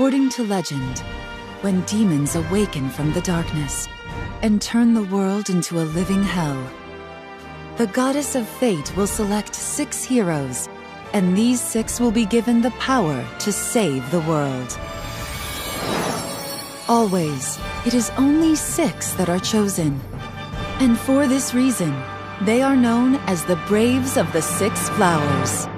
According to legend, when demons awaken from the darkness and turn the world into a living hell, the goddess of fate will select 6 heroes, and these 6 will be given the power to save the world. Always, it is only 6 that are chosen. And for this reason, they are known as the Braves of the 6 Flowers.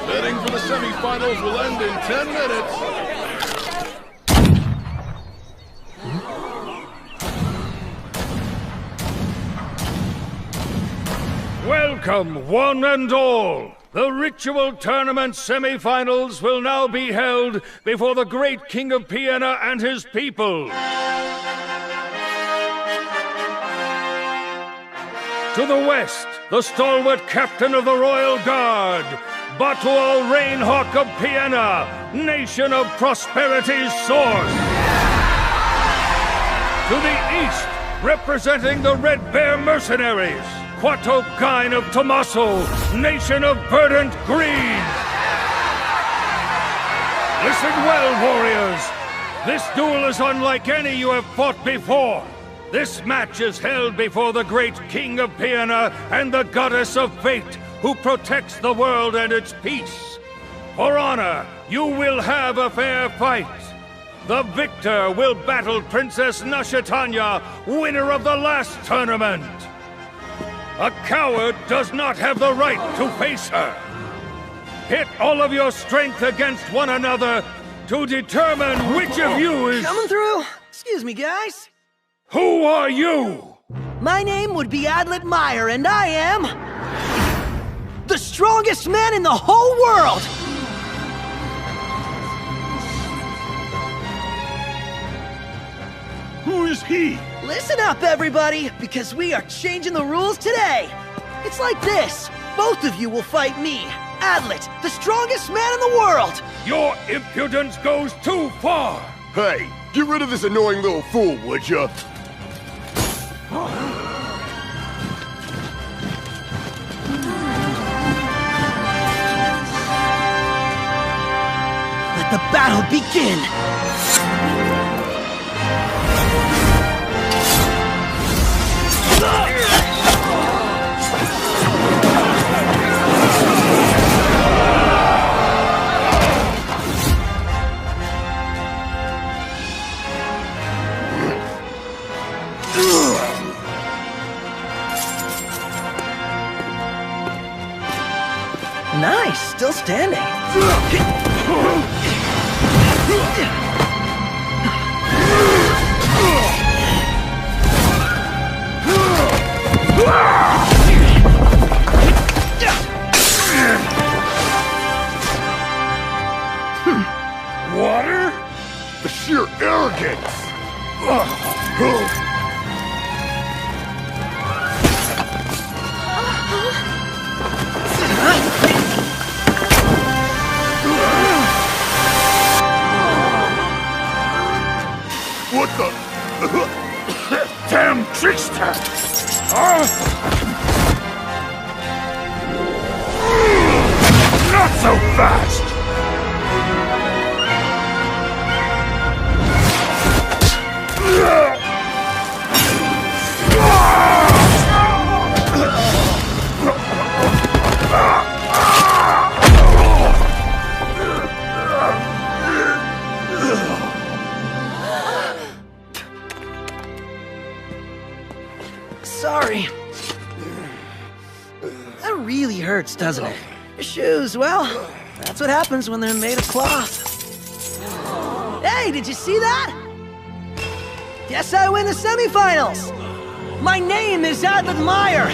Betting for the semifinals will end in 10 minutes. Welcome, one and all. The ritual tournament semifinals will now be held before the great King of Piena and his people. To the west, the stalwart captain of the Royal Guard, Batual Rainhawk of Piena, nation of prosperity's source. To the east, representing the Red Bear Mercenaries, Quato Gain of Tommaso, nation of verdant green. Listen well, warriors. This duel is unlike any you have fought before. This match is held before the great King of Piena and the Goddess of Fate, who protects the world and its peace. For honor, you will have a fair fight. The victor will battle Princess Nashitanya, winner of the last tournament. A coward does not have the right to face her. Pit all of your strength against one another to determine which of you is... Coming through? Excuse me, guys. Who are you? My name would be Adlet Meyer, and I am... the strongest man in the whole world! Who is he? Listen up, everybody, because we are changing the rules today. It's like this. Both of you will fight me, Adlet, the strongest man in the world. Your impudence goes too far. Hey, get rid of this annoying little fool, would ya? Let the battle begin. Nice, still standing. Water? The sheer arrogance! What the? Damn trickster! Not so fast! Sorry. That really hurts, doesn't it? Your shoes, well, that's what happens when they're made of cloth. Hey, did you see that? Yes, I win the semifinals! My name is Adlet Meyer,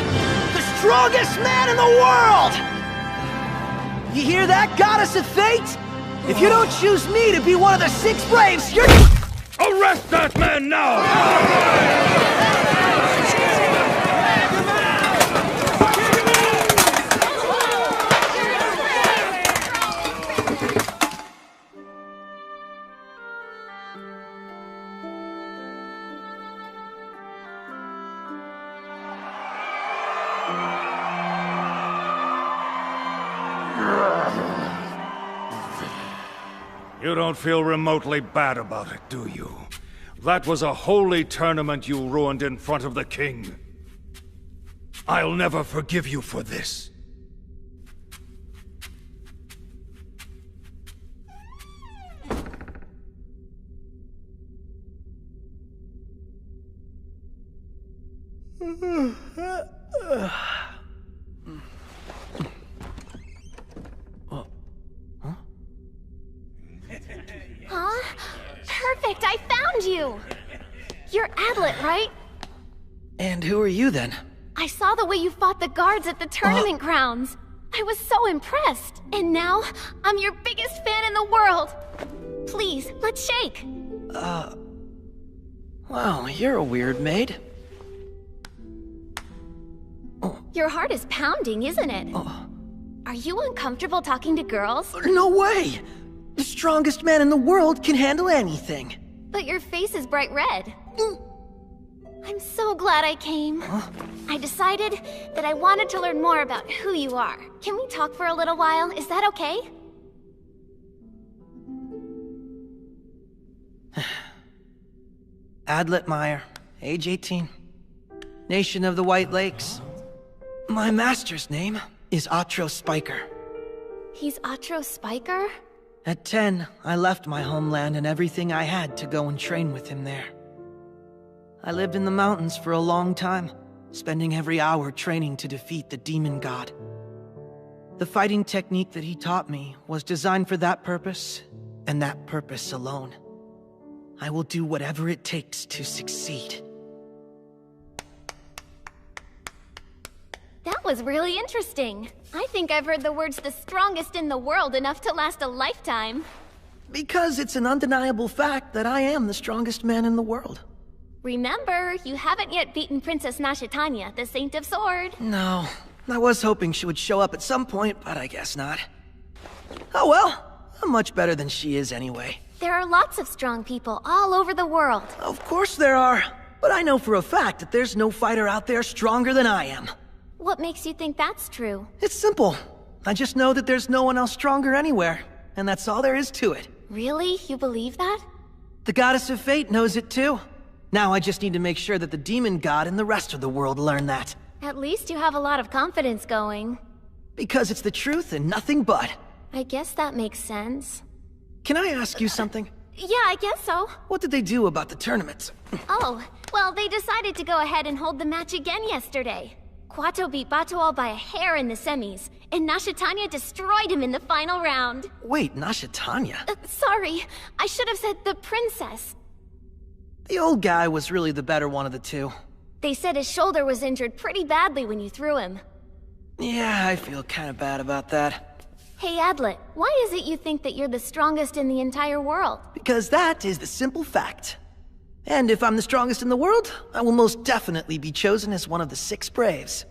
the strongest man in the world! You hear that, goddess of fate? If you don't choose me to be one of the 6 Braves, you're... Arrest that man now! You don't feel remotely bad about it, do you? That was a holy tournament you ruined in front of the king. I'll never forgive you for this. Huh? Perfect, I found you! You're Adlet, right? And who are you, then? I saw the way you fought the guards at the tournament grounds. I was so impressed. And now, I'm your biggest fan in the world. Please, let's shake. Wow, you're a weird maid. Your heart is pounding, isn't it? Are you uncomfortable talking to girls? No way! The strongest man in the world can handle anything. But your face is bright red. I'm so glad I came. I decided that I wanted to learn more about who you are. Can we talk for a little while? Is that okay? Adlet Meyer, age 18. Nation of the White Lakes. My master's name is Atro Spiker. He's Atro Spiker? At 10, I left my homeland and everything I had to go and train with him there. I lived in the mountains for a long time, spending every hour training to defeat the demon god. The fighting technique that he taught me was designed for that purpose, and that purpose alone. I will do whatever it takes to succeed. That was really interesting. I think I've heard the words "the strongest in the world" enough to last a lifetime. Because it's an undeniable fact that I am the strongest man in the world. Remember, you haven't yet beaten Princess Nashitanya, the Saint of Sword. No, I was hoping she would show up at some point, but I guess not. Oh well, I'm much better than she is anyway. There are lots of strong people all over the world. Of course there are, but I know for a fact that there's no fighter out there stronger than I am. What makes you think that's true? It's simple. I just know that there's no one else stronger anywhere, and that's all there is to it. Really? You believe that? The goddess of fate knows it too. Now I just need to make sure that the demon god and the rest of the world learn that. At least you have a lot of confidence going. Because it's the truth and nothing but. I guess that makes sense. Can I ask you something? Yeah, I guess so. What did they do about the tournaments? Oh, well, they decided to go ahead and hold the match again yesterday. Kwato beat Batual by a hair in the semis, and Nashitanya destroyed him in the final round. Wait, Nashitanya? Sorry, I should have said the princess. The old guy was really the better one of the two. They said his shoulder was injured pretty badly when you threw him. Yeah, I feel kind of bad about that. Hey Adlet, why is it you think that you're the strongest in the entire world? Because that is the simple fact. And if I'm the strongest in the world, I will most definitely be chosen as one of the 6 Braves.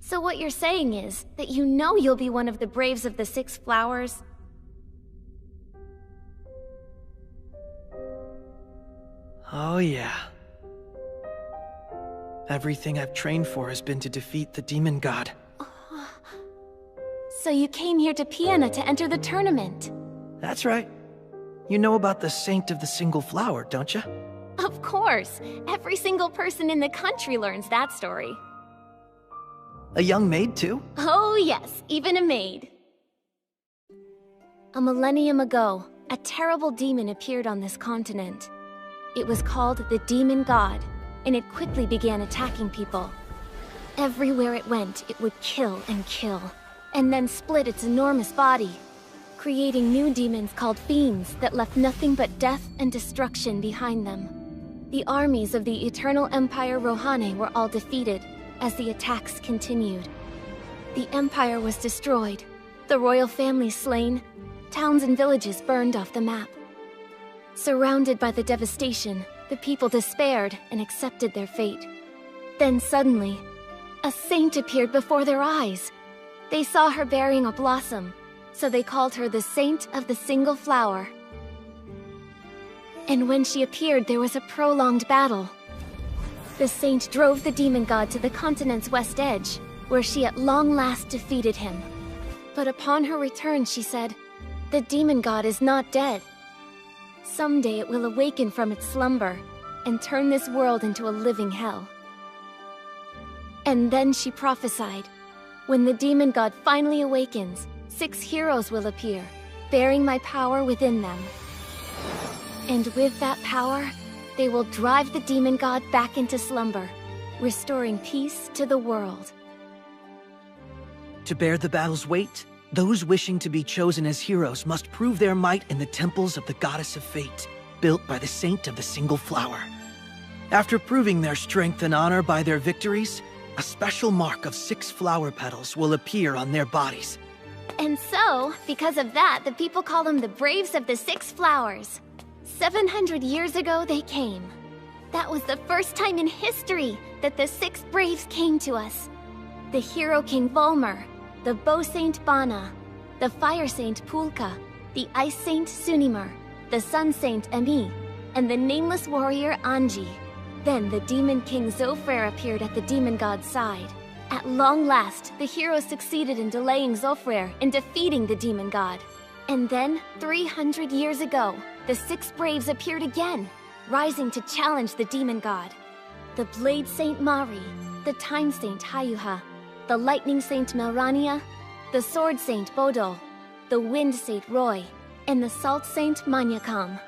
So what you're saying is that you know you'll be one of the Braves of the 6 Flowers? Oh yeah. Everything I've trained for has been to defeat the demon god. So you came here to Piena to enter the tournament? That's right. You know about the Saint of the Single Flower, don't you? Of course! Every single person in the country learns that story. A young maid, too? Oh yes, even a maid. A millennium ago, a terrible demon appeared on this continent. It was called the Demon God, and it quickly began attacking people. Everywhere it went, it would kill, and then split its enormous body, creating new demons called fiends that left nothing but death and destruction behind them. The armies of the Eternal Empire Rohane were all defeated as the attacks continued. The Empire was destroyed, the royal family slain, towns and villages burned off the map. Surrounded by the devastation, the people despaired and accepted their fate. Then suddenly, a saint appeared before their eyes. They saw her bearing a blossom, so they called her the Saint of the Single Flower. And when she appeared, there was a prolonged battle. The saint drove the demon god to the continent's west edge, where she at long last defeated him. But upon her return, she said, "The demon god is not dead. Someday it will awaken from its slumber and turn this world into a living hell." And then she prophesied, when the demon god finally awakens, 6 heroes will appear, bearing my power within them. And with that power, they will drive the demon god back into slumber, restoring peace to the world. To bear the battle's weight, those wishing to be chosen as heroes must prove their might in the temples of the Goddess of Fate, built by the Saint of the Single Flower. After proving their strength and honor by their victories, a special mark of 6 flower petals will appear on their bodies. And so, because of that, the people call them the Braves of the 6 Flowers. 700 years ago, they came. That was the first time in history that the 6 Braves came to us. The Hero King Volmer, the Bow Saint Bana, the Fire Saint Pulka, the Ice Saint Sunimur, the Sun Saint Emi, and the Nameless Warrior Anji. Then the Demon King Zofrere appeared at the demon god's side. At long last, the heroes succeeded in delaying Zofrere and defeating the demon god. And then, 300 years ago, the 6 Braves appeared again, rising to challenge the demon god. The Blade Saint Mari, the Time Saint Hayuha, the Lightning Saint Melrania, the Sword Saint Bodol, the Wind Saint Roy, and the Salt Saint Manyakam.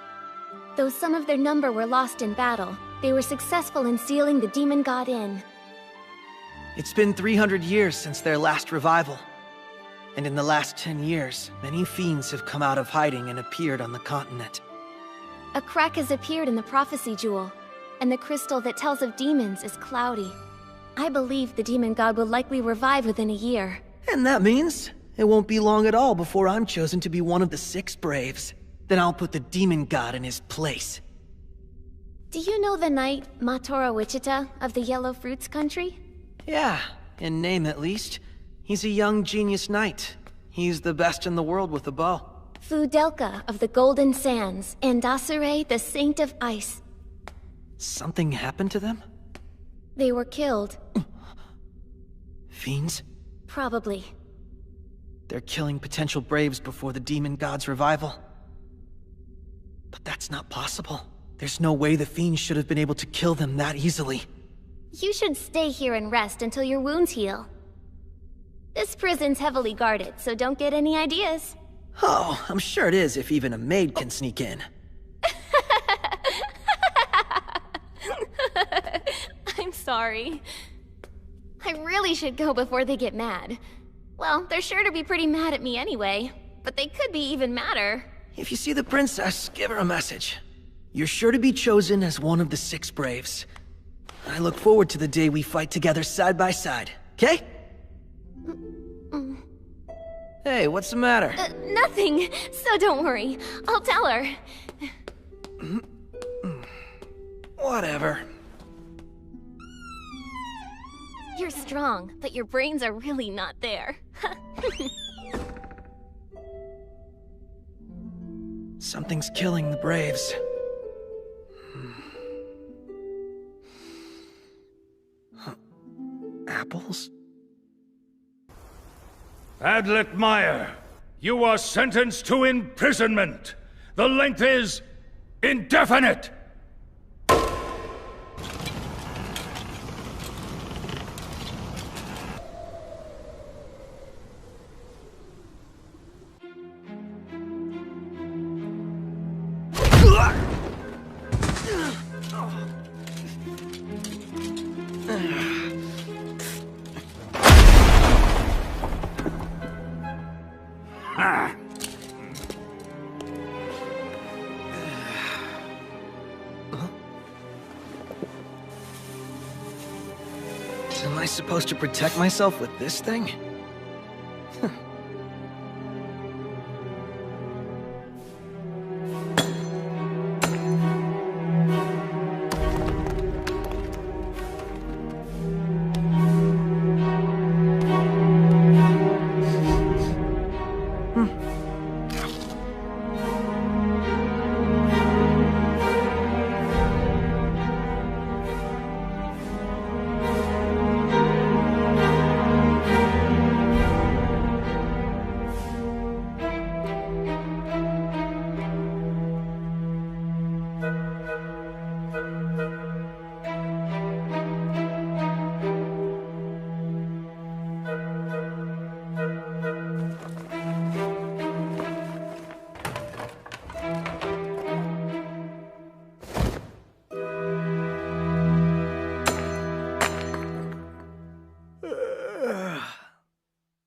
Though some of their number were lost in battle, they were successful in sealing the demon god in. It's been 300 years since their last revival. And in the last 10 years, many fiends have come out of hiding and appeared on the continent. A crack has appeared in the prophecy jewel, and the crystal that tells of demons is cloudy. I believe the demon god will likely revive within a year. And that means it won't be long at all before I'm chosen to be one of the 6 Braves. Then I'll put the demon god in his place. Do you know the knight Matora Wichita of the Yellow Fruits country? Yeah, in name at least. He's a young genius knight. He's the best in the world with a bow. Fudelka of the Golden Sands, and Dasare, the Saint of Ice. Something happened to them? They were killed. Fiends? Probably. They're killing potential Braves before the demon god's revival. But that's not possible. There's no way the fiends should have been able to kill them that easily. You should stay here and rest until your wounds heal. This prison's heavily guarded, so don't get any ideas. Oh, I'm sure it is if even a maid can sneak in. I'm sorry. I really should go before they get mad. Well, they're sure to be pretty mad at me anyway, but they could be even madder. If you see the princess, give her a message. You're sure to be chosen as one of the 6 Braves. I look forward to the day we fight together side by side, okay? Hey, what's the matter? Nothing, so don't worry. I'll tell her. Whatever. You're strong, but your brains are really not there. Something's killing the Braves. Apples? Adlet Meyer, you are sentenced to imprisonment. The length is indefinite. Am I supposed to protect myself with this thing?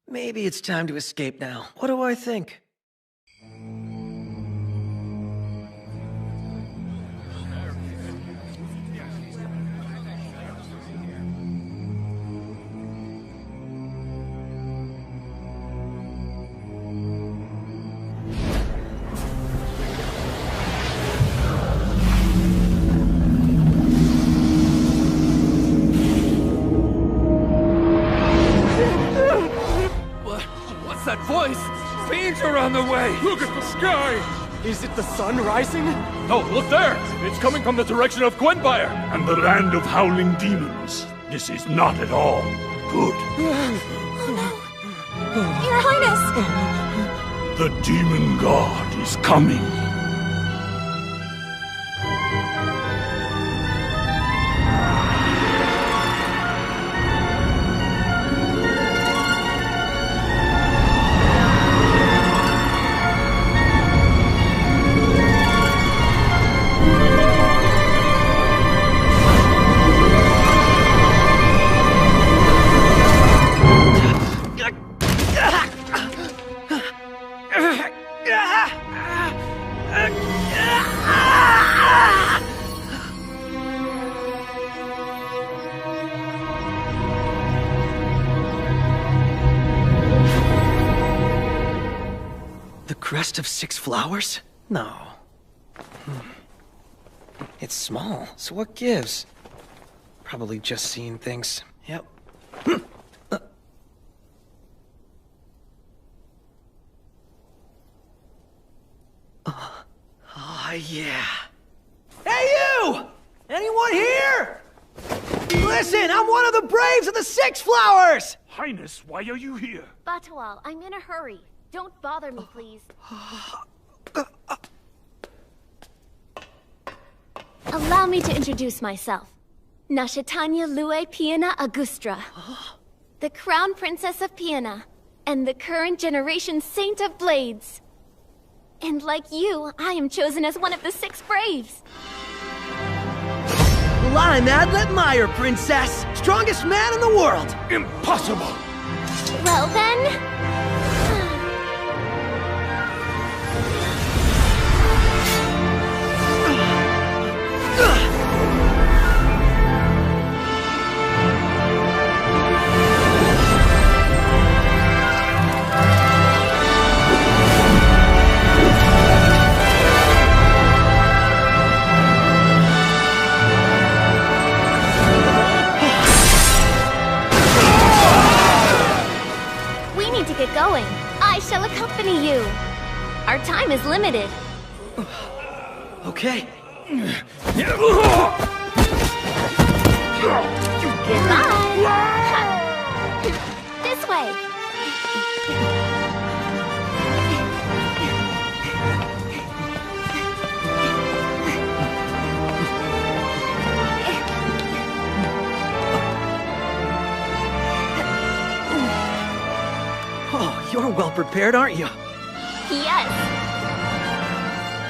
Maybe it's time to escape now. What do I think? That voice! Danger on the way! Look at the sky! Is it the sun rising? No, look there! It's coming from the direction of Gwenbyre! And the land of howling demons. This is not at all good. Your Highness! The demon god is coming. The crest of 6 flowers? No. It's small, so what gives? Probably just seeing things. Yep. Yeah. Hey, you! Anyone here? Listen, I'm one of the Braves of the 6 Flowers! Highness, why are you here? Batawal, I'm in a hurry. Don't bother me, please. Allow me to introduce myself. Nashatanya Lue Piana Agustra, the Crown Princess of Piana, and the current generation Saint of Blades. And like you, I am chosen as one of the 6 Braves. Well, I'm Adlet Meyer, Princess. Strongest man in the world. Impossible! Well then... get going. I shall accompany you. Our time is limited. Okay. Goodbye. This way. Oh, you're well prepared, aren't you? Yes.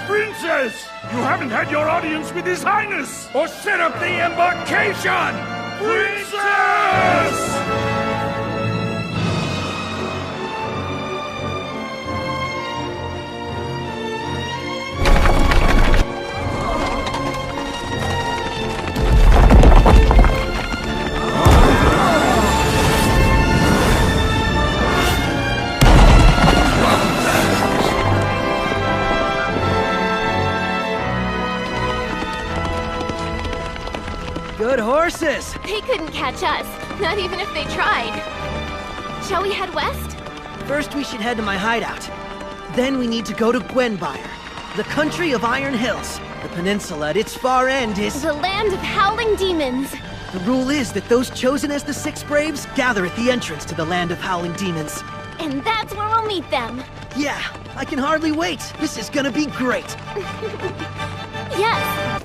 Princess! You haven't had your audience with His Highness! Or set up the embarkation! Princess! Good horses! They couldn't catch us, not even if they tried. Shall we head west? First, we should head to my hideout. Then we need to go to Gwenbyre, the country of Iron Hills. The peninsula at its far end is... The land of howling demons. The rule is that those chosen as the Six Braves gather at the entrance to the land of howling demons. And that's where we'll meet them. Yeah, I can hardly wait. This is gonna be great. Yes.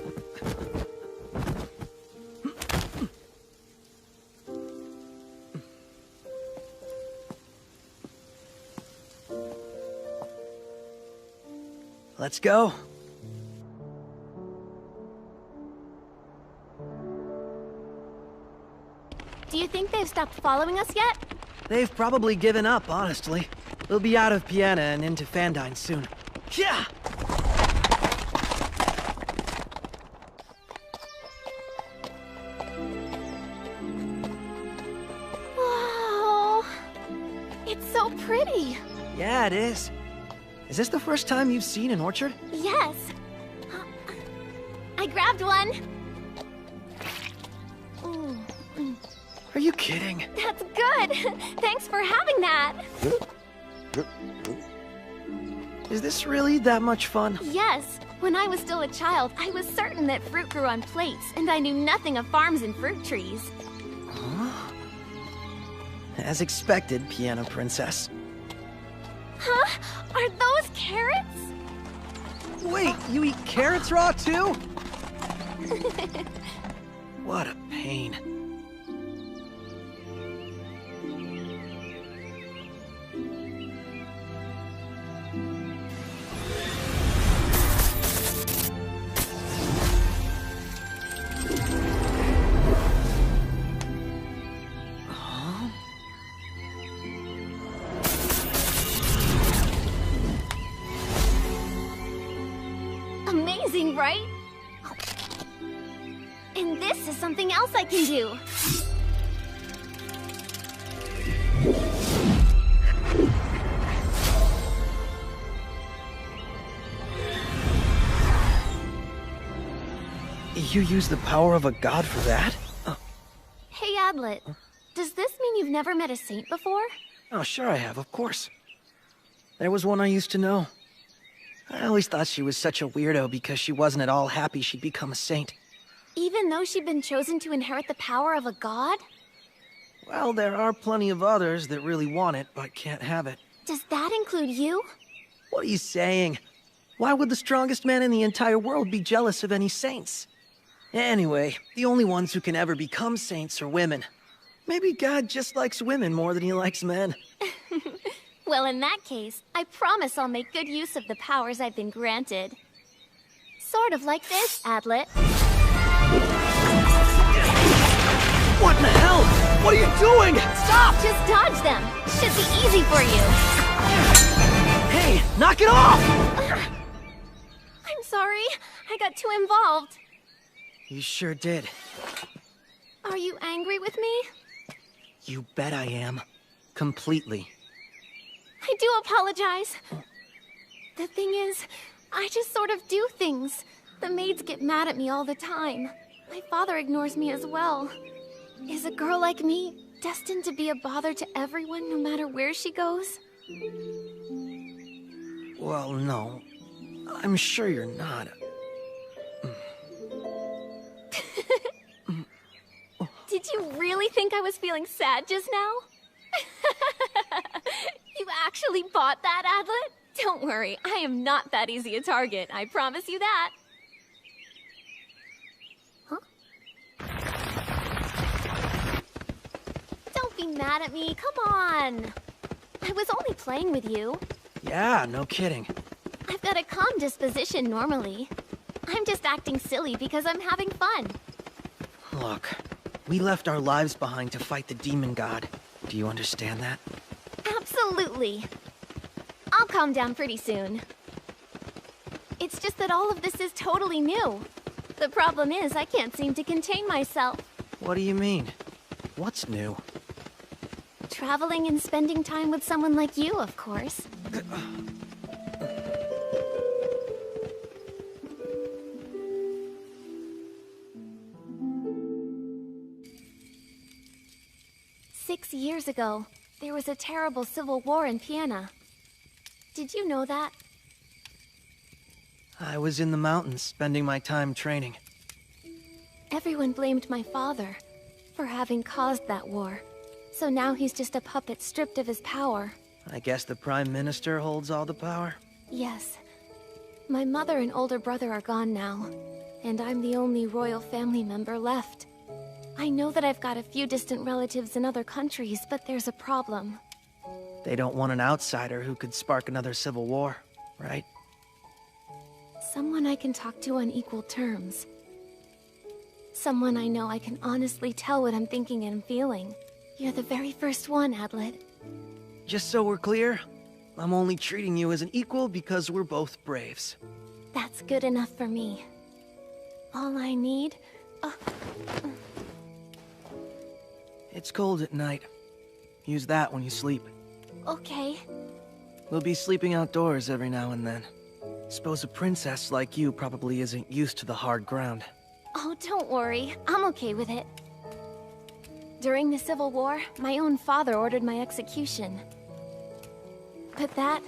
Let's go. Do you think they've stopped following us yet? They've probably given up, honestly. We'll be out of Piana and into Fandine soon. Yeah! Wow. It's so pretty. Yeah, it is. Is this the first time you've seen an orchard? Yes. I grabbed one. Ooh, Are you kidding? that's good. Thanks for having that. Is this really that much fun? Yes. When I was still a child, I was certain that fruit grew on plates, and I knew nothing of farms and fruit trees. As expected, Piano Princess. Huh? Are those carrots? Wait, you eat carrots raw too? What a pain. Amazing, right? And this is something else I can do. You use the power of a god for that? Hey, Adlet. Does this mean you've never met a saint before? Oh, sure I have, of course. There was one I used to know. I always thought she was such a weirdo because she wasn't at all happy she'd become a saint. Even though she'd been chosen to inherit the power of a god? Well, there are plenty of others that really want it, but can't have it. Does that include you? What are you saying? Why would the strongest man in the entire world be jealous of any saints? Anyway, the only ones who can ever become saints are women. Maybe God just likes women more than he likes men. Well, in that case, I promise I'll make good use of the powers I've been granted. Sort of like this, Adlet. What in the hell? What are you doing? Stop! Just dodge them. Should be easy for you. Hey, knock it off! I'm sorry. I got too involved. You sure did. Are you angry with me? You bet I am. Completely. I do apologize. The thing is, I just sort of do things. The maids get mad at me all the time. My father ignores me as well. Is a girl like me destined to be a bother to everyone no matter where she goes? Well, no. I'm sure you're not. Did you really think I was feeling sad just now? You actually bought that, Adlet? Don't worry, I am not that easy a target, I promise you that. Huh? Don't be mad at me, come on! I was only playing with you. Yeah, no kidding. I've got a calm disposition normally. I'm just acting silly because I'm having fun. Look, we left our lives behind to fight the demon god. Do you understand that? Absolutely. I'll calm down pretty soon. It's just that all of this is totally new. The problem is I can't seem to contain myself. What do you mean? What's new? Traveling and spending time with someone like you, of course. 6 years ago, there was a terrible civil war in Piena. Did you know that? I was in the mountains, spending my time training. Everyone blamed my father for having caused that war. So now he's just a puppet stripped of his power. I guess the Prime Minister holds all the power? Yes. My mother and older brother are gone now, and I'm the only royal family member left. I know that I've got a few distant relatives in other countries, but there's a problem. They don't want an outsider who could spark another civil war, right? Someone I can talk to on equal terms. Someone I know I can honestly tell what I'm thinking and feeling. You're the very first one, Adlet. Just so we're clear, I'm only treating you as an equal because we're both braves. That's good enough for me. All I need... It's cold at night. Use that when you sleep. Okay. We'll be sleeping outdoors every now and then. Suppose a princess like you probably isn't used to the hard ground. Oh, don't worry. I'm okay with it. During the Civil War, my own father ordered my execution. But that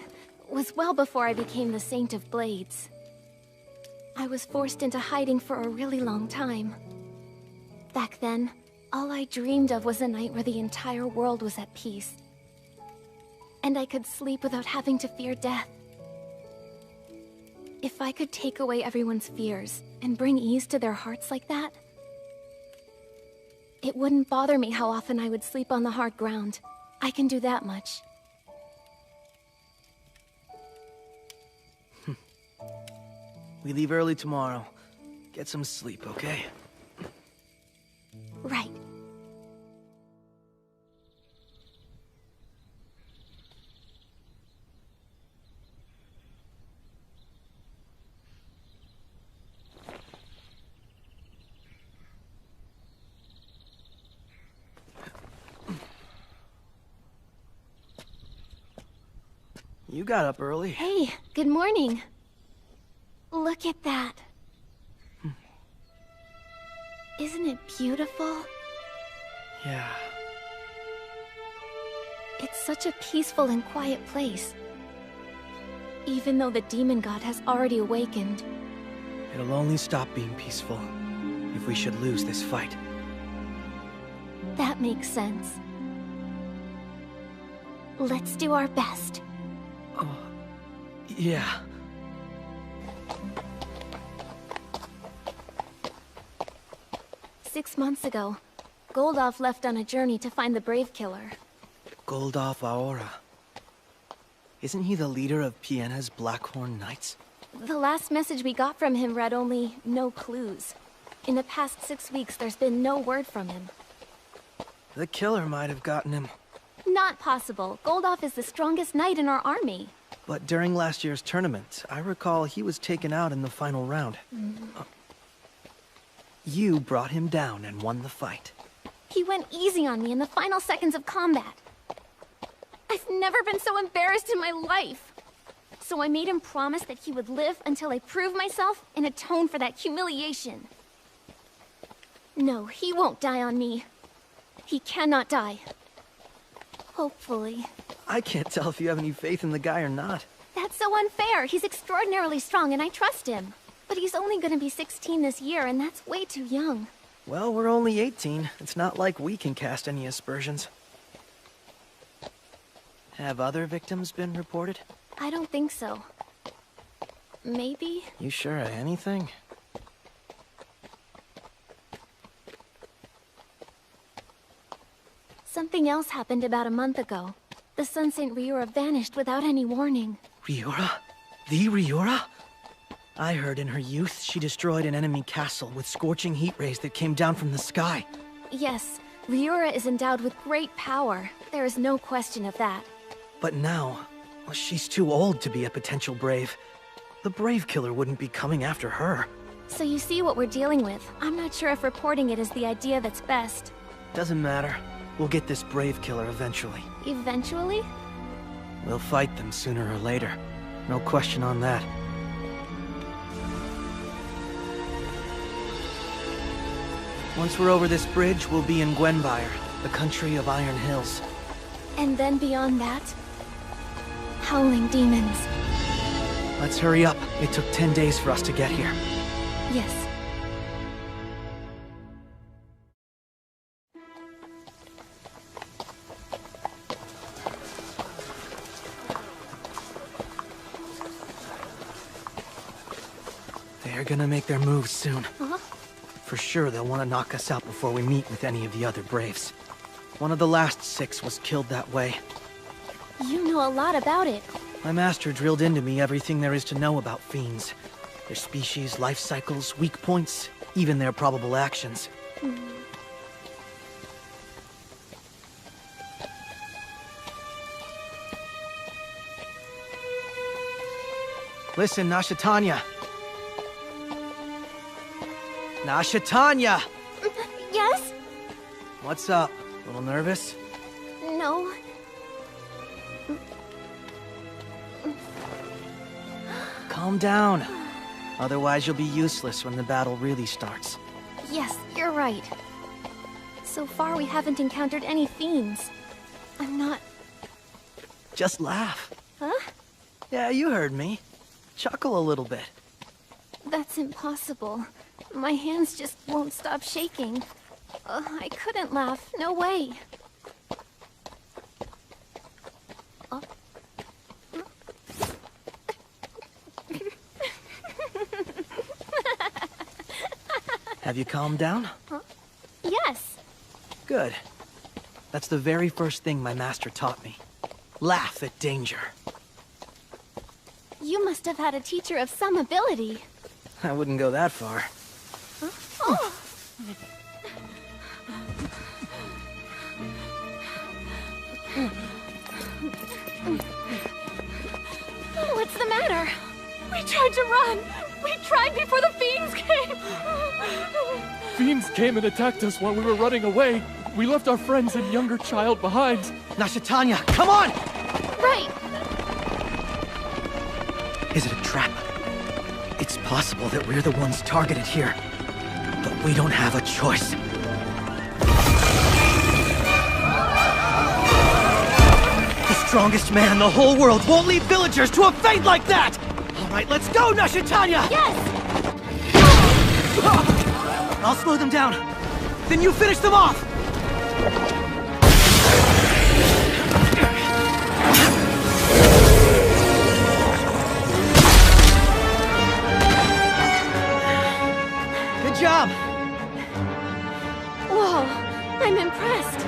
was well before I became the Saint of Blades. I was forced into hiding for a really long time. Back then, all I dreamed of was a night where the entire world was at peace. And I could sleep without having to fear death. If I could take away everyone's fears and bring ease to their hearts like that, it wouldn't bother me how often I would sleep on the hard ground. I can do that much. We leave early tomorrow. Get some sleep, okay? Right. You got up early. Hey, good morning. Look at that. Isn't it beautiful? Yeah. It's such a peaceful and quiet place. Even though the demon god has already awakened. It'll only stop being peaceful if we should lose this fight. That makes sense. Let's do our best. Yeah. Six months ago, Goldov left on a journey to find the Brave Killer. Goldov Aora. Isn't he the leader of Piena's Blackhorn Knights? The last message we got from him read only, "No clues." In the past 6 weeks, there's been no word from him. The killer might have gotten him. Not possible. Goldov is the strongest knight in our army. But during last year's tournament, I recall he was taken out in the final round. You brought him down and won the fight. He went easy on me in the final seconds of combat. I've never been so embarrassed in my life. So I made him promise that he would live until I proved myself and atone for that humiliation. No, he won't die on me. He cannot die. Hopefully. I can't tell if you have any faith in the guy or not. That's so unfair. He's extraordinarily strong and I trust him. But he's only gonna be 16 this year, and that's way too young. Well, we're only 18. It's not like we can cast any aspersions. Have other victims been reported? I don't think so. Maybe? You sure of anything? Something else happened about a month ago. The Sun Saint Ryura vanished without any warning. Ryura? The Ryura? I heard in her youth she destroyed an enemy castle with scorching heat rays that came down from the sky. Yes, Ryura is endowed with great power. There is no question of that. But now, well, she's too old to be a potential brave. The Brave Killer wouldn't be coming after her. So you see what we're dealing with. I'm not sure if reporting it is the idea that's best. Doesn't matter. We'll get this Brave Killer eventually. Eventually? We'll fight them sooner or later. No question on that. Once we're over this bridge, we'll be in Gwenbyre, the country of Iron Hills. And then beyond that? Howling demons. Let's hurry up. It took 10 days for us to get here. Yes. They're gonna make their moves soon. Huh? For sure they'll want to knock us out before we meet with any of the other Braves. One of the last 6 was killed that way. You know a lot about it. My master drilled into me everything there is to know about fiends. Their species, life cycles, weak points, even their probable actions. Listen, Nashatanya. Nashatanya! Yes? What's up? A little nervous? No. Calm down. Otherwise you'll be useless when the battle really starts. Yes, you're right. So far we haven't encountered any fiends. I'm not... Just laugh. Huh? Yeah, you heard me. Chuckle a little bit. That's impossible. My hands just won't stop shaking. I couldn't laugh. No way. Have you calmed down? Huh? Yes. Good. That's the very first thing my master taught me. Laugh at danger. You must have had a teacher of some ability. I wouldn't go that far. Oh. What's the matter? We tried to run! We tried before the fiends came! Fiends came and attacked us while we were running away. We left our friends and younger child behind. Nashatanya, come on! Right. Is it a trap? It's possible that we're the ones targeted here. But we don't have a choice. The strongest man in the whole world won't leave villagers to a fate like that! All right, let's go, Nashatanya! Yes! I'll slow them down. Then you finish them off! Good job! Whoa, I'm impressed.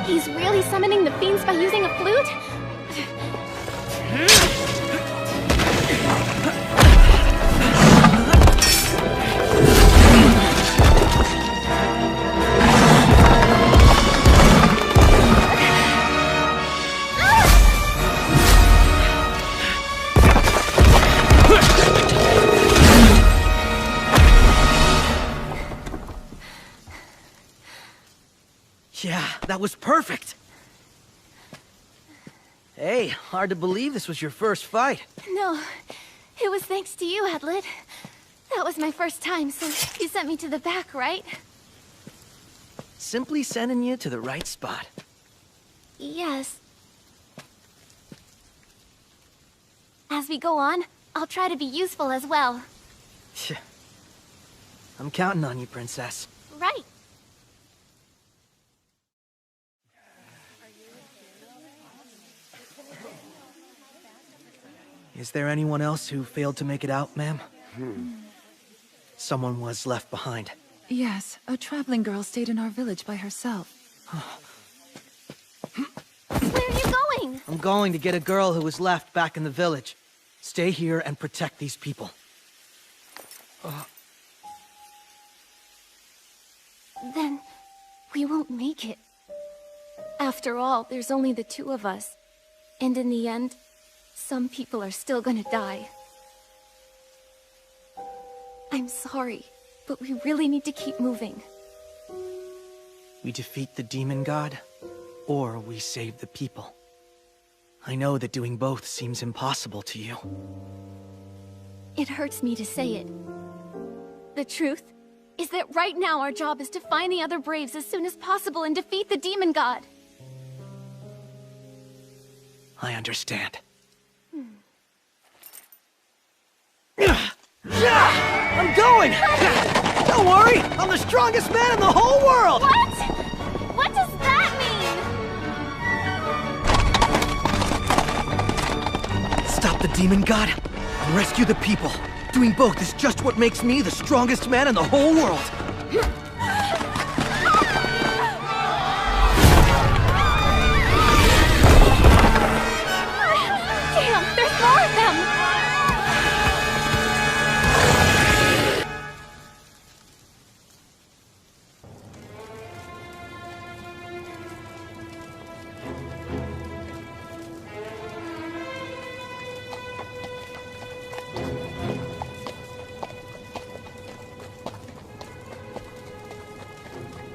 He's really summoning the fiends by using a flute? That was perfect! Hey, hard to believe this was your first fight. No, it was thanks to you, Adlet. That was my first time, so you sent me to the back, right? Simply sending you to the right spot. Yes. As we go on, I'll try to be useful as well. I'm counting on you, Princess. Right. Is there anyone else who failed to make it out, ma'am? Someone was left behind. Yes, a traveling girl stayed in our village by herself. Where are you going? I'm going to get a girl who was left back in the village. Stay here and protect these people. Then we won't make it. After all, there's only the two of us. And in the end, some people are still gonna die. I'm sorry, but we really need to keep moving. We defeat the demon god, or we save the people. I know that doing both seems impossible to you. It hurts me to say it. The truth is that right now our job is to find the other Braves as soon as possible and defeat the demon god. I understand. I'm going! Don't worry! I'm the strongest man in the whole world! What? What does that mean? Stop the demon god and rescue the people. Doing both is just what makes me the strongest man in the whole world. Damn, there's more of them!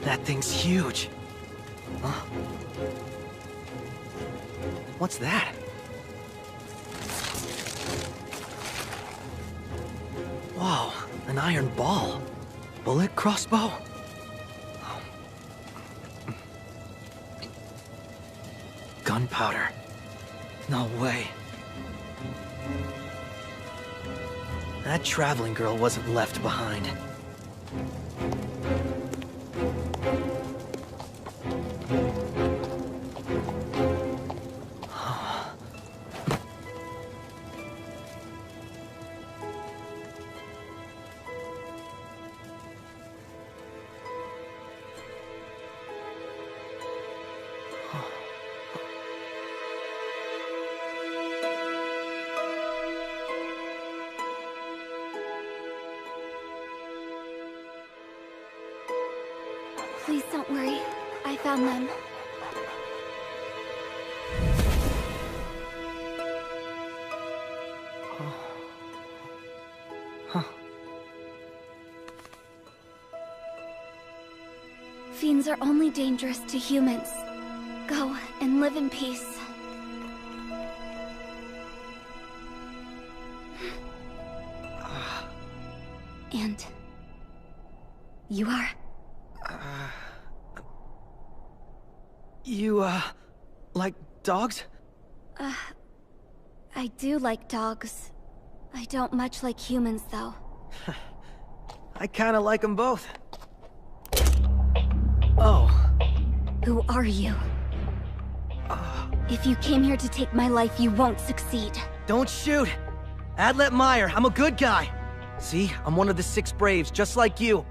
That thing's huge. Huh? What's that? Whoa, an iron ball. Bullet crossbow? Gunpowder. No way. That traveling girl wasn't left behind. Please don't worry. I found them. Fiends are only dangerous to humans. Go and live in peace. And you are? You, like dogs? I do like dogs. I don't much like humans, though. I kinda like them both. Oh. Who are you? If you came here to take my life, you won't succeed. Don't shoot! Adlet Meyer, I'm a good guy. See, I'm one of the 6 Braves, just like you.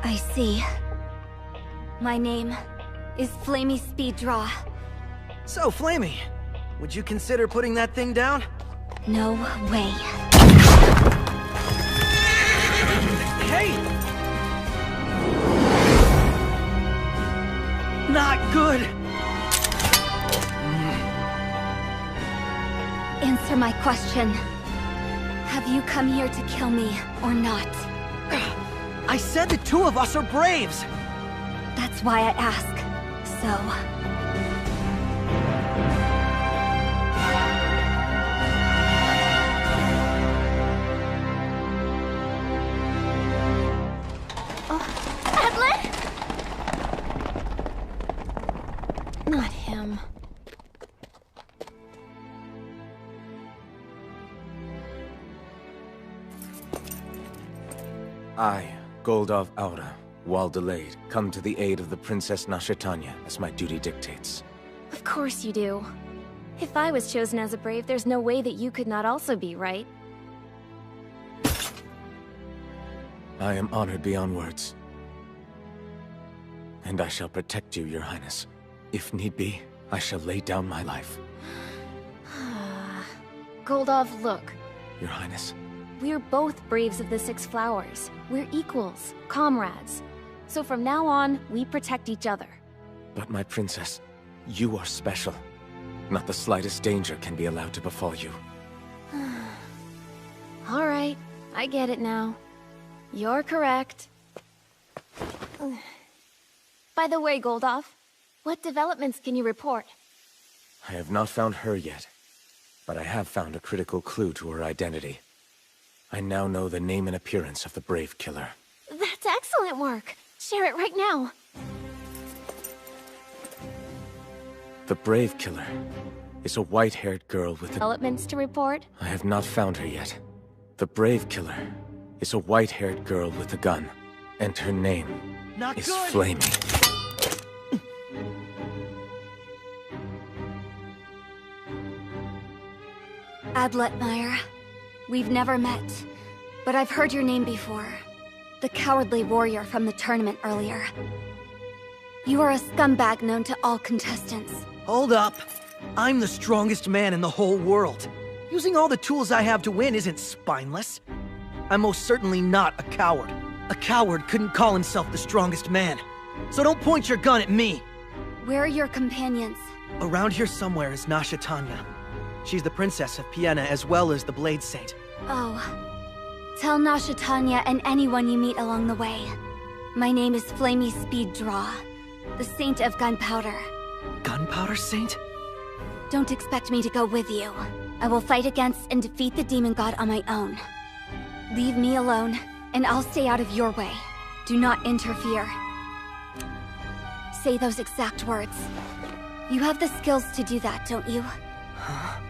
I see. My name is Flamey Speed Draw. So, Flamey, would you consider putting that thing down? No way. Hey! Not good! Answer my question. Have you come here to kill me, or not? I said the 2 of us are Braves! That's why I ask. So... Not him. I, Goldov Aura, while delayed, come to the aid of the Princess Nashitanya, as my duty dictates. Of course you do. If I was chosen as a brave, there's no way that you could not also be, right? I am honored beyond words. And I shall protect you, Your Highness. If need be, I shall lay down my life. Goldov, look. Your Highness. We're both braves of the Six Flowers. We're equals, comrades. So from now on, we protect each other. But my princess, you are special. Not the slightest danger can be allowed to befall you. All right, I get it now. You're correct. By the way, Goldov, what developments can you report? I have not found her yet, but I have found a critical clue to her identity. I now know the name and appearance of the Brave Killer. That's excellent work. Share it right now. The Brave Killer is a white-haired girl with a... Developments to report? I have not found her yet. The Brave Killer is a white-haired girl with a gun, and her name is Flamey. Adletmeyer, we've never met, but I've heard your name before. The cowardly warrior from the tournament earlier. You are a scumbag known to all contestants. Hold up. I'm the strongest man in the whole world. Using all the tools I have to win isn't spineless. I'm most certainly not a coward. A coward couldn't call himself the strongest man. So don't point your gun at me. Where are your companions? Around here somewhere is Nashitanya. She's the princess of Piena as well as the Blade Saint. Oh. Tell Nashitanya and anyone you meet along the way. My name is Flamey Speeddraw, the Saint of Gunpowder. Gunpowder Saint? Don't expect me to go with you. I will fight against and defeat the demon god on my own. Leave me alone, and I'll stay out of your way. Do not interfere. Say those exact words. You have the skills to do that, don't you? Huh?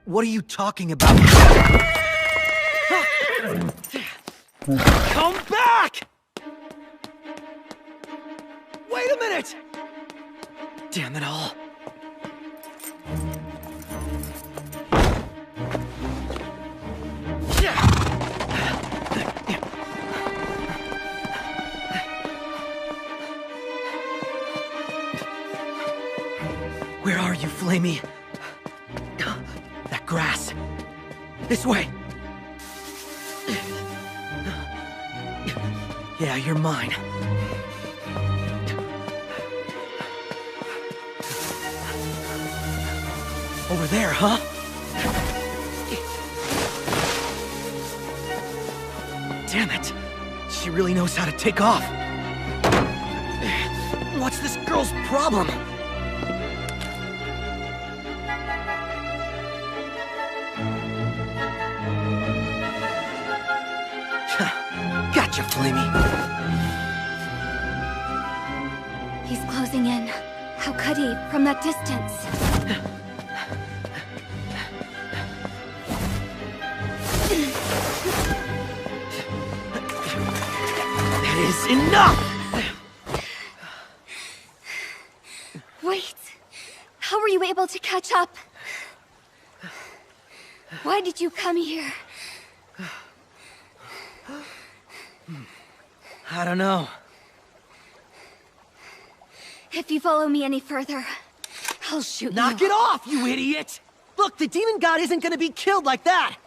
What are you talking about? Come back! Wait a minute! Damn it all. Where are you, Flamey? That grass. This way. Yeah, you're mine. Over there, huh? Damn it. She really knows how to take off. What's this girl's problem? Gotcha, Flamey. He's closing in. How could he, from that distance? That is enough! Wait. How were you able to catch up? Why did you come here? I don't know. If you follow me any further, I'll shoot you. Knock it off, you idiot! Look, the demon god isn't gonna be killed like that!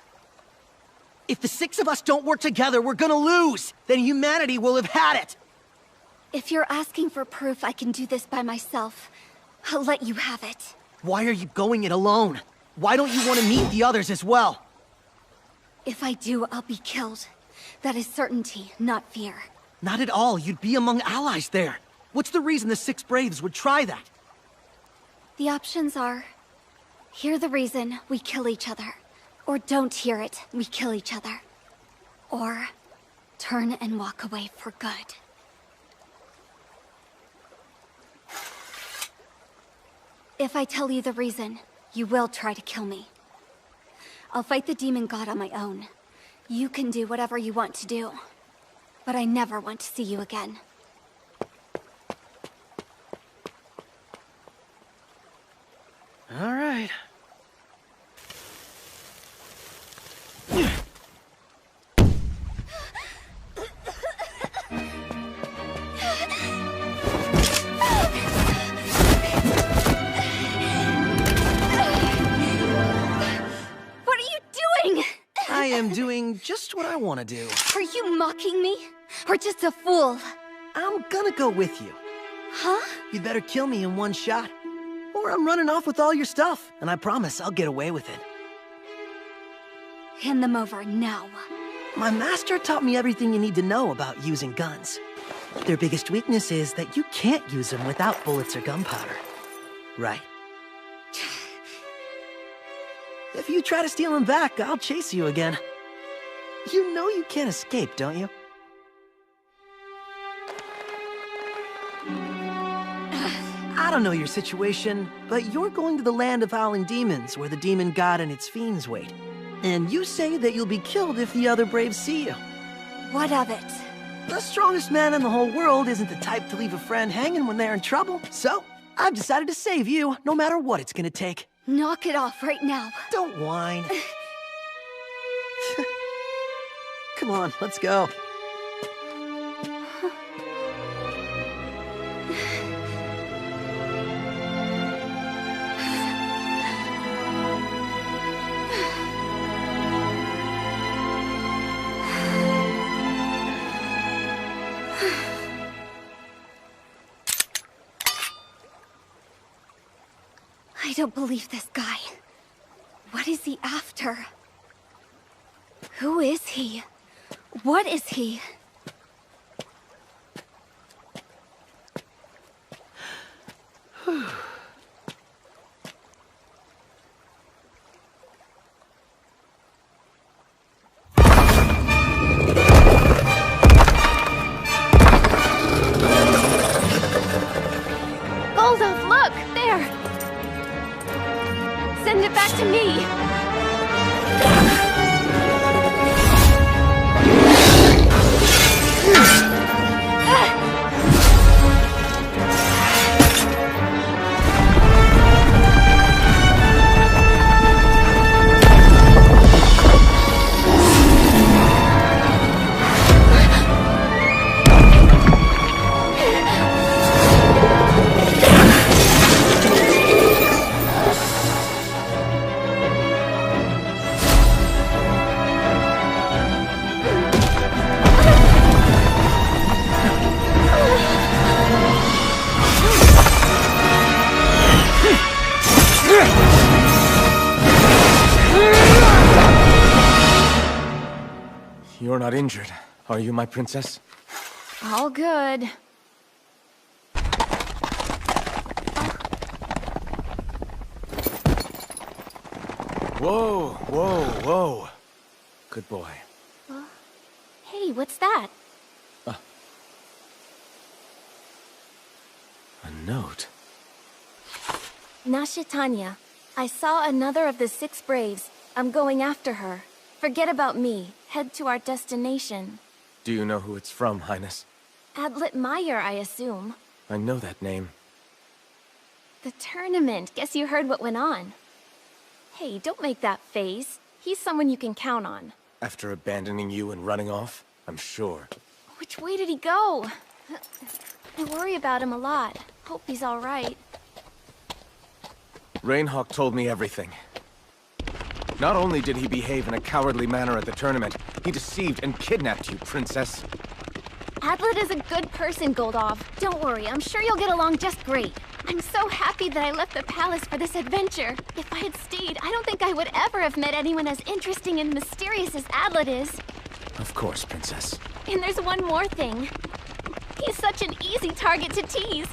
If the six of us don't work together, we're gonna lose! Then humanity will have had it! If you're asking for proof I can do this by myself, I'll let you have it. Why are you going it alone? Why don't you want to meet the others as well? If I do, I'll be killed. That is certainty, not fear. Not at all. You'd be among allies there. What's the reason the Six Braves would try that? The options are... hear the reason, we kill each other. Or don't hear it, we kill each other. Or... turn and walk away for good. If I tell you the reason, you will try to kill me. I'll fight the demon god on my own. You can do whatever you want to do. But I never want to see you again. All right. I am doing just what I want to do. Are you mocking me? Or just a fool? I'm gonna go with you. Huh? You'd better kill me in one shot. Or I'm running off with all your stuff, and I promise I'll get away with it. Hand them over now. My master taught me everything you need to know about using guns. Their biggest weakness is that you can't use them without bullets or gunpowder. Right. If you try to steal them back, I'll chase you again. You know you can't escape, don't you? I don't know your situation, but you're going to the land of howling demons, where the demon god and its fiends wait. And you say that you'll be killed if the other Braves see you. What of it? The strongest man in the whole world isn't the type to leave a friend hanging when they're in trouble, so I've decided to save you, no matter what it's gonna take. Knock it off right now. Don't whine. Come on, let's go. I don't believe this guy. What is he after? Who is he? What is he? Goldov, look! There! Send it back to me! You're not injured, are you, my princess? All good. Whoa, whoa, whoa. Good boy. Hey, what's that? A note. Nashitanya, I saw another of the 6 Braves. I'm going after her. Forget about me. Head to our destination. Do you know who it's from, Highness? Adlet Meyer, I assume. I know that name. The tournament. Guess you heard what went on. Hey, don't make that face. He's someone you can count on. After abandoning you and running off? I'm sure. Which way did he go? I worry about him a lot. Hope he's all right. Rainhawk told me everything. Not only did he behave in a cowardly manner at the tournament, he deceived and kidnapped you, Princess. Adlet is a good person, Goldov. Don't worry, I'm sure you'll get along just great. I'm so happy that I left the palace for this adventure. If I had stayed, I don't think I would ever have met anyone as interesting and mysterious as Adlet is. Of course, Princess. And there's one more thing. He's such an easy target to tease.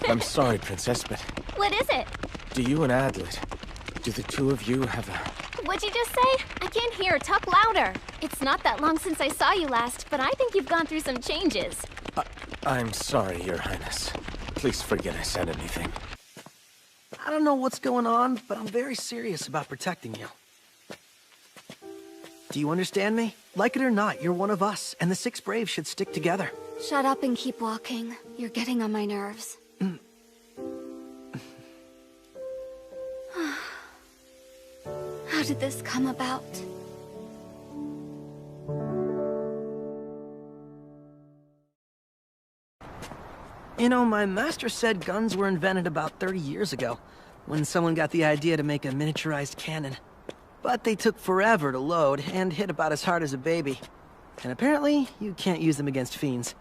I'm sorry, Princess, but... What is it? Do you and Adlet, do the two of you have a... What'd you just say? I can't hear. Talk louder. It's not that long since I saw you last, but I think you've gone through some changes. I'm sorry, Your Highness. Please forget I said anything. I don't know what's going on, but I'm very serious about protecting you. Do you understand me? Like it or not, you're one of us, and the Six Braves should stick together. Shut up and keep walking. You're getting on my nerves. How did this come about? You know, my master said guns were invented about 30 years ago, when someone got the idea to make a miniaturized cannon. But they took forever to load, and hit about as hard as a baby. And apparently, you can't use them against fiends.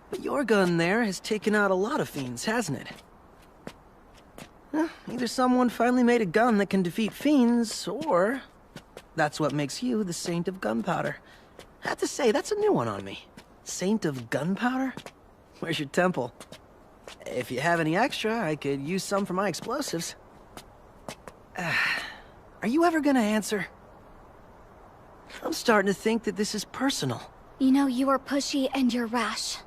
But your gun there has taken out a lot of fiends, hasn't it? Either someone finally made a gun that can defeat fiends, or... that's what makes you the Saint of Gunpowder. I have to say, that's a new one on me. Saint of Gunpowder? Where's your temple? If you have any extra, I could use some for my explosives. Are you ever gonna answer? I'm starting to think that this is personal. You know, you are pushy and you're rash.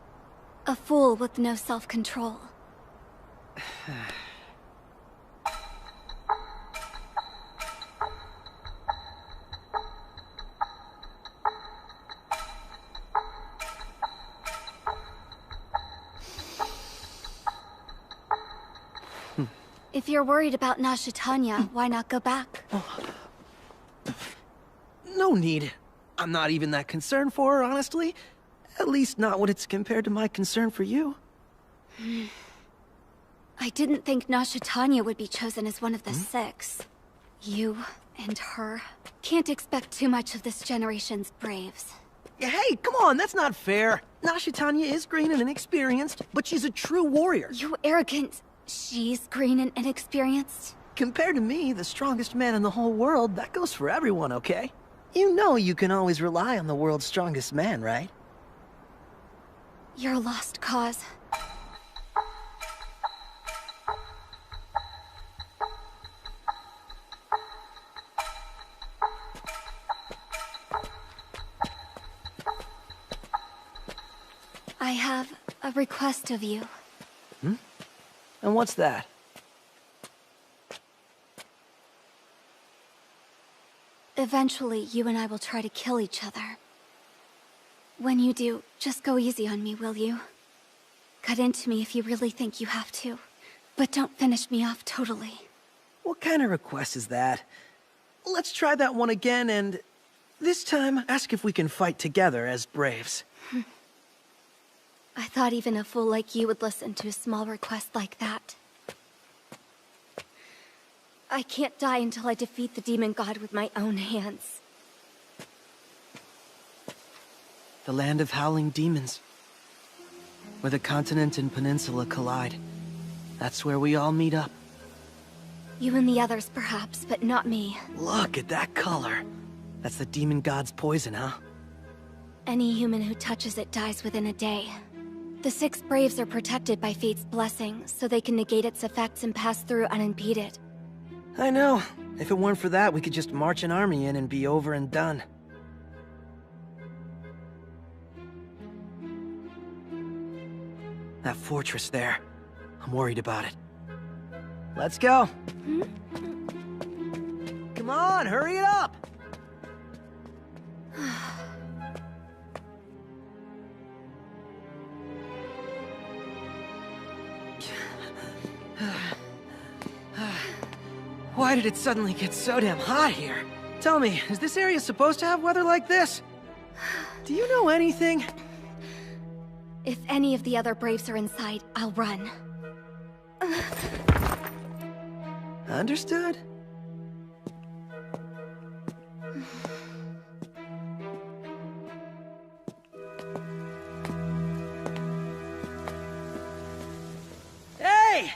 A fool with no self-control. If you're worried about Nashitanya, why not go back? No need. I'm not even that concerned for her, honestly. At least not when it's compared to my concern for you. I didn't think Nashitanya would be chosen as one of the six. You and her can't expect too much of this generation's braves. Yeah, hey, come on, that's not fair. Nashitanya is green and inexperienced, but she's a true warrior. You arrogant... She's green and inexperienced? Compared to me, the strongest man in the whole world, that goes for everyone, okay? You know you can always rely on the world's strongest man, right? You're a lost cause. I have a request of you. And what's that? Eventually, you and I will try to kill each other. When you do, just go easy on me, will you? Cut into me if you really think you have to. But don't finish me off totally. What kind of request is that? Let's try that one again, and... this time, ask if we can fight together as braves. I thought even a fool like you would listen to a small request like that. I can't die until I defeat the demon god with my own hands. The land of howling demons. Where the continent and peninsula collide. That's where we all meet up. You and the others, perhaps, but not me. Look at that color. That's the demon god's poison, huh? Any human who touches it dies within a day. The six braves are protected by fate's blessing, so they can negate its effects and pass through unimpeded. I know. If it weren't for that, we could just march an army in and be over and done. That fortress there. I'm worried about it. Let's go. Come on, hurry it up! Why did it suddenly get so damn hot here? Tell me, is this area supposed to have weather like this? Do you know anything? If any of the other braves are inside, I'll run. Understood. Hey!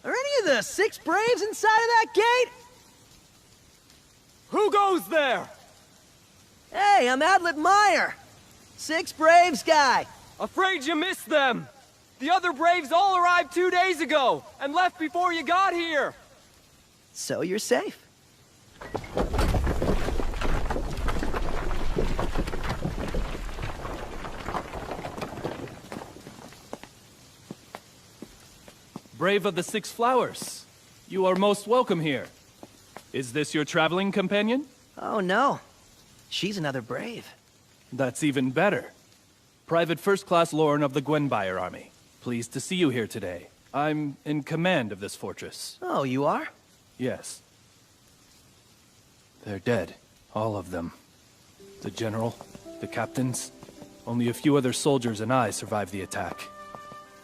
Are any of the six braves inside of that gate? Who goes there? Hey, I'm Adlet Meyer. Six Braves guy! Afraid you missed them! The other Braves all arrived 2 days ago, and left before you got here! So you're safe. Brave of the Six Flowers, you are most welcome here. Is this your traveling companion? Oh no. She's another Brave. That's even better. Private First Class Lauren of the Gwenbire Army. Pleased to see you here today. I'm in command of this fortress. Oh, you are? Yes. They're dead. All of them. The general, the captains. Only a few other soldiers and I survived the attack.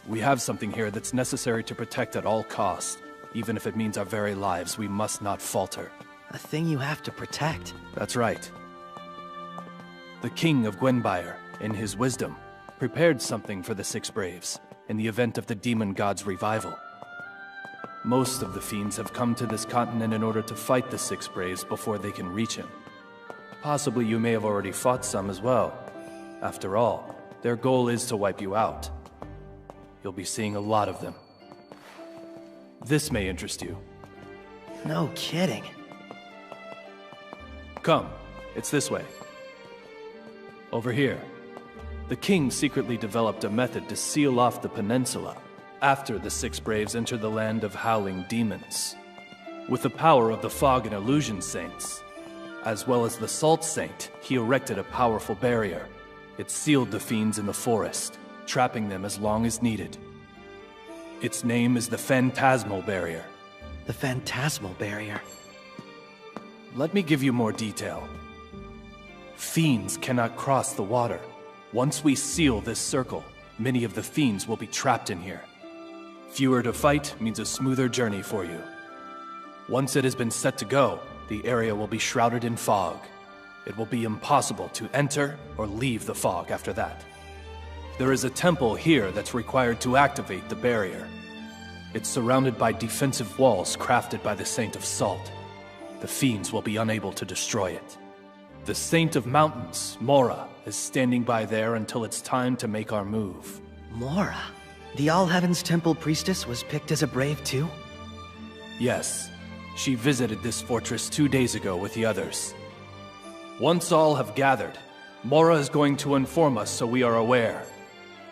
We have something here that's necessary to protect at all costs. Even if it means our very lives, we must not falter. A thing you have to protect. That's right. The King of Gwenbire, in his wisdom, prepared something for the Six Braves in the event of the demon god's revival. Most of the fiends have come to this continent in order to fight the Six Braves before they can reach him. Possibly you may have already fought some as well. After all, their goal is to wipe you out. You'll be seeing a lot of them. This may interest you. No kidding. Come, it's this way. Over here. The king secretly developed a method to seal off the peninsula after the Six Braves enter the land of howling demons. With the power of the Fog and Illusion Saints, as well as the Salt Saint, he erected a powerful barrier. It sealed the fiends in the forest, trapping them as long as needed. Its name is the Phantasmal Barrier. The Phantasmal Barrier. Let me give you more detail. Fiends cannot cross the water. Once we seal this circle, many of the fiends will be trapped in here. Fewer to fight means a smoother journey for you. Once it has been set to go, the area will be shrouded in fog. It will be impossible to enter or leave the fog after that. There is a temple here that's required to activate the barrier. It's surrounded by defensive walls crafted by the Saint of Salt. The fiends will be unable to destroy it. The Saint of Mountains, Mora, is standing by there until it's time to make our move. Mora? The All Heavens Temple Priestess was picked as a Brave too? Yes. She visited this fortress 2 days ago with the others. Once all have gathered, Mora is going to inform us so we are aware.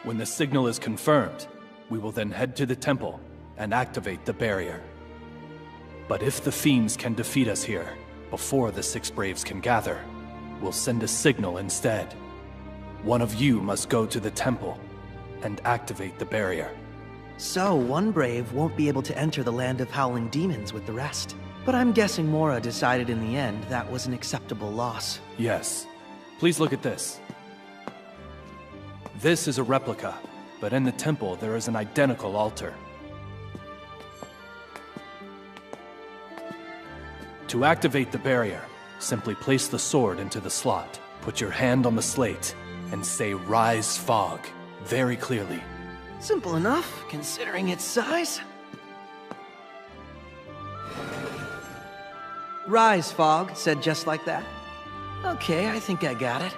When the signal is confirmed, we will then head to the temple and activate the barrier. But if the fiends can defeat us here, before the Six Braves can gather, we'll send a signal instead. One of you must go to the temple and activate the barrier. So, one Brave won't be able to enter the land of howling demons with the rest. But I'm guessing Mora decided in the end that was an acceptable loss. Yes. Please look at this. This is a replica, but in the temple there is an identical altar. To activate the barrier, simply place the sword into the slot, put your hand on the slate, and say "Rise, Fog," very clearly. Simple enough, considering its size. Rise, Fog, said just like that. Okay, I think I got it.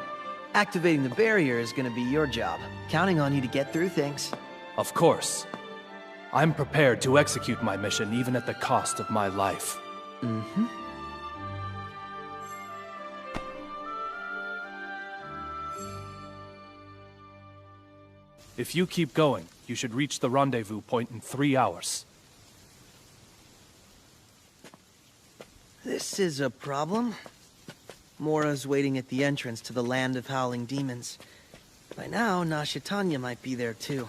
Activating the barrier is gonna be your job. Counting on you to get through things. Of course. I'm prepared to execute my mission even at the cost of my life. Mm-hmm. If you keep going, you should reach the rendezvous point in 3 hours. This is a problem. Mora's waiting at the entrance to the land of howling demons. By now, Nashitanya might be there too.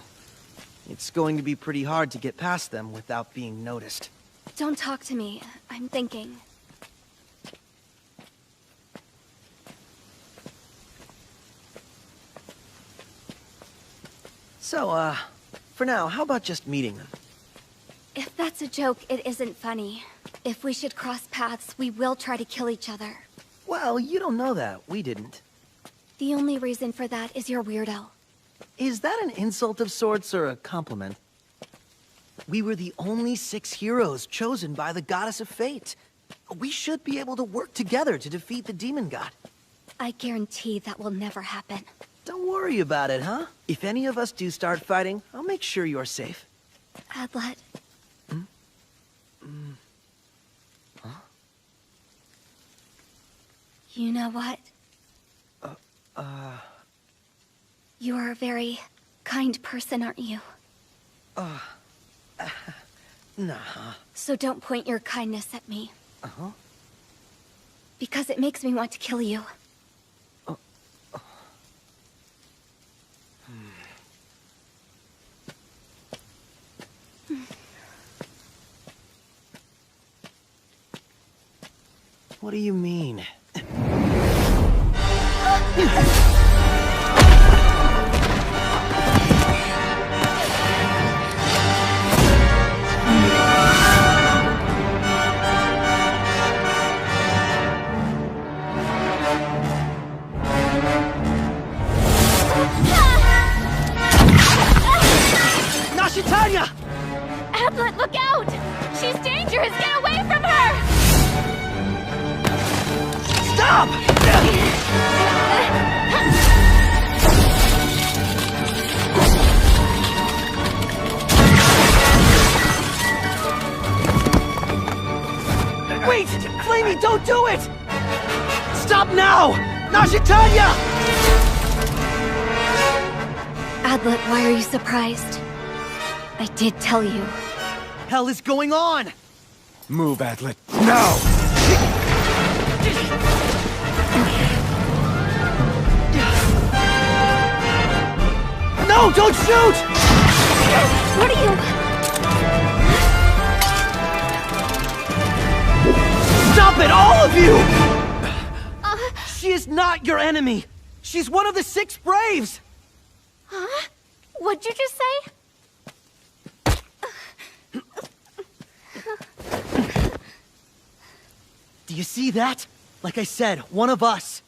It's going to be pretty hard to get past them without being noticed. Don't talk to me. I'm thinking. So, for now, how about just meeting them? If that's a joke, it isn't funny. If we should cross paths, we will try to kill each other. Well, you don't know that. We didn't. The only reason for that is your weirdo. Is that an insult of sorts or a compliment? We were the only 6 heroes chosen by the Goddess of Fate. We should be able to work together to defeat the demon god. I guarantee that will never happen. Don't worry about it, huh? If any of us do start fighting, I'll make sure you're safe. Adlet. Huh? You know what? You are a very kind person, aren't you? Nah. So don't point your kindness at me. Because it makes me want to kill you. What do you mean? Nashitanya! Adlet, look out! She's dangerous! Get away from her! Stop! Wait! Flamey, don't do it! Stop now! Nashitanya! Adlet, why are you surprised? I did tell you. Hell is going on? Move, Adlet. Now! No, don't shoot! What are you... Stop it, all of you! She is not your enemy. She's one of the 6 Braves. Huh? What'd you just say? Do you see that? Like I said, one of us.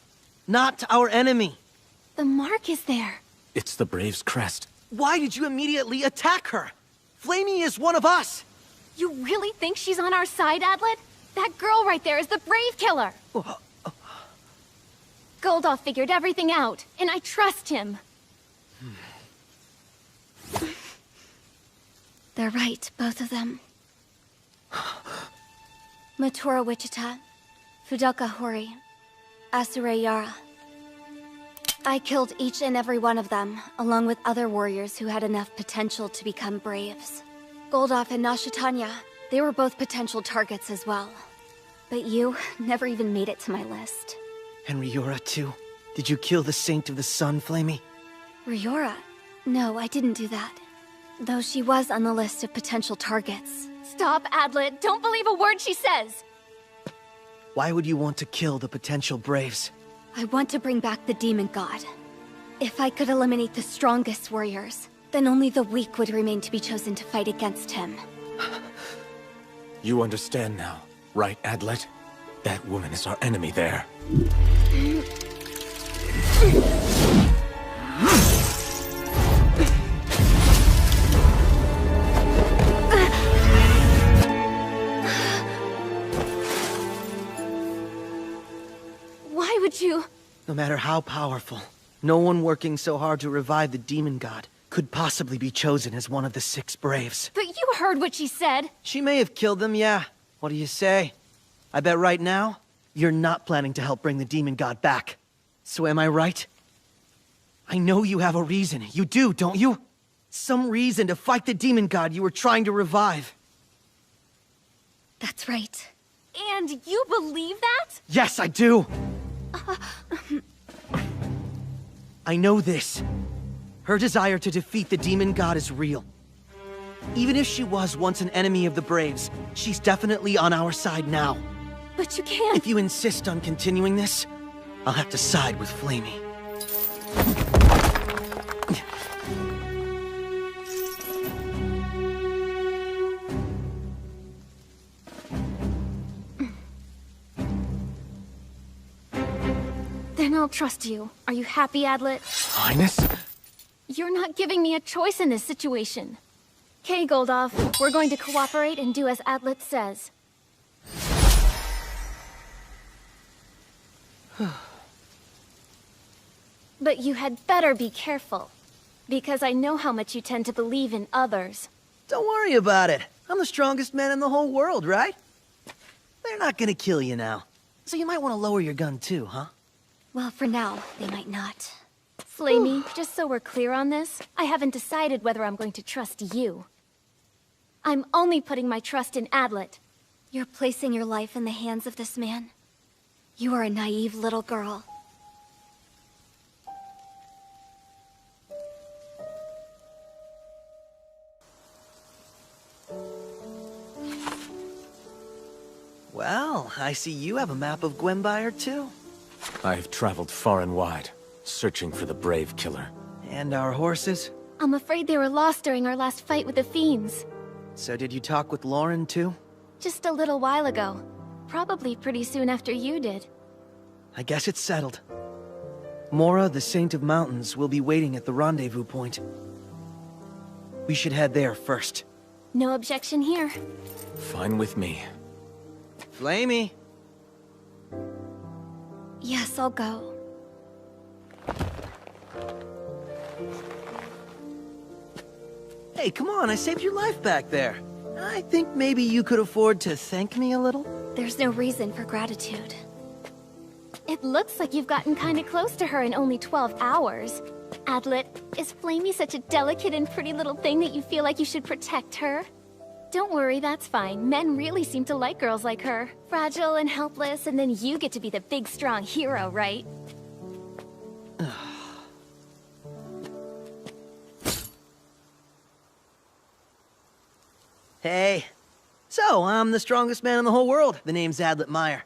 Not our enemy. The mark is there. It's the Brave's crest. Why did you immediately attack her? Flamey is one of us. You really think she's on our side, Adlet? That girl right there is the Brave Killer. Goldoff figured everything out, and I trust him. They're right, both of them. Matura Wichita, Fudoka Hori, Asure Yara. I killed each and every one of them, along with other warriors who had enough potential to become Braves. Goldoff and Nashitanya, they were both potential targets as well. But you never even made it to my list. And Ryora, too? Did you kill the Saint of the Sun, Flamey? Ryora? No, I didn't do that. Though she was on the list of potential targets. Stop, Adlet. Don't believe a word she says. Why would you want to kill the potential Braves? I want to bring back the Demon God. If I could eliminate the strongest warriors, then only the weak would remain to be chosen to fight against him. You understand now, right, Adlet? That woman is our enemy there. Why would you? No matter how powerful, no one working so hard to revive the Demon God could possibly be chosen as one of the 6 Braves. But you heard what she said. She may have killed them, yeah. What do you say? I bet right now, you're not planning to help bring the Demon God back. So am I right? I know you have a reason. You do, don't you? Some reason to fight the Demon God you were trying to revive. That's right. And you believe that? Yes, I do! I know this. Her desire to defeat the Demon God is real. Even if she was once an enemy of the Braves, she's definitely on our side now. But you can't. If you insist on continuing this, I'll have to side with Flamey. Then I'll trust you. Are you happy, Adlet? Highness? You're not giving me a choice in this situation. Okay, Goldoff, we're going to cooperate and do as Adlet says. But you had better be careful, because I know how much you tend to believe in others. Don't worry about it. I'm the strongest man in the whole world, right? They're not gonna kill you now. So you might want to lower your gun too, huh? Well, for now, they might not. Flamey, just so we're clear on this, I haven't decided whether I'm going to trust you. I'm only putting my trust in Adlet. You're placing your life in the hands of this man? You are a naive little girl. Well, I see you have a map of Gwenbyre too. I've traveled far and wide, searching for the brave killer. And our horses? I'm afraid they were lost during our last fight with the fiends. So did you talk with Lauren too? Just a little while ago. Probably pretty soon after you did. I guess it's settled. Mora, the Saint of Mountains, will be waiting at the rendezvous point. We should head there first. No objection here. Fine with me. Flamey! Yes, I'll go. Hey, come on, I saved your life back there. I think maybe you could afford to thank me a little? There's no reason for gratitude. It looks like you've gotten kinda close to her in only 12 hours. Adlet, is Flamey such a delicate and pretty little thing that you feel like you should protect her? Don't worry, that's fine. Men really seem to like girls like her. Fragile and helpless, and then you get to be the big, strong hero, right? Hey. So, I'm the strongest man in the whole world. The name's Adlet Meyer.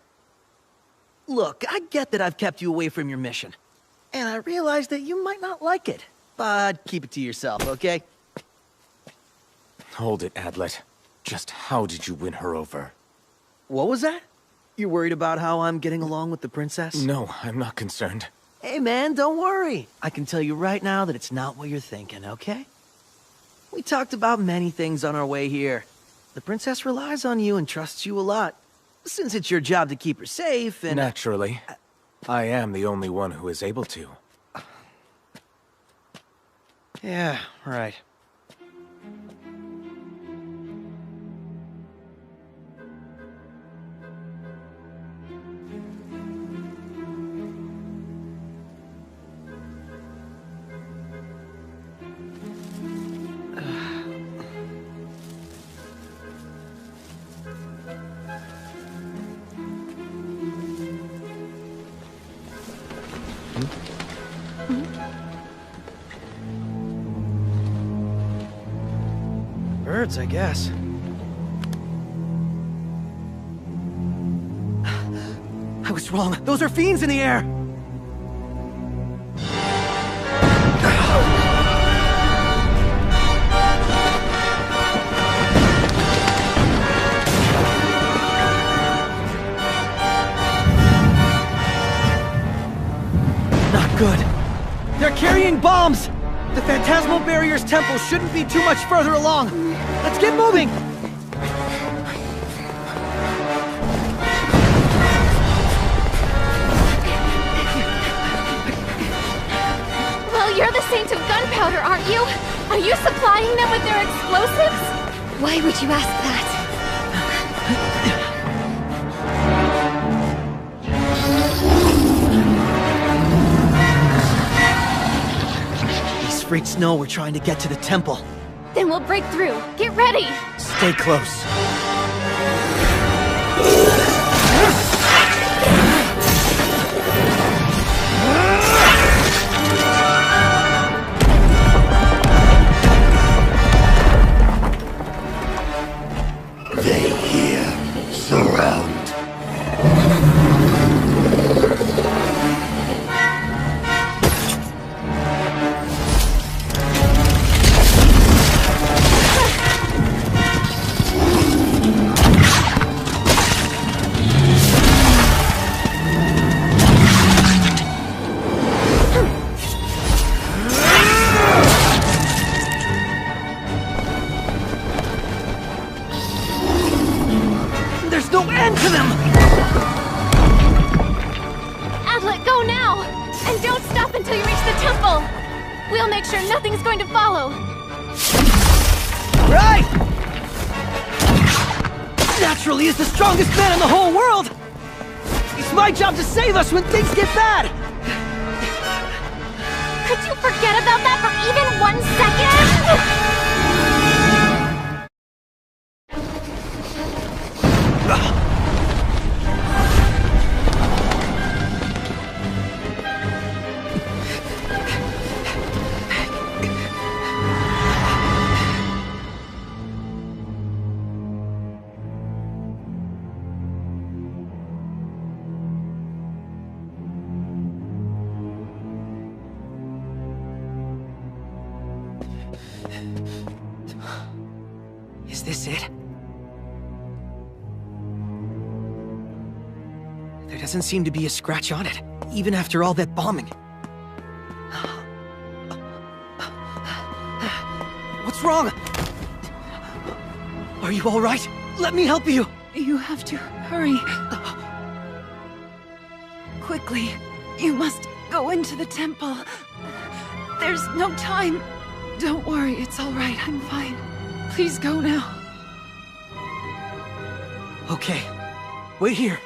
Look, I get that I've kept you away from your mission. And I realize that you might not like it. But keep it to yourself, okay? Hold it, Adlet. Just how did you win her over? What was that? You're worried about how I'm getting along with the princess? No, I'm not concerned. Hey man, don't worry. I can tell you right now that it's not what you're thinking, okay? We talked about many things on our way here. The princess relies on you and trusts you a lot. Since it's your job to keep her safe and... Naturally. I am the only one who is able to. Yeah, right. Birds, I guess. I was wrong. Those are fiends in the air! Not good. They're carrying bombs! The Phantasmal Barrier's temple shouldn't be too much further along. Let's get moving! Well, you're the Saint of Gunpowder, aren't you? Are you supplying them with their explosives? Why would you ask that? These freaks know we're trying to get to the temple. Then we'll break through. Get ready! Stay close. They here surround. There's no end to them! Adlet, go now! And don't stop until until you reach the temple. We'll make sure nothing's going to follow. Right! Naturally is the strongest man in the whole world! It's my job to save us when things get bad! Could you forget about that for even 1 second? Is this it? There doesn't seem to be a scratch on it, even after all that bombing. What's wrong? Are you all right? Let me help you! You have to hurry. Quickly, you must go into the temple. There's no time. Don't worry, it's all right. I'm fine. Please go now. Okay. Wait here.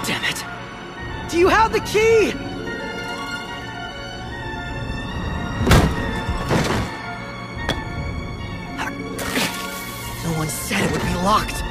Damn it! Do you have the key? No one said it would be locked.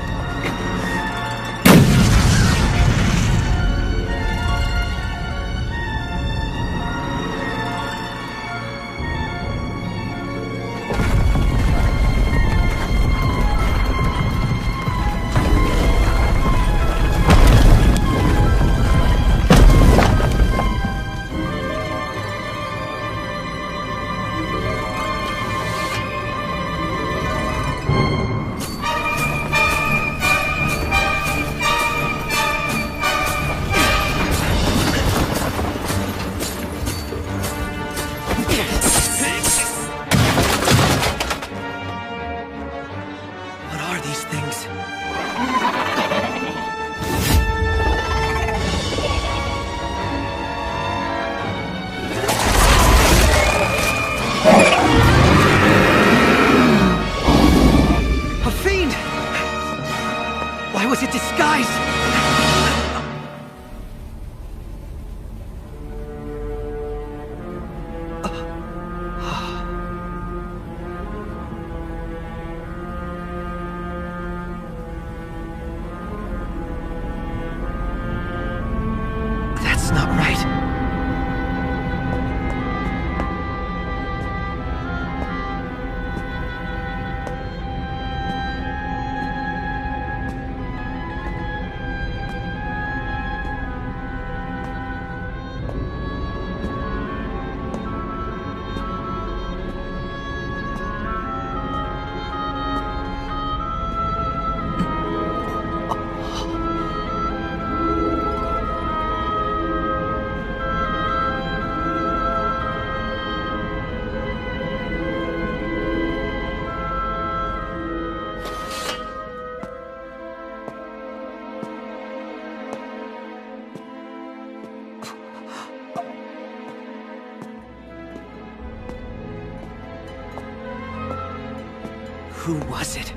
Who was it?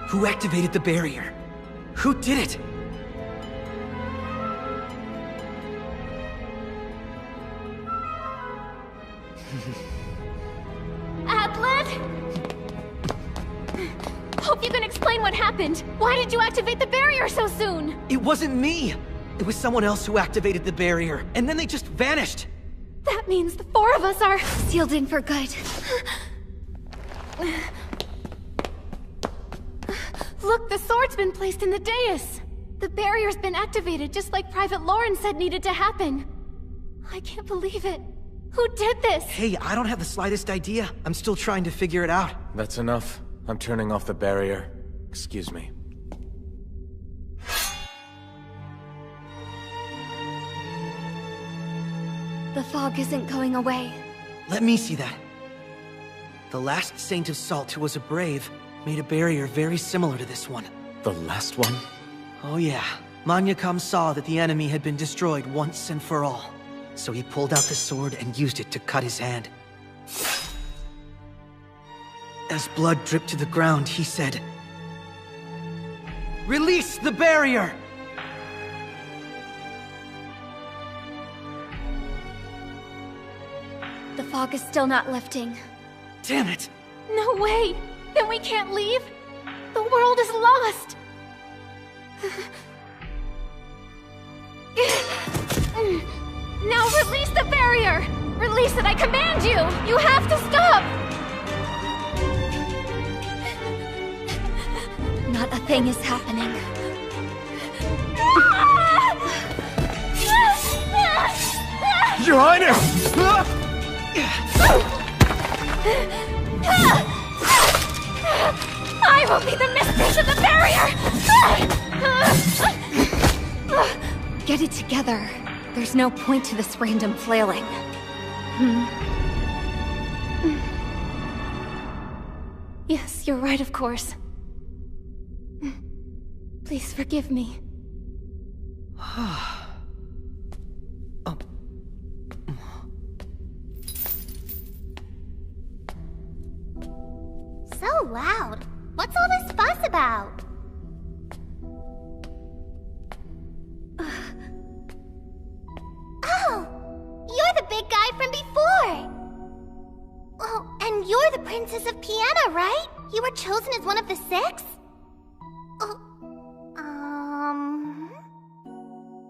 Who activated the barrier? Who did it? Atlet? Hope you can explain what happened. Why did you activate the barrier so soon? It wasn't me! It was someone else who activated the barrier, and then they just vanished! That means the 4 of us are sealed in for good. Look, the sword's been placed in the dais! The barrier's been activated just like Private Lauren said needed to happen. I can't believe it. Who did this? Hey, I don't have the slightest idea. I'm still trying to figure it out. That's enough. I'm turning off the barrier. Excuse me. The fog isn't going away. Let me see that. The last Saint of Salt who was a brave made a barrier very similar to this one. The last one? Oh yeah. Manyakam saw that the enemy had been destroyed once and for all. So he pulled out the sword and used it to cut his hand. As blood dripped to the ground, he said, "Release the barrier!" The fog is still not lifting. Damn it! No way! Then we can't leave? The world is lost! Now release the barrier! Release it, I command you! You have to stop! Not a thing is happening. Your Highness! I will be the mistress of the barrier! Get it together. There's no point to this random flailing. Yes, you're right, of course. Please forgive me. So loud. What's all this fuss about? Oh! You're the big guy from before! Oh, and you're the Princess of Piana, right? You were chosen as one of the 6?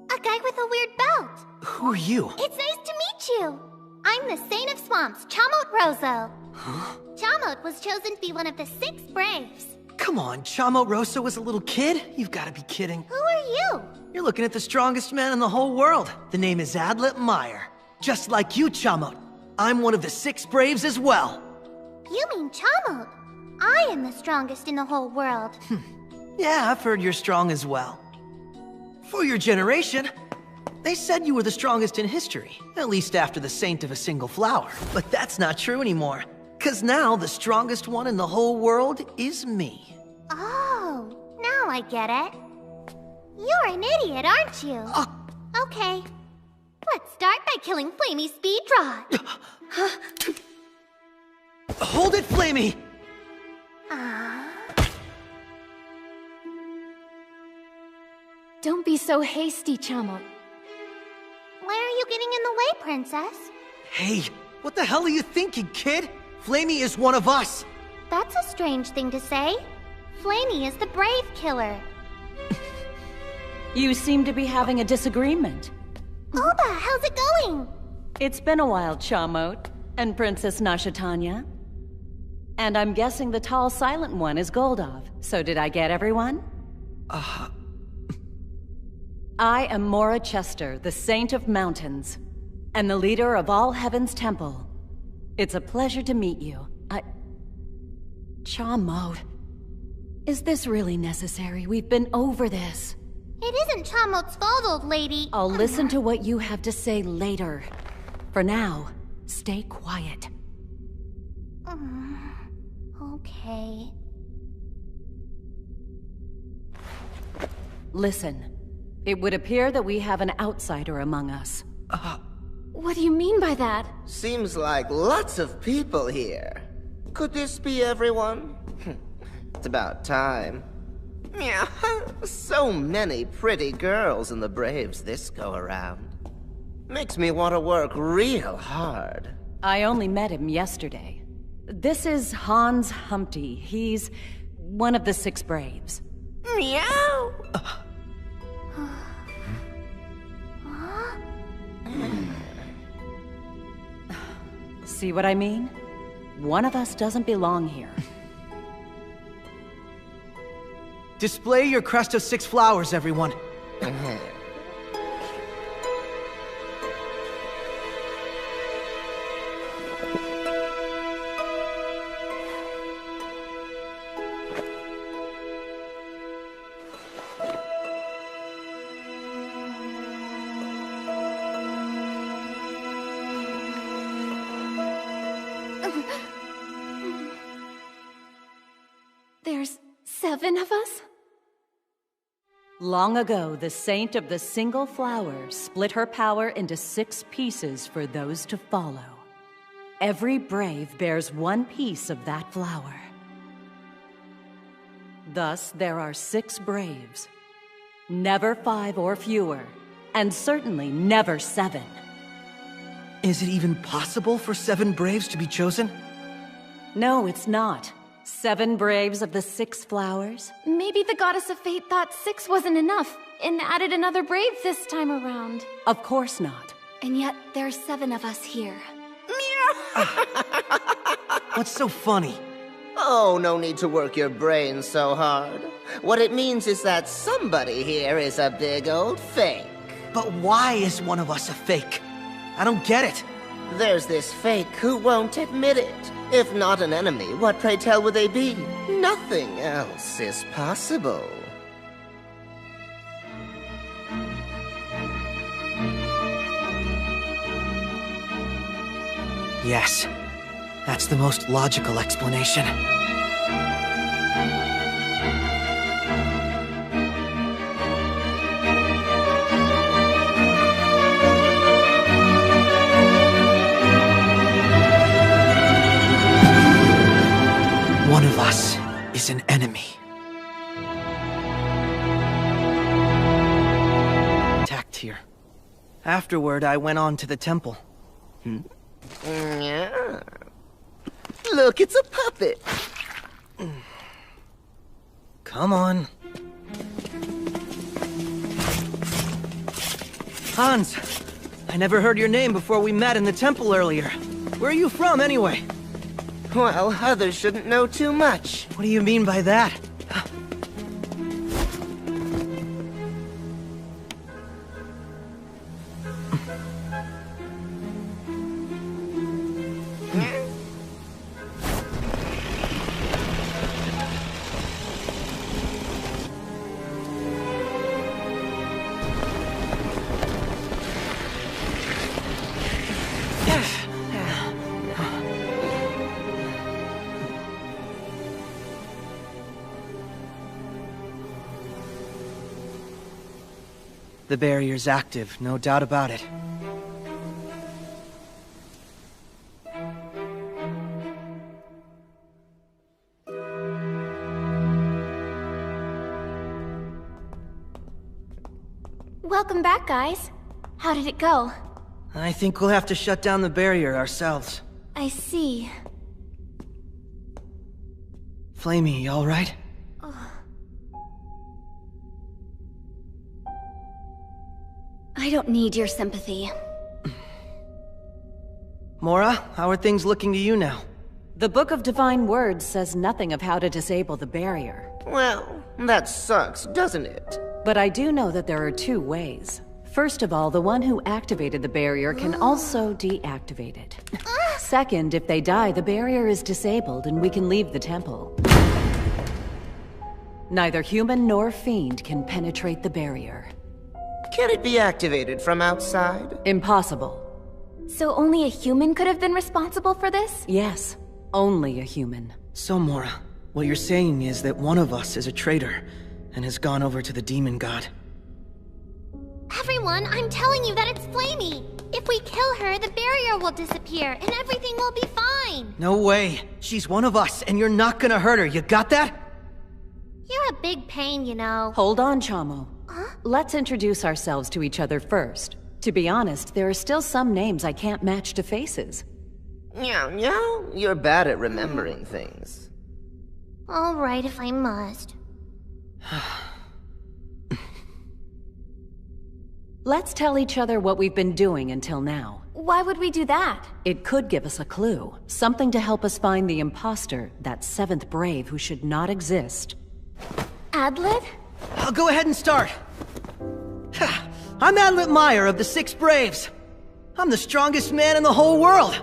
A guy with a weird belt. Who are you? It's nice to meet you. I'm the Saint of Swamps, Chamot Rosso. Huh? Chamot was chosen to be one of the 6 Braves. Come on, Chamo Rosso was a little kid? You've got to be kidding. Who are you? You're looking at the strongest man in the whole world. The name is Adlet Meyer. Just like you, Chamot. I'm one of the 6 Braves as well. You mean Chamot? I am the strongest in the whole world. Yeah, I've heard you're strong as well. For your generation, they said you were the strongest in history, at least after the Saint of a Single Flower. But that's not true anymore, 'cause now the strongest one in the whole world is me. Oh, now I get it. You're an idiot, aren't you? Okay. Let's start by killing Flamey Speedrod. Hold it, Flamey! Don't be so hasty, Chamot. Why are you getting in the way, Princess? Hey, what the hell are you thinking, kid? Flamey is one of us. That's a strange thing to say. Flamey is the brave killer. You seem to be having a disagreement. Oba, how's it going? It's been a while, Chamot, and Princess Nashatanya. And I'm guessing the tall, silent one is Goldov. So did I get everyone? I am Mora Chester, the Saint of Mountains, and the leader of All Heaven's Temple. It's a pleasure to meet you. Chamot, is this really necessary? We've been over this. It isn't Chamot's fault, old lady. I'll listen to what you have to say later. For now, stay quiet. Okay. Listen. It would appear that we have an outsider among us. What do you mean by that? Seems like lots of people here. Could this be everyone? It's about time. Yeah, so many pretty girls in the Braves this go around. Makes me want to work real hard. I only met him yesterday. This is Hans Humpty. He's one of the 6 Braves. Meow! See what I mean? One of us doesn't belong here. Display your crest of 6 flowers, everyone. There's 7 of us? Long ago, the Saint of the Single Flower split her power into 6 pieces for those to follow. Every brave bears one piece of that flower. Thus, there are 6 braves. Never 5 or fewer, and certainly never 7. Is it even possible for 7 braves to be chosen? No, it's not. 7 braves of the 6 flowers? Maybe the Goddess of Fate thought 6 wasn't enough and added another brave this time around. Of course not. And yet, there's 7 of us here. What's so funny? Oh, no need to work your brain so hard. What it means is that somebody here is a big old fake. But why is one of us a fake? I don't get it. There's this fake who won't admit it. If not an enemy, what pray tell would they be? Nothing else is possible. Yes, that's the most logical explanation. One of us is an enemy. Tacked here. Afterward, I went on to the temple. Yeah. Look, it's a puppet. Come on. Hans, I never heard your name before we met in the temple earlier. Where are you from, anyway? Well, others shouldn't know too much. What do you mean by that? The barrier's active, no doubt about it. Welcome back, guys. How did it go? I think we'll have to shut down the barrier ourselves. I see. Flamey, you alright? I don't need your sympathy. Mora, how are things looking to you now? The Book of Divine Words says nothing of how to disable the barrier. Well, that sucks, doesn't it? But I do know that there are 2 ways. First of all, the one who activated the barrier can also deactivate it. Second, if they die, the barrier is disabled and we can leave the temple. Neither human nor fiend can penetrate the barrier. Can it be activated from outside? Impossible. So only a human could have been responsible for this? Yes, only a human. So, Mora, what you're saying is that one of us is a traitor and has gone over to the demon god. Everyone, I'm telling you that it's Flamey. If we kill her, the barrier will disappear and everything will be fine. No way. She's one of us and you're not gonna hurt her, you got that? You're a big pain, you know. Hold on, Chamo. Huh? Let's introduce ourselves to each other first. To be honest, there are still some names I can't match to faces. Meow, you're bad at remembering things. All right, if I must. Let's tell each other what we've been doing until now. Why would we do that? It could give us a clue. Something to help us find the imposter, that 7th brave who should not exist. Adlet? I'll go ahead and start. I'm Adlet Meyer of the 6 Braves. I'm the strongest man in the whole world.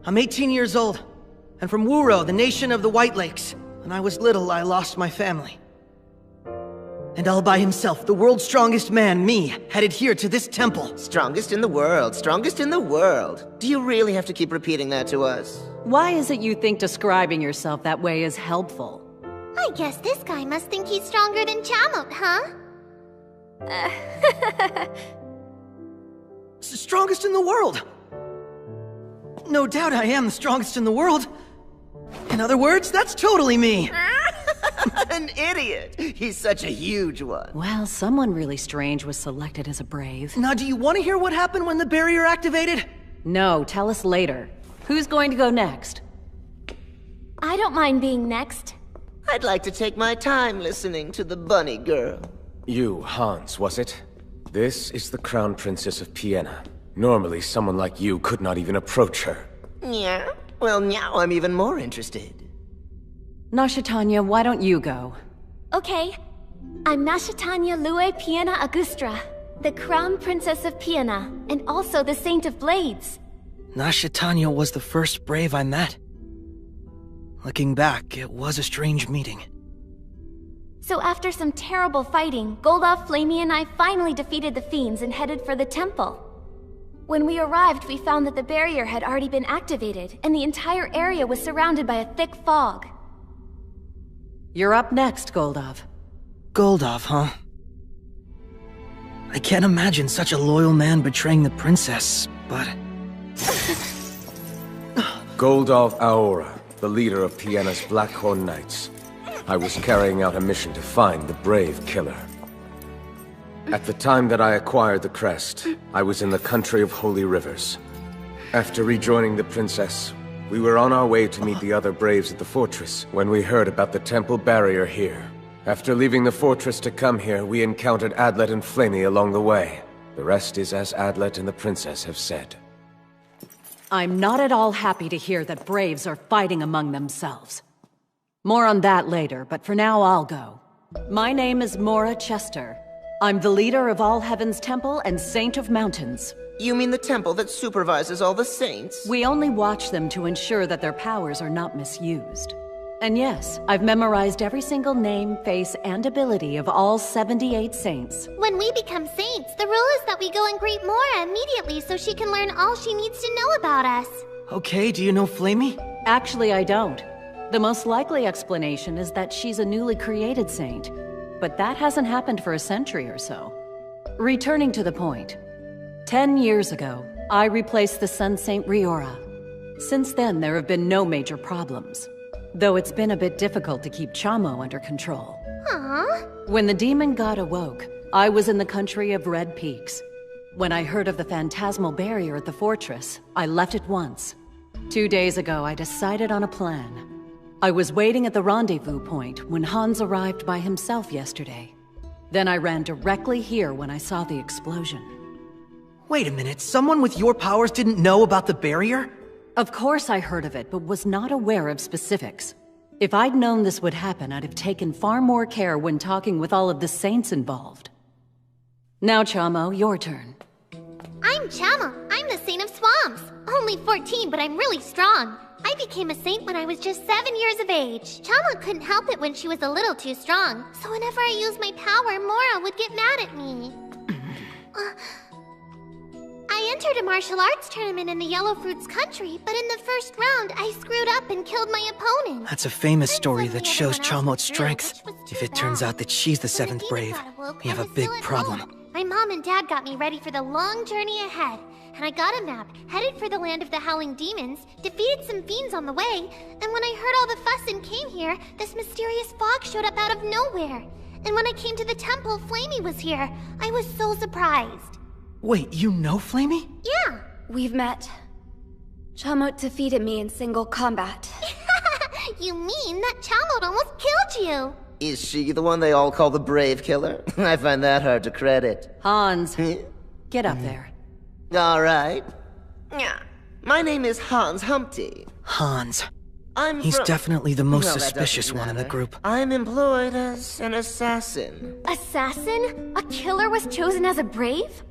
I'm 18 years old, and from Wuro, the nation of the White Lakes. When I was little, I lost my family. And all by himself, the world's strongest man, me, headed here to this temple. Strongest in the world, strongest in the world. Do you really have to keep repeating that to us? Why is it you think describing yourself that way is helpful? I guess this guy must think he's stronger than Chamot, huh? Strongest in the world! No doubt I am the strongest in the world. In other words, that's totally me! An idiot! He's such a huge one. Well, someone really strange was selected as a brave. Now, do you want to hear what happened when the barrier activated? No, tell us later. Who's going to go next? I don't mind being next. I'd like to take my time listening to the bunny girl. You, Hans, was it? This is the Crown Princess of Piena. Normally, someone like you could not even approach her. Yeah? Well, now I'm even more interested. Nashatanya, why don't you go? Okay. I'm Nashatanya Lue Piena Agustra, the Crown Princess of Piena, and also the Saint of Blades. Nashatanya was the first brave I met. Looking back, it was a strange meeting. So after some terrible fighting, Goldoff, Flamey, and I finally defeated the fiends and headed for the temple. When we arrived, we found that the barrier had already been activated, and the entire area was surrounded by a thick fog. You're up next, Goldoff. Goldoff, huh? I can't imagine such a loyal man betraying the princess, but... Goldoff Aora, the leader of Piena's Blackhorn Knights. I was carrying out a mission to find the brave killer. At the time that I acquired the crest, I was in the country of Holy Rivers. After rejoining the princess, we were on our way to meet the other braves at the fortress when we heard about the temple barrier here. After leaving the fortress to come here, we encountered Adlet and Flamey along the way. The rest is as Adlet and the princess have said. I'm not at all happy to hear that braves are fighting among themselves. More on that later, but for now I'll go. My name is Mora Chester. I'm the leader of All Heaven's Temple and Saint of Mountains. You mean the temple that supervises all the saints? We only watch them to ensure that their powers are not misused. And yes, I've memorized every single name, face, and ability of all 78 saints. When we become saints, the rule is that we go and greet Mora immediately so she can learn all she needs to know about us. Okay, do you know Flamey? Actually, I don't. The most likely explanation is that she's a newly created saint. But that hasn't happened for a century or so. Returning to the point. 10 years ago, I replaced the Sun Saint Riora. Since then, there have been no major problems. Though it's been a bit difficult to keep Chamo under control. Aww. When the demon god awoke, I was in the country of Red Peaks. When I heard of the phantasmal barrier at the fortress, I left at once. 2 days ago, I decided on a plan. I was waiting at the rendezvous point when Hans arrived by himself yesterday. Then I ran directly here when I saw the explosion. Wait a minute, someone with your powers didn't know about the barrier? Of course I heard of it, but was not aware of specifics. If I'd known this would happen, I'd have taken far more care when talking with all of the saints involved. Now, Chamo, your turn. I'm Chama. I'm the Saint of Swamps. Only 14, but I'm really strong. I became a saint when I was just 7 years of age. Chama couldn't help it when she was a little too strong, so whenever I used my power, Mora would get mad at me. I entered a martial arts tournament in the Yellow Fruits country, but in the first round, I screwed up and killed my opponent. That's a famous story that shows Chamo's strength. If it turns out that she's the 7th brave, we have a big problem. My mom and dad got me ready for the long journey ahead, and I got a map, headed for the land of the Howling Demons, defeated some fiends on the way, and when I heard all the fuss and came here, this mysterious fog showed up out of nowhere. And when I came to the temple, Flamey was here. I was so surprised. Wait, you know Flamey? Yeah. We've met. Chamot defeated me in single combat. You mean that Chamot almost killed you? Is she the one they all call the Brave Killer? I find that hard to credit. Hans, get up there. All right. My name is Hans Humpty. Hans. He's definitely the most suspicious one in the group. I'm employed as an assassin. Assassin? A killer was chosen as a brave?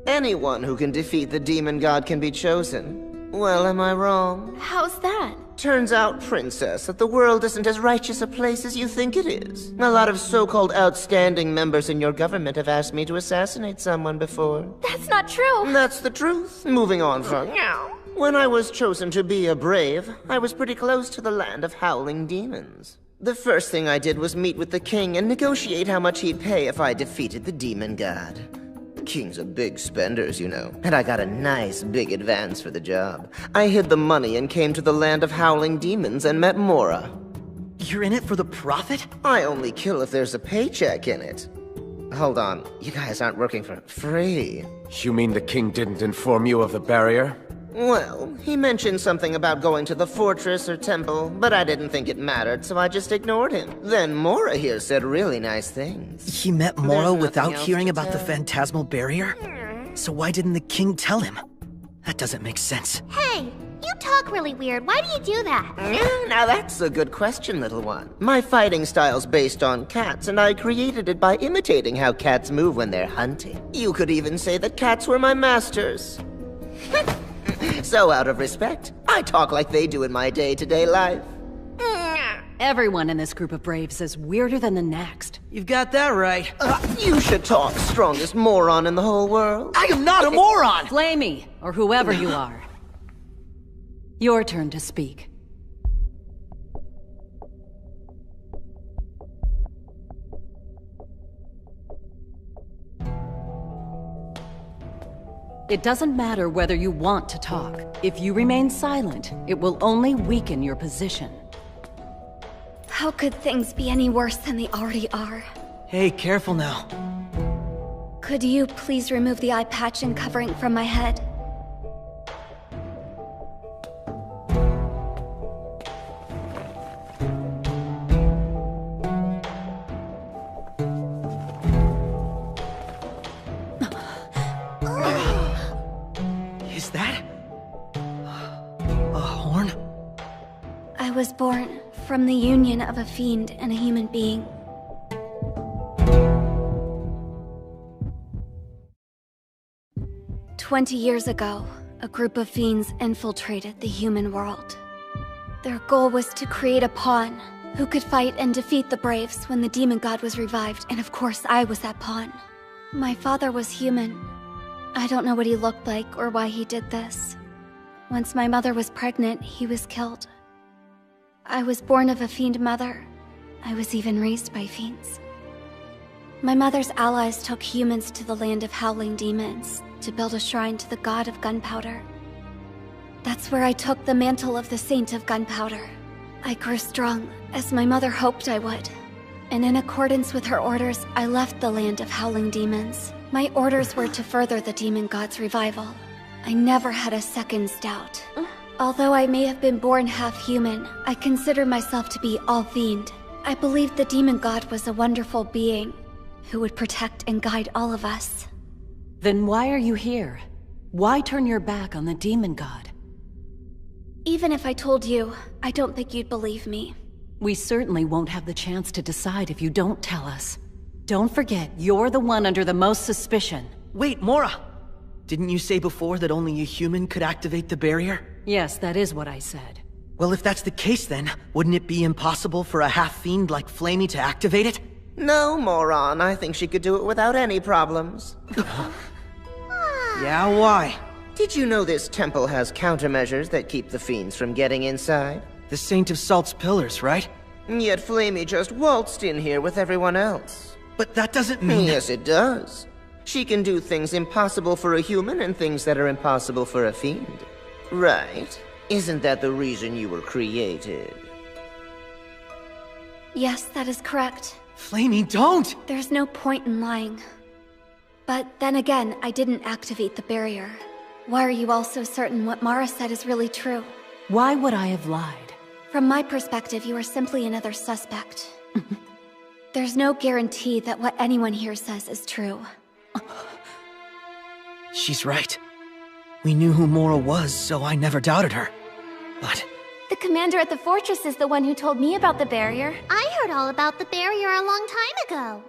Anyone who can defeat the demon god can be chosen. Well, am I wrong? How's that? Turns out, Princess, that the world isn't as righteous a place as you think it is. A lot of so-called outstanding members in your government have asked me to assassinate someone before. That's not true. That's the truth. Moving on from now. When I was chosen to be a brave, I was pretty close to the land of howling demons. The first thing I did was meet with the king and negotiate how much he'd pay if I defeated the demon god. Kings are big spenders, you know, and I got a nice big advance for the job. I hid the money and came to the land of howling demons and met Mora. You're in it for the profit? I only kill if there's a paycheck in it. Hold on, you guys aren't working for free. You mean the king didn't inform you of the barrier? Well, he mentioned something about going to the fortress or temple, but I didn't think it mattered, so I just ignored him. Then Mora here said really nice things. He met Mora without hearing about the phantasmal barrier? So why didn't the king tell him? That doesn't make sense. Hey, you talk really weird. Why do you do that? Now that's a good question, little one. My fighting style's based on cats, and I created it by imitating how cats move when they're hunting. You could even say that cats were my masters. So out of respect, I talk like they do in my day-to-day life. Everyone in this group of braves is weirder than the next. You've got that right. You should talk, strongest moron in the whole world. I am not a moron! Flamey, or whoever you are. Your turn to speak. It doesn't matter whether you want to talk. If you remain silent, it will only weaken your position. How could things be any worse than they already are? Hey, careful now. Could you please remove the eye patch and covering from my head? Is that a horn? I was born from the union of a fiend and a human being. "20 years ago, a group of fiends infiltrated the human world. Their goal was to create a pawn who could fight and defeat the Braves when the demon god was revived, and of course I was that pawn. My father was human. I don't know what he looked like or why he did this. Once my mother was pregnant, he was killed. I was born of a fiend mother. I was even raised by fiends. My mother's allies took humans to the land of howling demons to build a shrine to the god of gunpowder. That's where I took the mantle of the saint of gunpowder. I grew strong, as my mother hoped I would. And in accordance with her orders, I left the land of howling demons. My orders were to further the demon god's revival. I never had a second's doubt. Although I may have been born half-human, I consider myself to be all-fiend. I believed the demon god was a wonderful being who would protect and guide all of us. Then why are you here? Why turn your back on the demon god? Even if I told you, I don't think you'd believe me. We certainly won't have the chance to decide if you don't tell us. Don't forget, you're the one under the most suspicion. Wait, Mora! Didn't you say before that only a human could activate the barrier? Yes, that is what I said. Well, if that's the case then, wouldn't it be impossible for a half-fiend like Flamey to activate it? No, moron. I think she could do it without any problems. Yeah, why? Did you know this temple has countermeasures that keep the fiends from getting inside? The Saint of Salt's pillars, right? Yet Flamey just waltzed in here with everyone else. But that doesn't mean... Yes, it does. She can do things impossible for a human and things that are impossible for a fiend. Right? Isn't that the reason you were created? Yes, that is correct. Flamey, don't! There's no point in lying. But then again, I didn't activate the barrier. Why are you all so certain what Mara said is really true? Why would I have lied? From my perspective, you are simply another suspect. There's no guarantee that what anyone here says is true. She's right. We knew who Mora was, so I never doubted her. But... The commander at the fortress is the one who told me about the barrier. I heard all about the barrier a long time ago.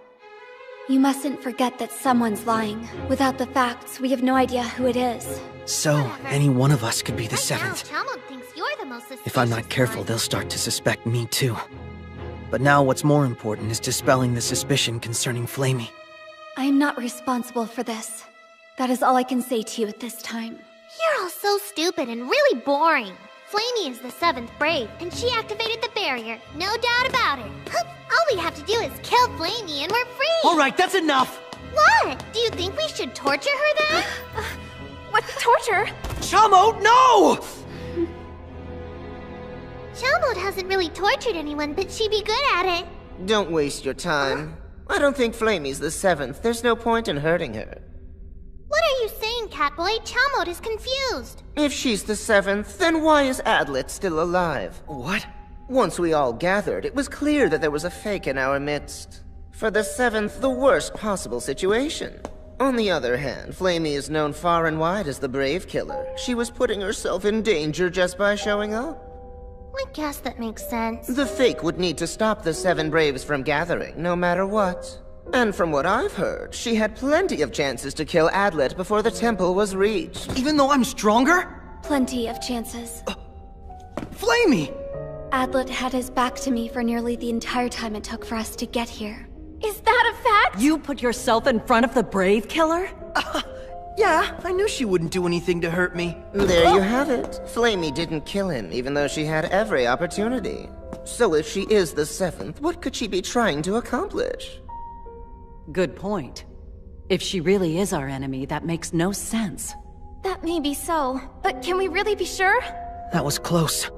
You mustn't forget that someone's lying. Without the facts, we have no idea who it is. So, any one of us could be the seventh. Now, Talmud thinks you're the most suspicious If I'm not careful, one. they'll start to suspect me too. But now what's more important is dispelling the suspicion concerning Flamey. I am not responsible for this. That is all I can say to you at this time. You're all so stupid and really boring. Flamey is the 7th Brave, and she activated the barrier. No doubt about it. All we have to do is kill Flamey and we're free! Alright, that's enough! What? Do you think we should torture her then? What torture? Chamo, no! Chalmode hasn't really tortured anyone, but she'd be good at it. Don't waste your time. I don't think Flamey's the 7th. There's no point in hurting her. What are you saying, Catboy? Chalmode is confused. If she's the 7th, then why is Adlet still alive? What? Once we all gathered, it was clear that there was a fake in our midst. For the 7th, the worst possible situation. On the other hand, Flamey is known far and wide as the Brave Killer. She was putting herself in danger just by showing up. I guess that makes sense. The fake would need to stop the 7 Braves from gathering, no matter what. And from what I've heard, she had plenty of chances to kill Adlet before the temple was reached. Even though I'm stronger? Plenty of chances. Flamey! Adlet had his back to me for nearly the entire time it took for us to get here. Is that a fact? You put yourself in front of the Brave Killer? Yeah, I knew she wouldn't do anything to hurt me. There you have it. Flamey didn't kill him, even though she had every opportunity. So if she is the 7th, what could she be trying to accomplish? Good point. If she really is our enemy, that makes no sense. That may be so, but can we really be sure? That was close.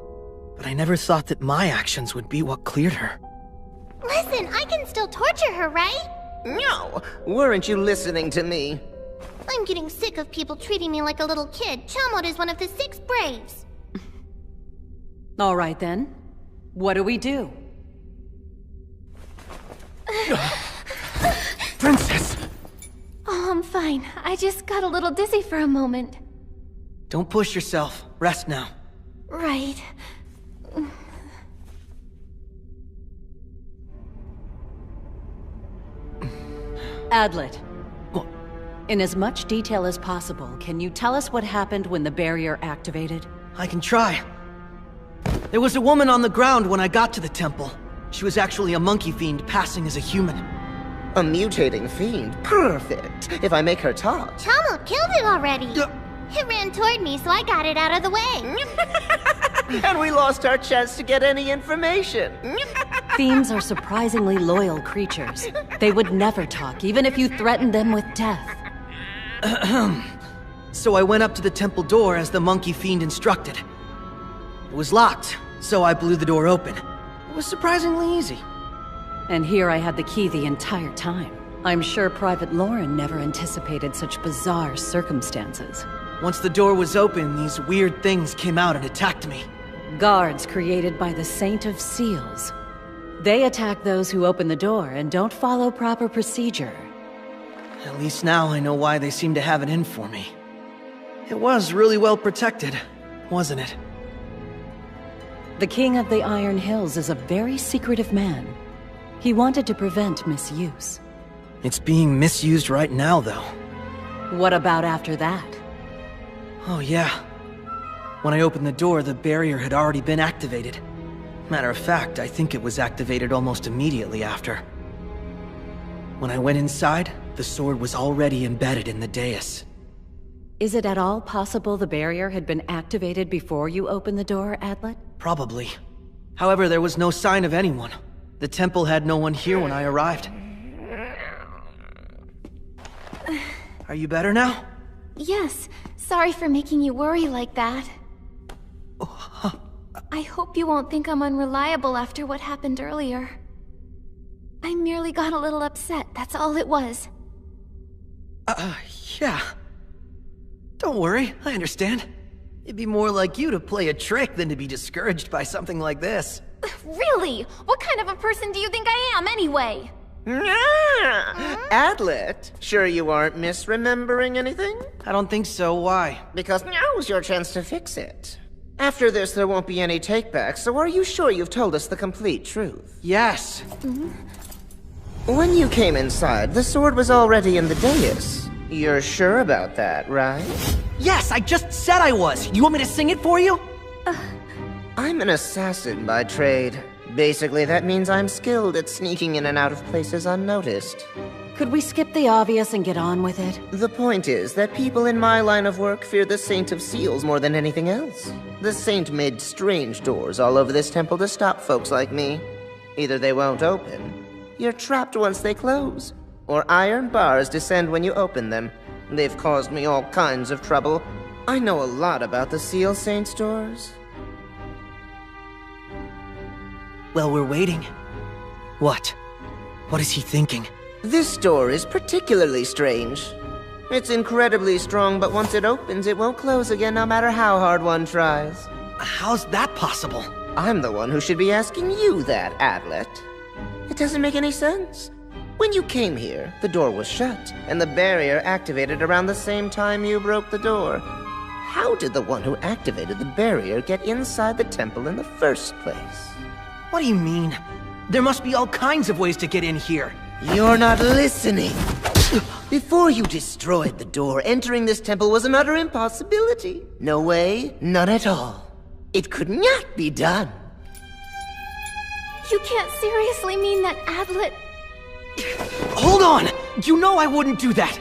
But I never thought that my actions would be what cleared her. Listen, I can still torture her, right? No! Weren't you listening to me? I'm getting sick of people treating me like a little kid. Chalmode is one of the 6 Braves. All right then. What do we do? Princess! Oh, I'm fine. I just got a little dizzy for a moment. Don't push yourself. Rest now. Right. Adlet. In as much detail as possible, can you tell us what happened when the barrier activated? I can try. There was a woman on the ground when I got to the temple. She was actually a monkey fiend passing as a human. A mutating fiend? Perfect. If I make her talk. Chalmode killed it already. It ran toward me, so I got it out of the way. And we lost our chance to get any information. Fiends are surprisingly loyal creatures. They would never talk, even if you threatened them with death. So I went up to the temple door as the monkey fiend instructed. It was locked, so I blew the door open. It was surprisingly easy. And here I had the key the entire time. I'm sure Private Lauren never anticipated such bizarre circumstances. Once the door was open, these weird things came out and attacked me. Guards created by the Saint of Seals. They attack those who open the door and don't follow proper procedure. At least now I know why they seem to have it in for me. It was really well protected, wasn't it? The King of the Iron Hills is a very secretive man. He wanted to prevent misuse. It's being misused right now, though. What about after that? Oh yeah. When I opened the door, the barrier had already been activated. Matter of fact, I think it was activated almost immediately after. When I went inside, the sword was already embedded in the dais. Is it at all possible the barrier had been activated before you opened the door, Adlet? Probably. However, there was no sign of anyone. The temple had no one here when I arrived. Are you better now? Yes. Sorry for making you worry like that. I hope you won't think I'm unreliable after what happened earlier. I merely got a little upset, that's all it was. Yeah. Don't worry, I understand. It'd be more like you to play a trick than to be discouraged by something like this. Really? What kind of a person do you think I am, anyway? Adlet, sure you aren't misremembering anything? I don't think so, why? Because now's your chance to fix it. After this, there won't be any takebacks, so are you sure you've told us the complete truth? Yes. When you came inside, the sword was already in the dais. You're sure about that, right? Yes, I just said I was! You want me to sing it for you? I'm an assassin by trade. Basically, that means I'm skilled at sneaking in and out of places unnoticed. Could we skip the obvious and get on with it? The point is that people in my line of work fear the Saint of Seals more than anything else. The Saint made strange doors all over this temple to stop folks like me. Either they won't open, you're trapped once they close, or iron bars descend when you open them. They've caused me all kinds of trouble. I know a lot about the Seal Saint's doors. Well, we're waiting. What? What is he thinking? This door is particularly strange. It's incredibly strong, but once it opens, it won't close again no matter how hard one tries. How's that possible? I'm the one who should be asking you that, Adlet. It doesn't make any sense. When you came here, the door was shut, and the barrier activated around the same time you broke the door. How did the one who activated the barrier get inside the temple in the first place? What do you mean? There must be all kinds of ways to get in here. You're not listening. Before you destroyed the door, entering this temple was an utter impossibility. No way, none at all. It could not be done. You can't seriously mean that Adlet... Hold on! You know I wouldn't do that!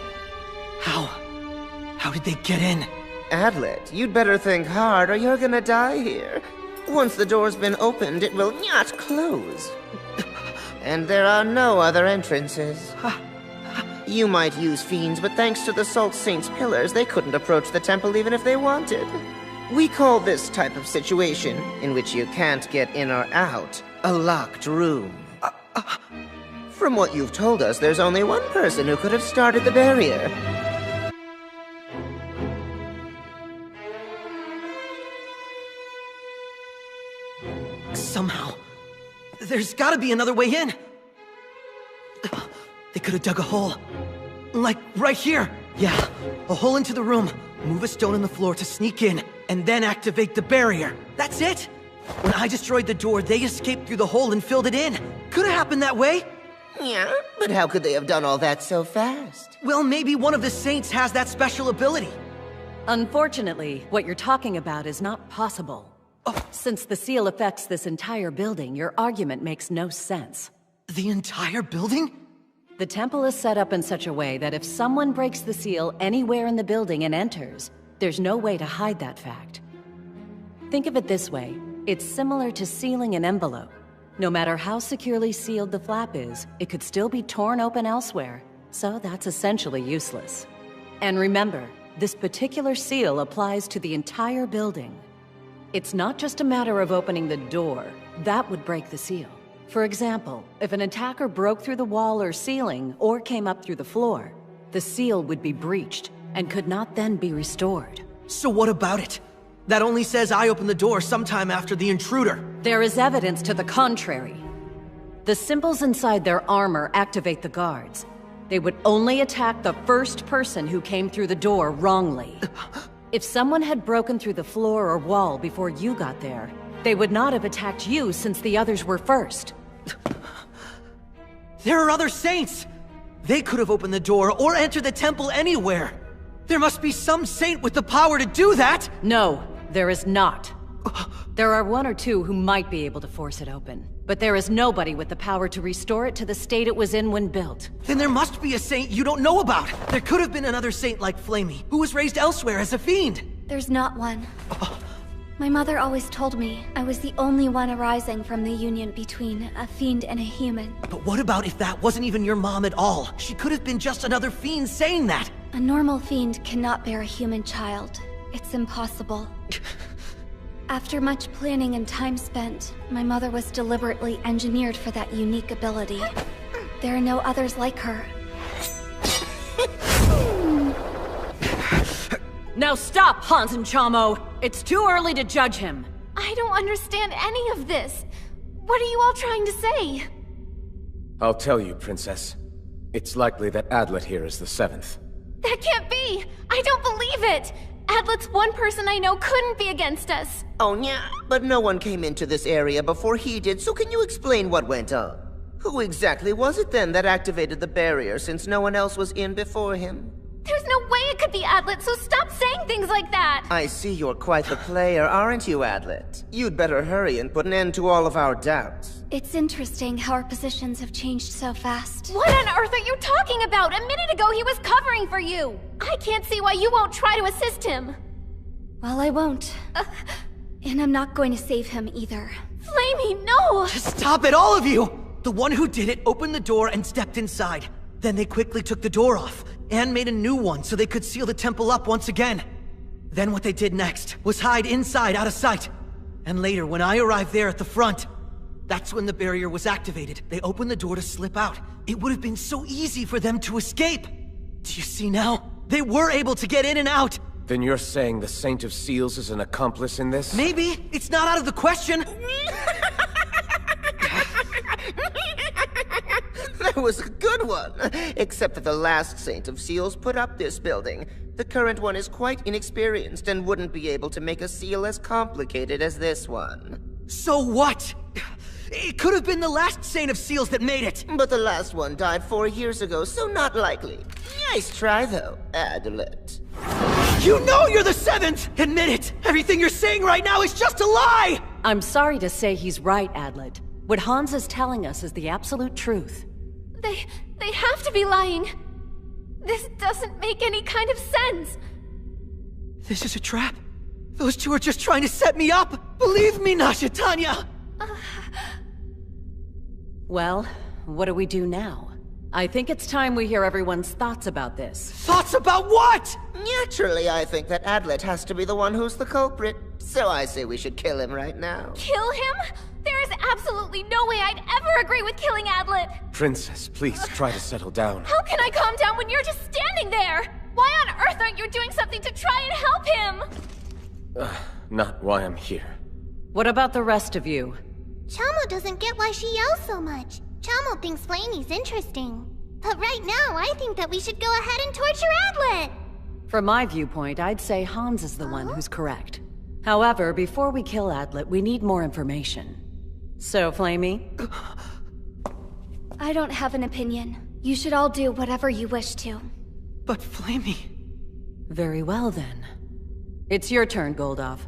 How did they get in? Adlet, you'd better think hard or you're gonna die here. Once the door's been opened, it will not close. And there are no other entrances. You might use fiends, but thanks to the Salt Saint's pillars, they couldn't approach the temple even if they wanted. We call this type of situation, in which you can't get in or out, a locked room. From what you've told us, there's only one person who could have started the barrier. Somehow, there's gotta be another way in. They could have dug a hole. Like, right here. Yeah, a hole into the room. Move a stone in the floor to sneak in, and then activate the barrier. That's it! When I destroyed the door, they escaped through the hole and filled it in. Could have happened that way. Yeah, but how could they have done all that so fast? Well, maybe one of the saints has that special ability. Unfortunately, what you're talking about is not possible. Since the seal affects this entire building, your argument makes no sense. The entire building? The temple is set up in such a way that if someone breaks the seal anywhere in the building and enters, there's no way to hide that fact. Think of it this way. It's similar to sealing an envelope. No matter how securely sealed the flap is, it could still be torn open elsewhere, so that's essentially useless. And remember, this particular seal applies to the entire building. It's not just a matter of opening the door. That would break the seal. For example, if an attacker broke through the wall or ceiling, or came up through the floor, the seal would be breached, and could not then be restored. So what about it? That only says I opened the door sometime after the intruder. There is evidence to the contrary. The symbols inside their armor activate the guards. They would only attack the first person who came through the door wrongly. If someone had broken through the floor or wall before you got there, they would not have attacked you since the others were first. There are other saints! They could have opened the door or entered the temple anywhere. There must be some saint with the power to do that! No, there is not. There are one or two who might be able to force it open, but there is nobody with the power to restore it to the state it was in when built. Then there must be a saint you don't know about. There could have been another saint like Flamey, who was raised elsewhere as a fiend. There's not one. My mother always told me I was the only one arising from the union between a fiend and a human. But what about if that wasn't even your mom at all? She could have been just another fiend saying that. A normal fiend cannot bear a human child. It's impossible. After much planning and time spent, my mother was deliberately engineered for that unique ability. There are no others like her. Now stop, Hans and Chamo! It's too early to judge him! I don't understand any of this. What are you all trying to say? I'll tell you, Princess. It's likely that Adlet here is the seventh. That can't be! I don't believe it! Adlet's one person I know couldn't be against us. Oh, yeah, but no one came into this area before he did, so can you explain what went on? Who exactly was it then that activated the barrier, since no one else was in before him? There's no way it could be Adlet, so stop saying things like that! I see you're quite the player, aren't you, Adlet? You'd better hurry and put an end to all of our doubts. It's interesting how our positions have changed so fast. What on earth are you talking about? A minute ago he was covering for you! I can't see why you won't try to assist him! Well, I won't. And I'm not going to save him either. Flamey, no! Just stop it, all of you! The one who did it opened the door and stepped inside. Then they quickly took the door off, and made a new one so they could seal the temple up once again. Then what they did next was hide inside out of sight. And later, when I arrived there at the front, that's when the barrier was activated. They opened the door to slip out. It would have been so easy for them to escape. Do you see now? They were able to get in and out. Then you're saying the Saint of Seals is an accomplice in this? Maybe. It's not out of the question. That was a good one. Except that the last Saint of Seals put up this building. The current one is quite inexperienced and wouldn't be able to make a seal as complicated as this one. So what? It could have been the last Saint of Seals that made it. But the last one died 4 years ago, so not likely. Nice try, though, Adlet. You know you're the 7th! Admit it! Everything you're saying right now is just a lie! I'm sorry to say he's right, Adlet. What Hans is telling us is the absolute truth. They have to be lying. This doesn't make any kind of sense. This is a trap. Those two are just trying to set me up. Believe me, Nasha Tanya. Well, what do we do now? I think it's time we hear everyone's thoughts about this. Thoughts about what? Naturally, I think that Adlet has to be the one who's the culprit. So I say we should kill him right now. Kill him? There is absolutely no way I'd ever agree with killing Adlet! Princess, please try to settle down. How can I calm down when you're just standing there? Why on earth aren't you doing something to try and help him? Not why I'm here. What about the rest of you? Chamo doesn't get why she yells so much. Chamo thinks Flamey's interesting. But right now, I think that we should go ahead and torture Adlet! From my viewpoint, I'd say Hans is the one who's correct. However, before we kill Adlet, we need more information. So, Flamey? I don't have an opinion. You should all do whatever you wish to. But Flamey... Very well, then. It's your turn, Goldov.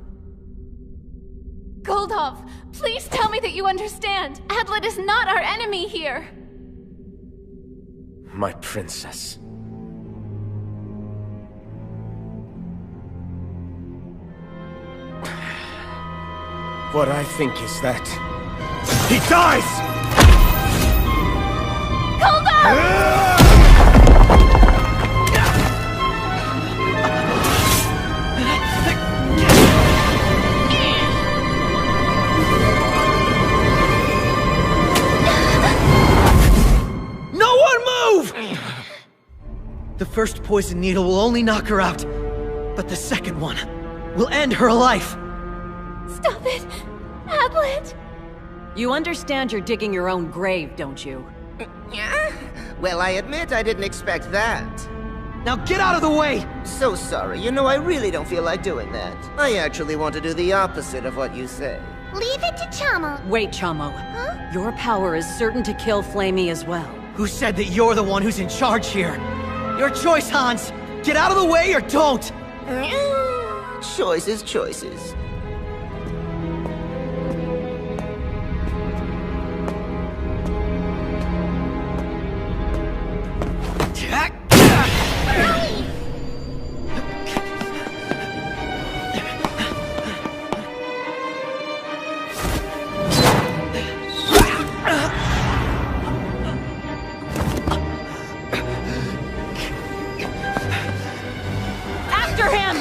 Goldov, please tell me that you understand. Adlet is not our enemy here. My princess. What I think is that... he dies! Goldov! No one move! The first poison needle will only knock her out, but the second one will end her life. Stop it! Adlet! You understand you're digging your own grave, don't you? Yeah? Well, I admit I didn't expect that. Now get out of the way! So sorry, you know I really don't feel like doing that. I actually want to do the opposite of what you say. Leave it to Chamo. Wait, Chamo. Huh? Your power is certain to kill Flamey as well. Who said that you're the one who's in charge here? Your choice, Hans! Get out of the way or don't! Choices, choices. After him!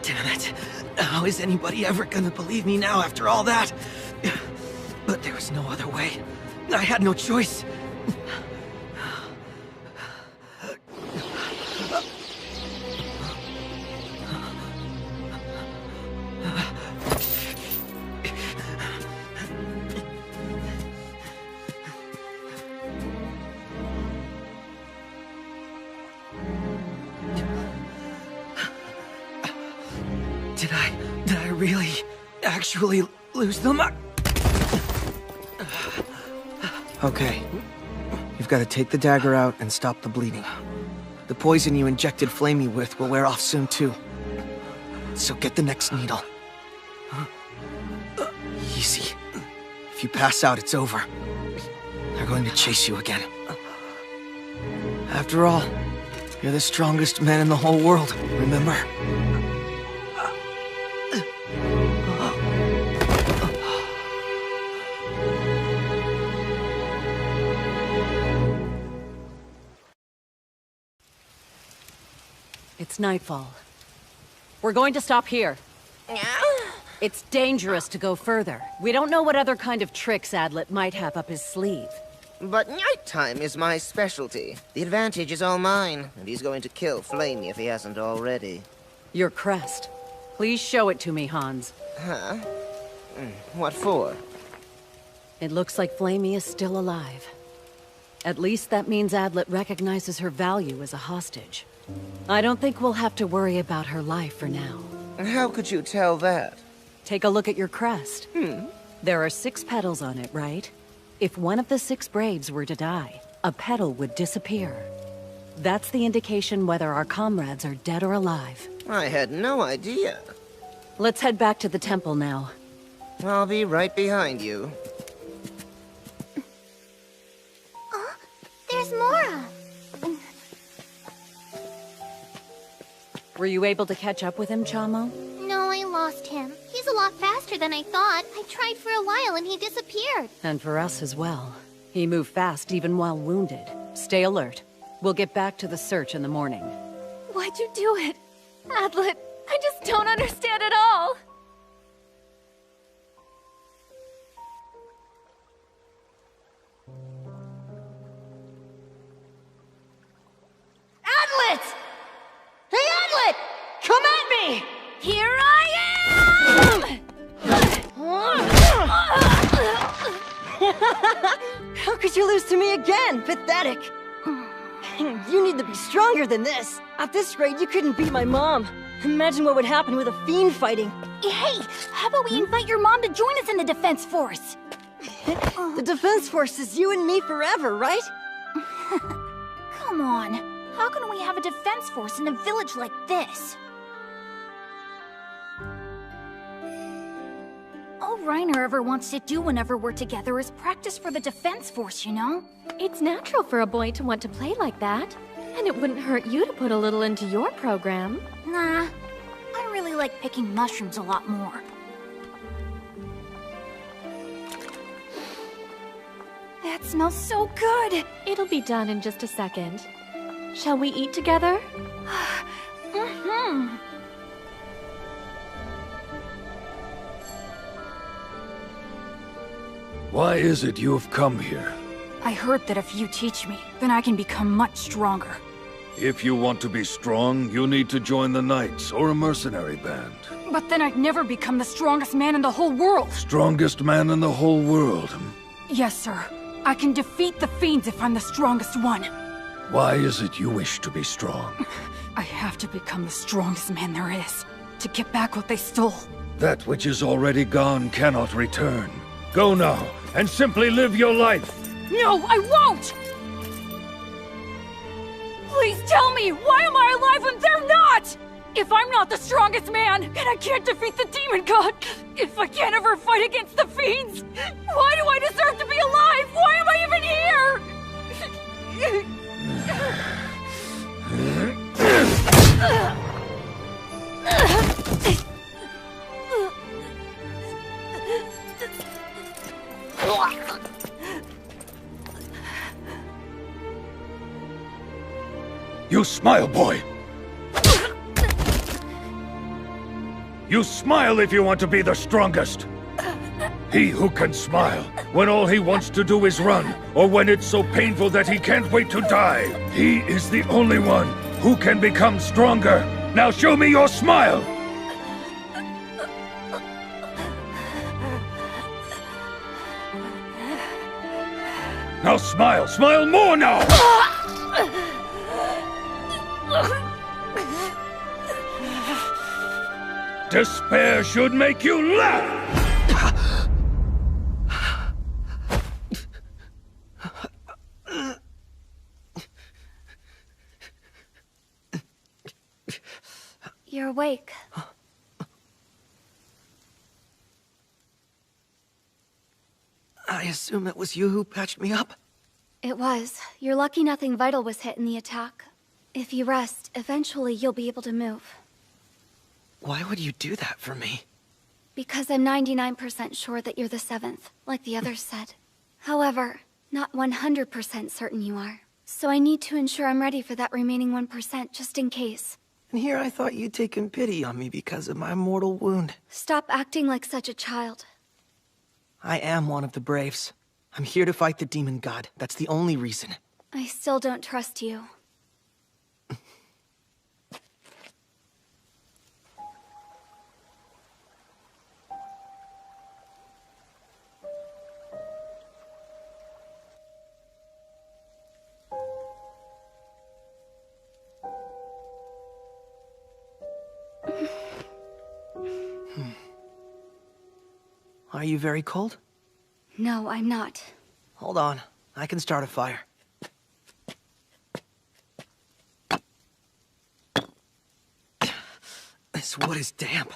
Damn it. How is anybody ever gonna believe me now after all that? But there was no other way. I had no choice. Did I really, actually lose them? Okay. You've got to take the dagger out and stop the bleeding. The poison you injected Flamey with will wear off soon, too. So get the next needle. Easy. If you pass out, it's over. They're going to chase you again. After all, you're the strongest man in the whole world, remember? It's nightfall. We're going to stop here. It's dangerous to go further. We don't know what other kind of tricks Adlet might have up his sleeve. But nighttime is my specialty. The advantage is all mine, and he's going to kill Flamey if he hasn't already. Your crest. Please show it to me, Hans. Huh? What for? It looks like Flamey is still alive. At least that means Adlet recognizes her value as a hostage. I don't think we'll have to worry about her life for now. How could you tell that? Take a look at your crest. There are 6 petals on it, right? If one of the 6 Braves were to die, a petal would disappear. That's the indication whether our comrades are dead or alive. I had no idea. Let's head back to the temple now. I'll be right behind you. There's Mora. Were you able to catch up with him, Chamo? No, I lost him. He's a lot faster than I thought. I tried for a while and he disappeared. And for us as well. He moved fast even while wounded. Stay alert. We'll get back to the search in the morning. Why'd you do it? Adlet, I just don't understand at all. Adlet! Hey, Adlet! Come at me! Here I am! How could you lose to me again? Pathetic! You need to be stronger than this. At this rate, you couldn't beat my mom. Imagine what would happen with a fiend fighting. Hey, how about we invite your mom to join us in the Defense Force? The Defense Force is you and me forever, right? Come on. How can we have a defense force in a village like this? All Reiner ever wants to do whenever we're together is practice for the defense force, you know? It's natural for a boy to want to play like that. And it wouldn't hurt you to put a little into your program. Nah, I really like picking mushrooms a lot more. That smells so good! It'll be done in just a second. Shall we eat together? Mm-hmm. Why is it you have come here? I heard that if you teach me, then I can become much stronger. If you want to be strong, you need to join the Knights or a mercenary band. But then I'd never become the strongest man in the whole world. Strongest man in the whole world? Yes, sir. I can defeat the fiends if I'm the strongest one. Why is it you wish to be strong? I have to become the strongest man there is, to get back what they stole. That which is already gone cannot return. Go now, and simply live your life. No, I won't! Please tell me, why am I alive when they're not? If I'm not the strongest man, and I can't defeat the demon god, if I can't ever fight against the fiends, why do I deserve to be alive? Why am I even here? You smile, boy! You smile if you want to be the strongest! He who can smile when all he wants to do is run, or when it's so painful that he can't wait to die. He is the only one who can become stronger. Now show me your smile! Now smile! Smile more now! Despair should make you laugh! You're awake. I assume it was you who patched me up? It was. You're lucky nothing vital was hit in the attack. If you rest, eventually you'll be able to move. Why would you do that for me? Because I'm 99% sure that you're the 7th, like the others said. However, not 100% certain you are. So I need to ensure I'm ready for that remaining 1% just in case. And here I thought you'd taken pity on me because of my mortal wound. Stop acting like such a child. I am one of the Braves. I'm here to fight the demon god. That's the only reason. I still don't trust you. Are you very cold? No, I'm not. Hold on. I can start a fire. This wood is damp.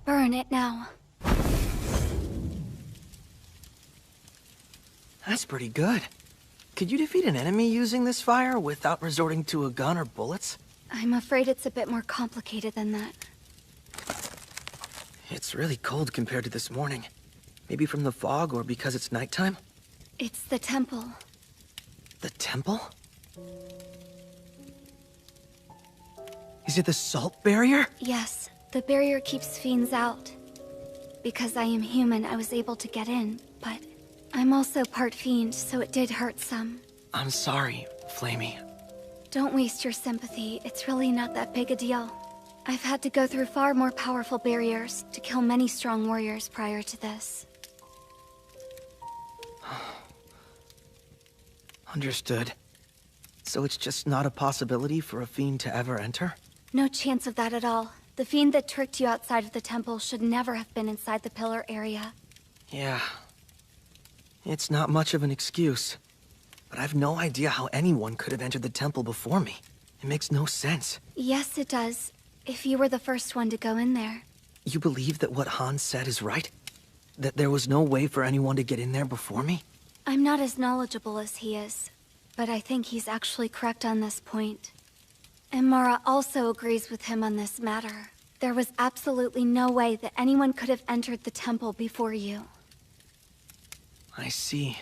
Burn it now. That's pretty good. Could you defeat an enemy using this fire without resorting to a gun or bullets? I'm afraid it's a bit more complicated than that. It's really cold compared to this morning. Maybe from the fog or because it's nighttime? It's the temple. The temple? Is it the salt barrier? Yes, the barrier keeps fiends out. Because I am human, I was able to get in, but I'm also part fiend, so it did hurt some. I'm sorry, Flamey. Don't waste your sympathy. It's really not that big a deal. I've had to go through far more powerful barriers to kill many strong warriors prior to this. Understood. So it's just not a possibility for a fiend to ever enter? No chance of that at all. The fiend that tricked you outside of the temple should never have been inside the pillar area. Yeah. It's not much of an excuse. But I've no idea how anyone could have entered the temple before me. It makes no sense. Yes, it does. If you were the first one to go in there. You believe that what Hans said is right? That there was no way for anyone to get in there before me? I'm not as knowledgeable as he is, but I think he's actually correct on this point. And Mara also agrees with him on this matter. There was absolutely no way that anyone could have entered the temple before you. I see.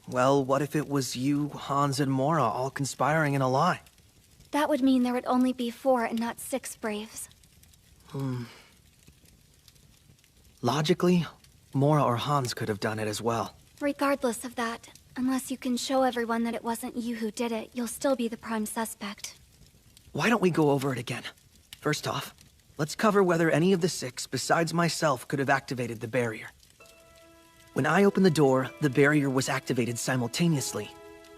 Well, what if it was you, Hans, and Mora all conspiring in a lie? That would mean there would only be 4 and not 6 Braves. Logically, Mora or Hans could have done it as well. Regardless of that, unless you can show everyone that it wasn't you who did it, you'll still be the prime suspect. Why don't we go over it again? First off, let's cover whether any of the 6 besides myself could have activated the barrier. When I opened the door, the barrier was activated simultaneously.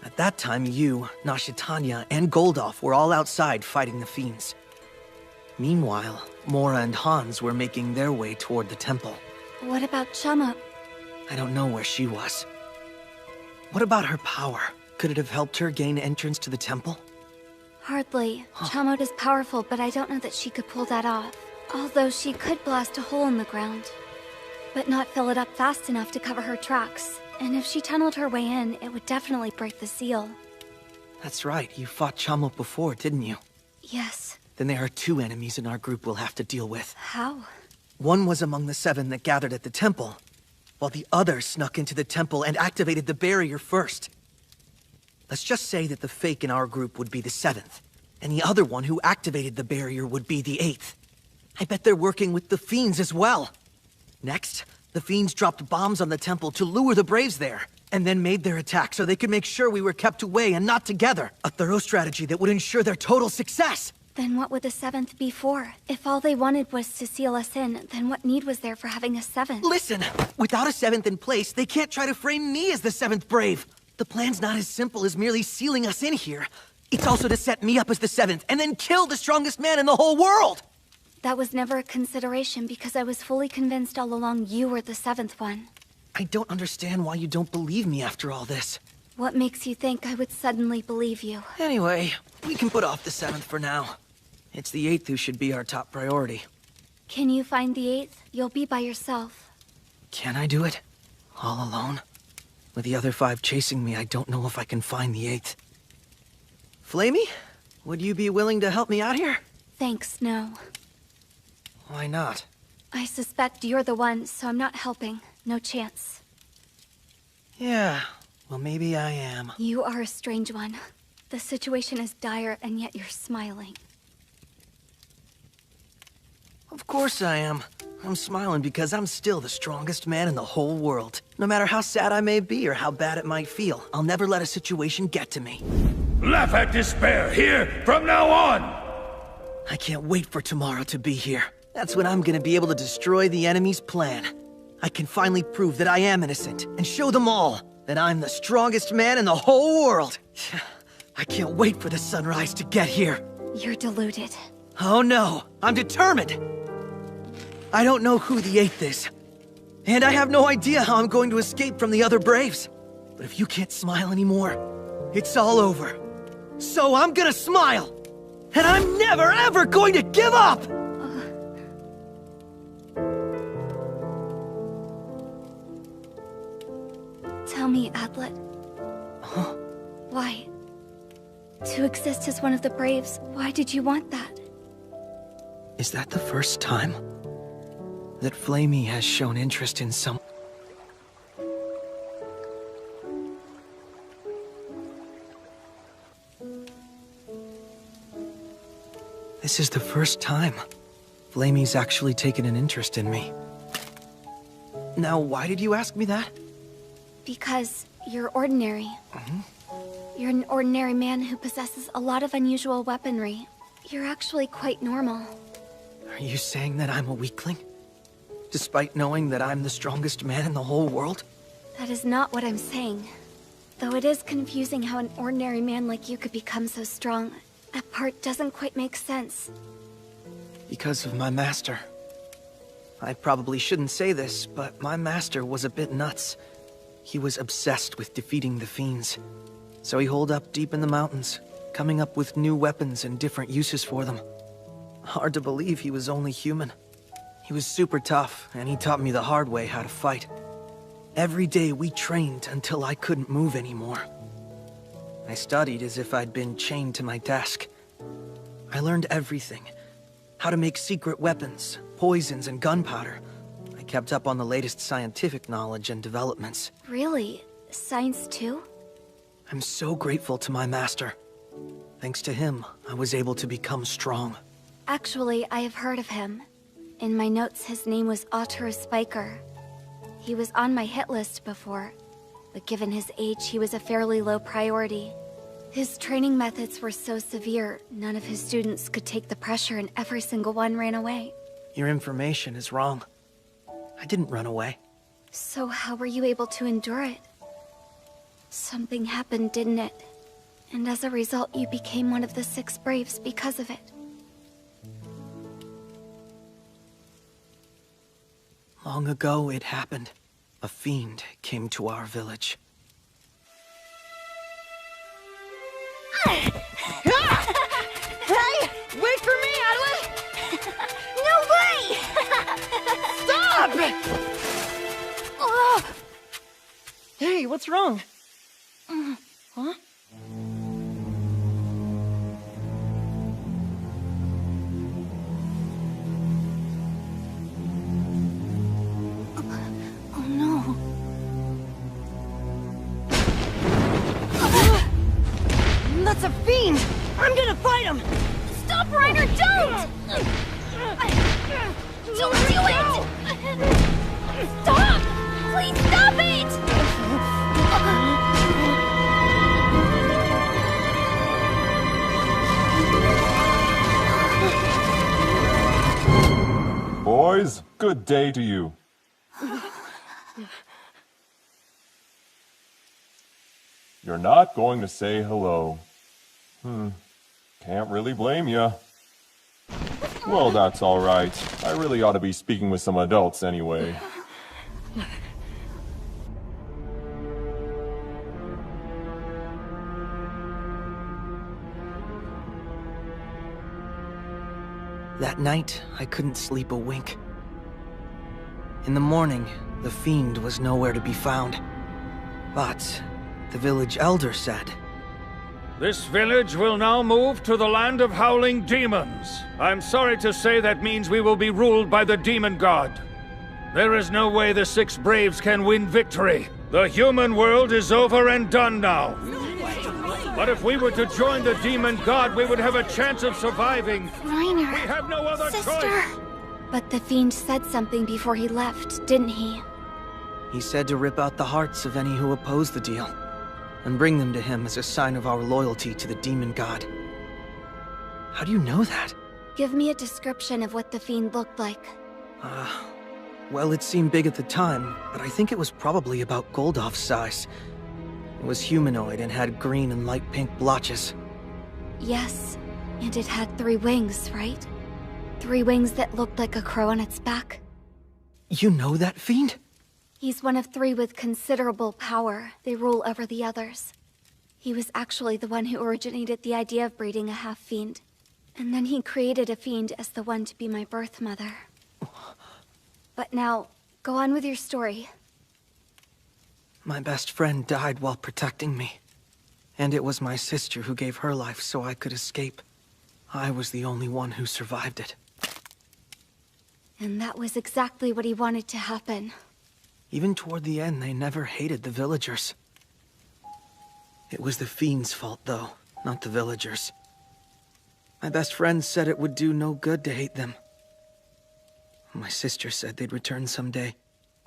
At that time, you, Nashitanya, and Goldolf were all outside fighting the fiends. Meanwhile, Mora and Hans were making their way toward the temple. What about Chama? I don't know where she was. What about her power? Could it have helped her gain entrance to the temple? Hardly. Chamot is powerful, but I don't know that she could pull that off. Although she could blast a hole in the ground. But not fill it up fast enough to cover her tracks. And if she tunneled her way in, it would definitely break the seal. That's right, you fought Chamot before, didn't you? Yes. Then there are 2 enemies in our group we'll have to deal with. How? One was among the 7 that gathered at the temple, while the other snuck into the temple and activated the barrier first. Let's just say that the fake in our group would be the 7th, and the other one who activated the barrier would be the 8th. I bet they're working with the fiends as well. Next, the fiends dropped bombs on the temple to lure the Braves there, and then made their attack so they could make sure we were kept away and not together. A thorough strategy that would ensure their total success. Then what would the 7th be for? If all they wanted was to seal us in, then what need was there for having a 7th? Listen! Without a 7th in place, they can't try to frame me as the 7th Brave! The plan's not as simple as merely sealing us in here. It's also to set me up as the 7th, and then kill the strongest man in the whole world! That was never a consideration because I was fully convinced all along you were the 7th one. I don't understand why you don't believe me after all this. What makes you think I would suddenly believe you? Anyway, we can put off the 7th for now. It's the 8th who should be our top priority. Can you find the 8th? You'll be by yourself. Can I do it? All alone? With the other 5 chasing me, I don't know if I can find the 8th. Flamey? Would you be willing to help me out here? Thanks, no. Why not? I suspect you're the one, so I'm not helping. No chance. Yeah, well maybe I am. You are a strange one. The situation is dire, and yet you're smiling. Of course I am. I'm smiling because I'm still the strongest man in the whole world. No matter how sad I may be or how bad it might feel, I'll never let a situation get to me. Laugh at despair here from now on! I can't wait for tomorrow to be here. That's when I'm gonna be able to destroy the enemy's plan. I can finally prove that I am innocent and show them all that I'm the strongest man in the whole world. I can't wait for the sunrise to get here. You're deluded. Oh no, I'm determined! I don't know who the 8th is, and I have no idea how I'm going to escape from the other Braves. But if you can't smile anymore, it's all over. So I'm gonna smile! And I'm never ever going to give up! Tell me, Adlet. Huh? Why? To exist as one of the Braves, why did you want that? Is that the first time that Flamey has shown interest in some... This is the first time Flamey's actually taken an interest in me. Now, why did you ask me that? Because you're ordinary. You're an ordinary man who possesses a lot of unusual weaponry. You're actually quite normal. Are you saying that I'm a weakling? Despite knowing that I'm the strongest man in the whole world? That is not what I'm saying. Though it is confusing how an ordinary man like you could become so strong. That part doesn't quite make sense. Because of my master. I probably shouldn't say this, but my master was a bit nuts. He was obsessed with defeating the fiends. So he holed up deep in the mountains, coming up with new weapons and different uses for them. Hard to believe he was only human. He was super tough, and he taught me the hard way how to fight. Every day we trained until I couldn't move anymore. I studied as if I'd been chained to my desk. I learned everything. How to make secret weapons, poisons, and gunpowder. I kept up on the latest scientific knowledge and developments. Really? Science too? I'm so grateful to my master. Thanks to him, I was able to become strong. Actually, I have heard of him. In my notes, his name was Otto Spiker. He was on my hit list before, but given his age, he was a fairly low priority. His training methods were so severe, none of his students could take the pressure and every single one ran away. Your information is wrong. I didn't run away. So how were you able to endure it? Something happened, didn't it? And as a result, you became one of the 6 Braves because of it. Long ago, it happened. A fiend came to our village. Hey! Wait for me, Adlet! No way! Stop! Oh! Hey, what's wrong? Huh? Oh no. That's a fiend! I'm gonna fight him! Stop, Ryder, don't! Don't do it! Stop! Please stop it! boys. Good day to you. You're not going to say hello. Can't really blame you. Well, that's all right. I really ought to be speaking with some adults anyway. That night, I couldn't sleep a wink. In the morning, the fiend was nowhere to be found. But the village elder said, This village will now move to the land of howling demons. I'm sorry to say that means we will be ruled by the demon god. There is no way the six braves can win victory. The human world is over and done now. But if we were to join the demon god, we would have a chance of surviving. Reiner, we have no other choice. But the fiend said something before he left, didn't he? He said to rip out the hearts of any who oppose the deal, and bring them to him as a sign of our loyalty to the demon god. How do you know that? Give me a description of what the fiend looked like. Well, it seemed big at the time, but I think it was probably about Goldhoff's size. It was humanoid and had green and light pink blotches. Yes, and it had 3 wings, right? 3 wings that looked like a crow on its back. You know that fiend? He's one of 3 with considerable power. They rule over the others. He was actually the one who originated the idea of breeding a half-fiend. And then he created a fiend as the one to be my birth mother. But now, go on with your story. My best friend died while protecting me. And it was my sister who gave her life so I could escape. I was the only one who survived it. And that was exactly what he wanted to happen. Even toward the end, they never hated the villagers. It was the fiend's fault, though, not the villagers. My best friend said it would do no good to hate them. My sister said they'd return someday,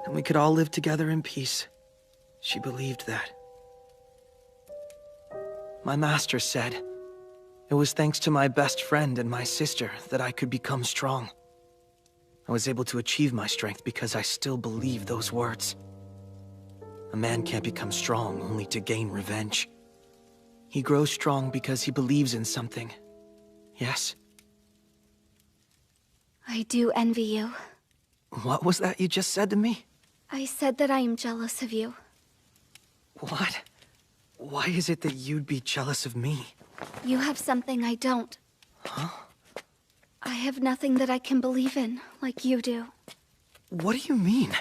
and we could all live together in peace. She believed that. My master said it was thanks to my best friend and my sister that I could become strong. I was able to achieve my strength because I still believe those words. A man can't become strong only to gain revenge. He grows strong because he believes in something. Yes? I do envy you. What was that you just said to me? I said that I am jealous of you. What? Why is it that you'd be jealous of me? You have something I don't. Huh? I have nothing that I can believe in, like you do. What do you mean?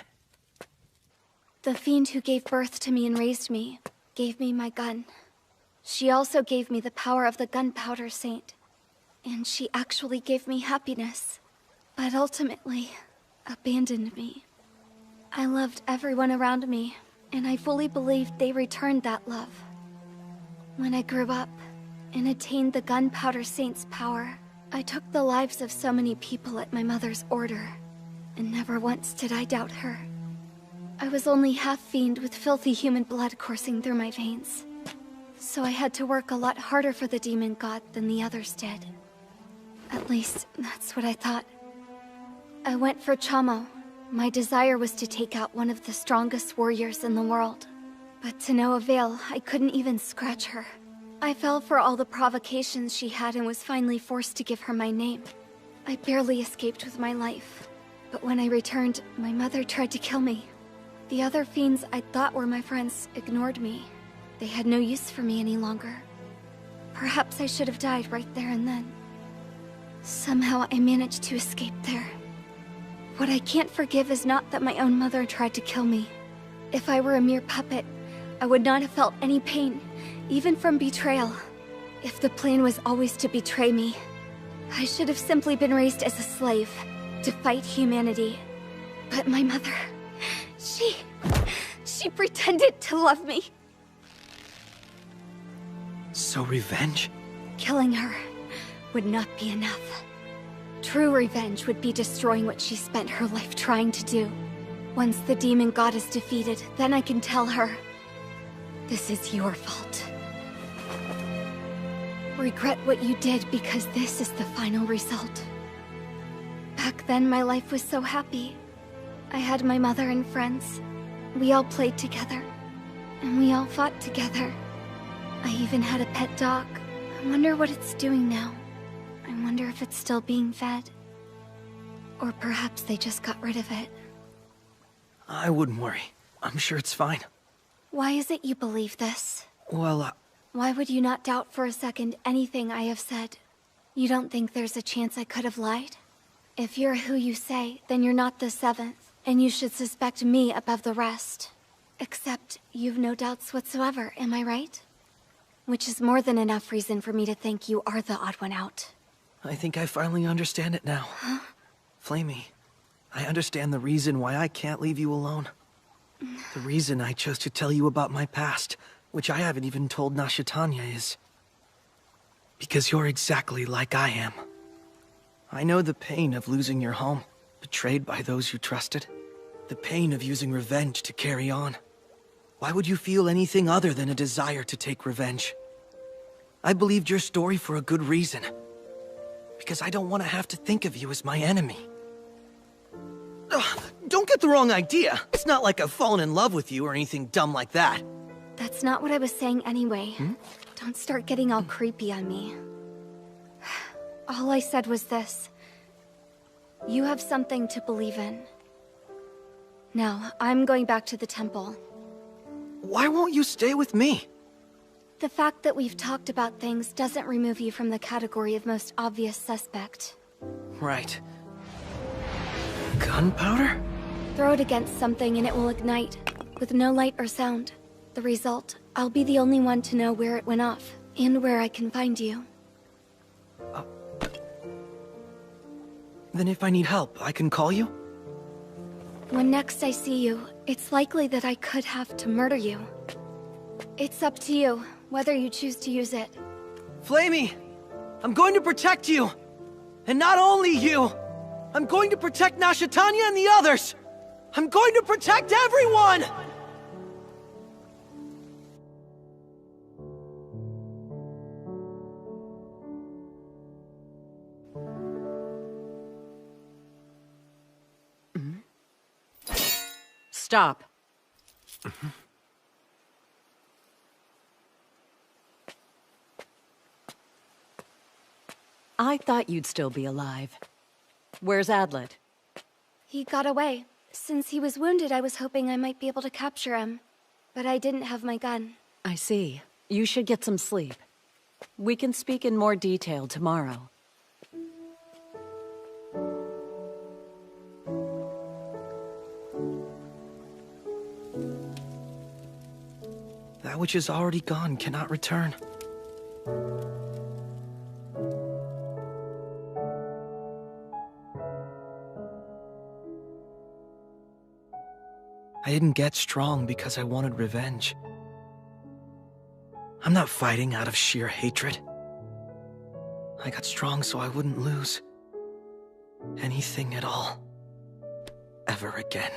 The fiend who gave birth to me and raised me gave me my gun. She also gave me the power of the Gunpowder Saint. And she actually gave me happiness. But ultimately, abandoned me. I loved everyone around me, and I fully believed they returned that love. When I grew up and attained the Gunpowder Saint's power, I took the lives of so many people at my mother's order, and never once did I doubt her. I was only half-fiend with filthy human blood coursing through my veins. So I had to work a lot harder for the demon god than the others did. At least, that's what I thought. I went for Chamo. My desire was to take out one of the strongest warriors in the world. But to no avail, I couldn't even scratch her. I fell for all the provocations she had and was finally forced to give her my name. I barely escaped with my life. But when I returned, my mother tried to kill me. The other fiends I thought were my friends ignored me. They had no use for me any longer. Perhaps I should have died right there and then. Somehow I managed to escape there. What I can't forgive is not that my own mother tried to kill me. If I were a mere puppet, I would not have felt any pain, even from betrayal. If the plan was always to betray me, I should have simply been raised as a slave, to fight humanity. But my mother, she pretended to love me. So revenge? Killing her would not be enough. True revenge would be destroying what she spent her life trying to do. Once the demon god is defeated, then I can tell her, this is your fault. Regret what you did because this is the final result. Back then, my life was so happy. I had my mother and friends. We all played together. And we all fought together. I even had a pet dog. I wonder what it's doing now. I wonder if it's still being fed. Or perhaps they just got rid of it. I wouldn't worry. I'm sure it's fine. Why is it you believe this? Well, Why would you not doubt for a second anything I have said? You don't think there's a chance I could have lied? If you're who you say, then you're not the seventh, and you should suspect me above the rest. Except, you've no doubts whatsoever, am I right? Which is more than enough reason for me to think you are the odd one out. I think I finally understand it now. Huh? Flamey, I understand the reason why I can't leave you alone. The reason I chose to tell you about my past, which I haven't even told Nashitanya, is... because you're exactly like I am. I know the pain of losing your home, betrayed by those you trusted. The pain of using revenge to carry on. Why would you feel anything other than a desire to take revenge? I believed your story for a good reason. Because I don't want to have to think of you as my enemy. Ugh, don't get the wrong idea. It's not like I've fallen in love with you or anything dumb like that. That's not what I was saying anyway. Don't start getting all creepy on me. All I said was this. You have something to believe in. Now, I'm going back to the temple. Why won't you stay with me? The fact that we've talked about things doesn't remove you from the category of most obvious suspect. Right. Gunpowder? Throw it against something and it will ignite, with no light or sound. The result, I'll be the only one to know where it went off, and where I can find you. Then if I need help, I can call you? When next I see you, it's likely that I could have to murder you. It's up to you, whether you choose to use it. Flamey! I'm going to protect you! And not only you! I'm going to protect Nashitanya and the others! I'm going to protect everyone! Stop. I thought you'd still be alive. Where's Adlet? He got away. Since he was wounded, I was hoping I might be able to capture him. But I didn't have my gun. I see. You should get some sleep. We can speak in more detail tomorrow. That which is already gone cannot return. I didn't get strong because I wanted revenge. I'm not fighting out of sheer hatred. I got strong so I wouldn't lose anything at all. Ever again.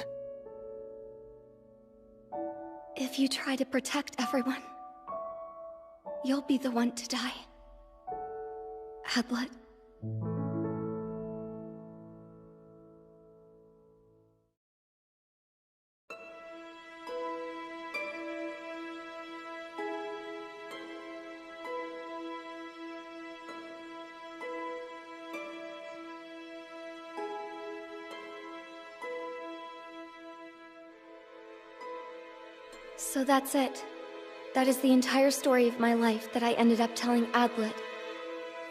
If you try to protect everyone, you'll be the one to die. Adlet. So that's it. That is the entire story of my life that I ended up telling Adlet.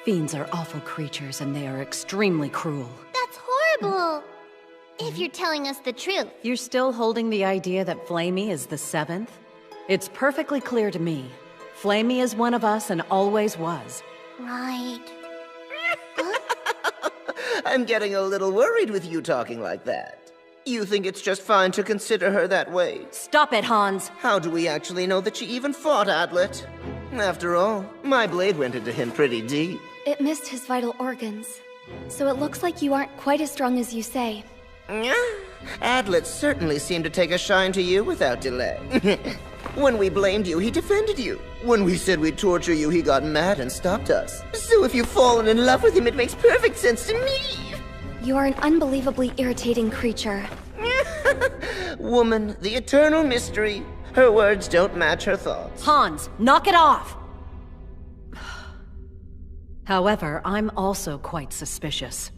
Fiends are awful creatures, and they are extremely cruel. That's horrible! If you're telling us the truth. You're still holding the idea that Flamey is the seventh? It's perfectly clear to me. Flamey is one of us and always was. Right. I'm getting a little worried with you talking like that. You think it's just fine to consider her that way? Stop it, Hans! How do we actually know that she even fought Adlet? After all, my blade went into him pretty deep. It missed his vital organs. So it looks like you aren't quite as strong as you say. Adlet certainly seemed to take a shine to you without delay. When we blamed you, he defended you. When we said we'd torture you, he got mad and stopped us. So if you've fallen in love with him, it makes perfect sense to me. You are an unbelievably irritating creature. Woman, the eternal mystery. Her words don't match her thoughts. Hans, knock it off! However, I'm also quite suspicious.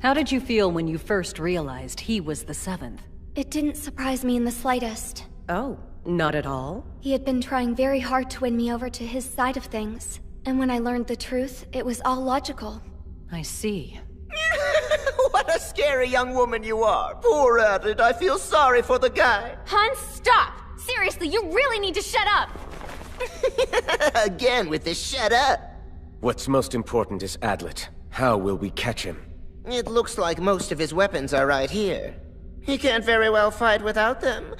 How did you feel when you first realized he was the seventh? It didn't surprise me in the slightest. Oh, not at all? He had been trying very hard to win me over to his side of things. And when I learned the truth, it was all logical. I see. What a scary young woman you are. Poor Adlet, I feel sorry for the guy. Hans, stop! Seriously, you really need to shut up! Again with this shut up. What's most important is Adlet. How will we catch him? It looks like most of his weapons are right here. He can't very well fight without them.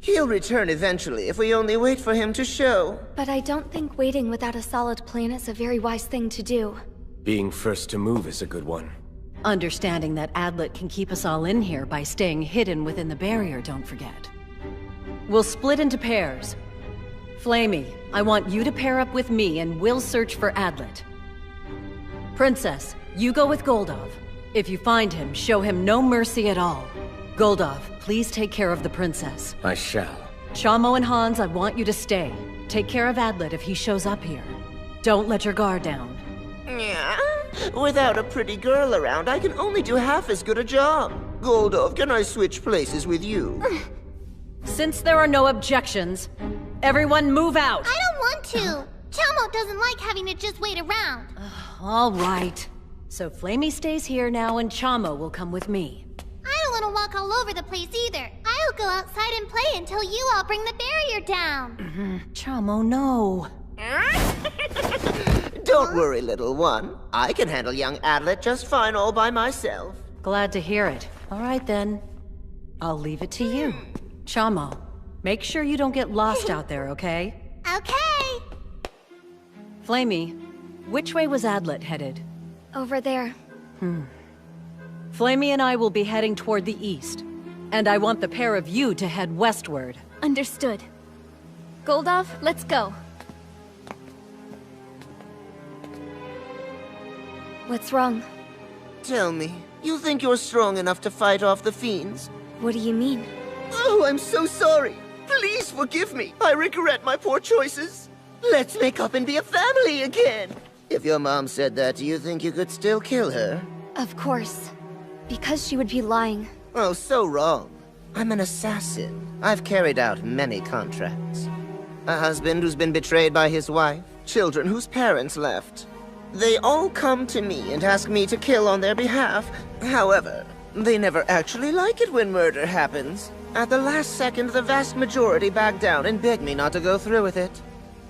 He'll return eventually if we only wait for him to show. But I don't think waiting without a solid plan is a very wise thing to do. Being first to move is a good one. Understanding that Adlet can keep us all in here by staying hidden within the barrier, don't forget. We'll split into pairs. Flamey, I want you to pair up with me and we'll search for Adlet. Princess, you go with Goldov. If you find him, show him no mercy at all. Goldov, please take care of the princess. I shall. Chamo and Hans, I want you to stay. Take care of Adlet if he shows up here. Don't let your guard down. Yeah? Without a pretty girl around, I can only do half as good a job. Goldov, can I switch places with you? Since there are no objections, everyone move out! I don't want to! Chamo doesn't like having to just wait around. All right. So Flamey stays here now and Chamo will come with me. I don't want to walk all over the place either. I'll go outside and play until you all bring the barrier down. Chamo, no. Don't worry, little one. I can handle young Adlet just fine all by myself. Glad to hear it. All right then. I'll leave it to you. Chamo, make sure you don't get lost out there, okay? Okay. Flamey, which way was Adlet headed? Over there. Flamey and I will be heading toward the east. And I want the pair of you to head westward. Understood. Goldov, let's go. What's wrong? Tell me, you think you're strong enough to fight off the fiends? What do you mean? Oh, I'm so sorry. Please forgive me. I regret my poor choices. Let's make up and be a family again. If your mom said that, do you think you could still kill her? Of course. Because she would be lying. Oh, so wrong. I'm an assassin. I've carried out many contracts. A husband who's been betrayed by his wife. Children whose parents left. They all come to me and ask me to kill on their behalf. However, they never actually like it when murder happens. At the last second, the vast majority back down and beg me not to go through with it.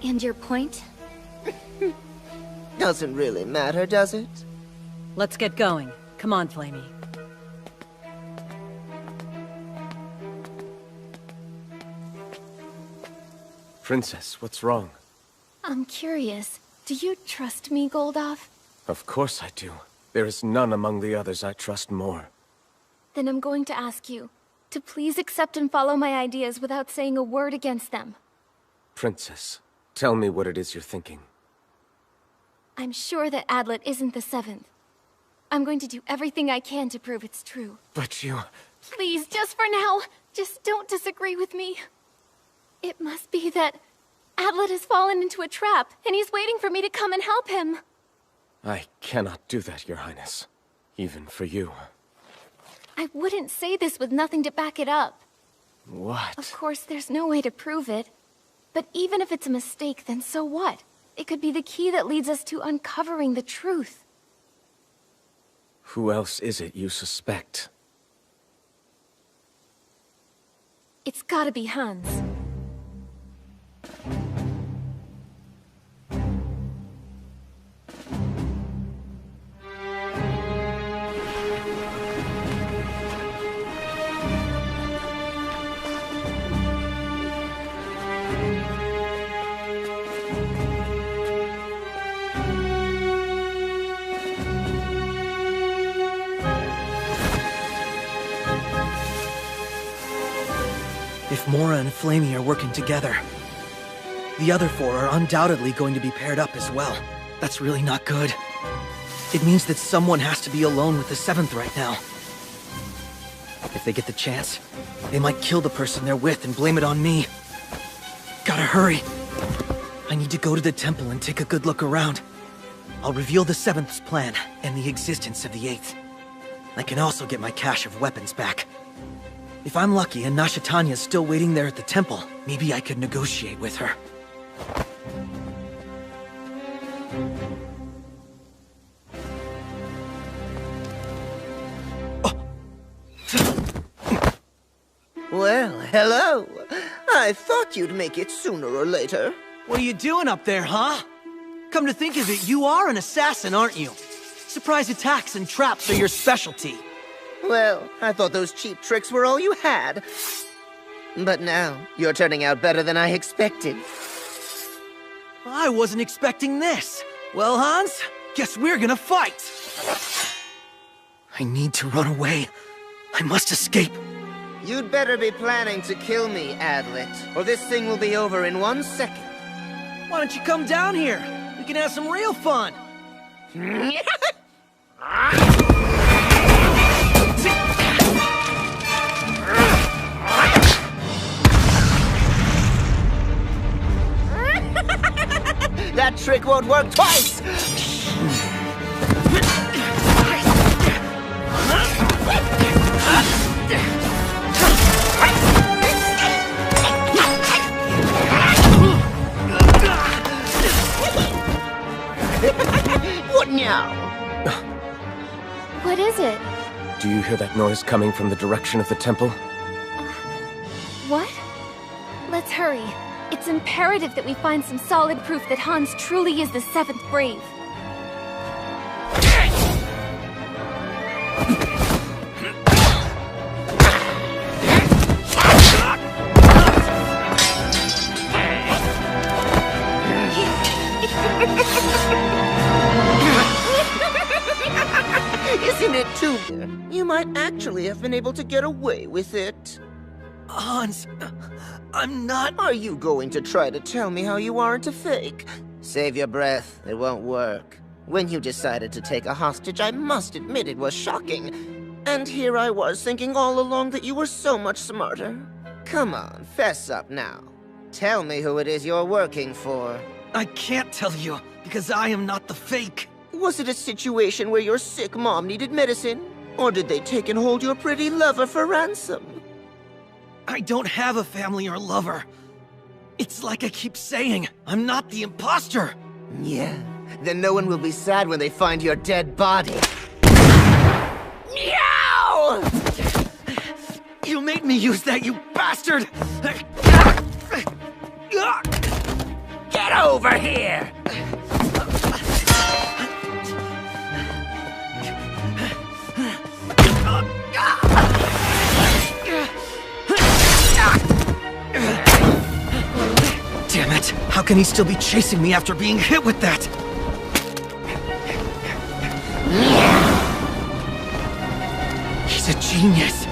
And your point? Doesn't really matter, does it? Let's get going. Come on, Flamey. Princess, what's wrong? I'm curious. Do you trust me, Goldov? Of course I do. There is none among the others I trust more. Then I'm going to ask you to please accept and follow my ideas without saying a word against them. Princess, tell me what it is you're thinking. I'm sure that Adlet isn't the seventh. I'm going to do everything I can to prove it's true. But you... Please, just for now, just don't disagree with me. It must be that Adlet has fallen into a trap, and he's waiting for me to come and help him. I cannot do that, Your Highness. Even for you. I wouldn't say this with nothing to back it up. What? Of course, there's no way to prove it. But even if it's a mistake, then so what? It could be the key that leads us to uncovering the truth. Who else is it you suspect? It's gotta be Hans. If Mora and Flamey are working together, the other four are undoubtedly going to be paired up as well. That's really not good. It means that someone has to be alone with the 7th right now. If they get the chance, they might kill the person they're with and blame it on me. Gotta hurry. I need to go to the temple and take a good look around. I'll reveal the 7th's plan and the existence of the 8th. I can also get my cache of weapons back. If I'm lucky and Nashatanya's still waiting there at the temple, maybe I could negotiate with her. Well, hello. I thought you'd make it sooner or later. What are you doing up there, huh? Come to think of it, you are an assassin, aren't you? Surprise attacks and traps are your specialty. Well, I thought those cheap tricks were all you had. But now, you're turning out better than I expected. I wasn't expecting this. Well, Hans, guess we're gonna fight. I need to run away. I must escape. You'd better be planning to kill me, Adlet, or this thing will be over in 1 second. Why don't you come down here? We can have some real fun. That trick won't work twice! What now? What is it? Do you hear that noise coming from the direction of the temple? What? Let's hurry. It's imperative that we find some solid proof that Hans truly is the 7th Brave. Isn't it too bad? You might actually have been able to get away with it. Hans, I'm not... Are you going to try to tell me how you aren't a fake? Save your breath. It won't work. When you decided to take a hostage, I must admit it was shocking. And here I was thinking all along that you were so much smarter. Come on, fess up now. Tell me who it is you're working for. I can't tell you, because I am not the fake. Was it a situation where your sick mom needed medicine? Or did they take and hold your pretty lover for ransom? I don't have a family or lover. It's like I keep saying, I'm not the imposter. Yeah, then no one will be sad when they find your dead body. Meow! You made me use that, you bastard! Get over here! Damn it! How can he still be chasing me after being hit with that? He's a genius.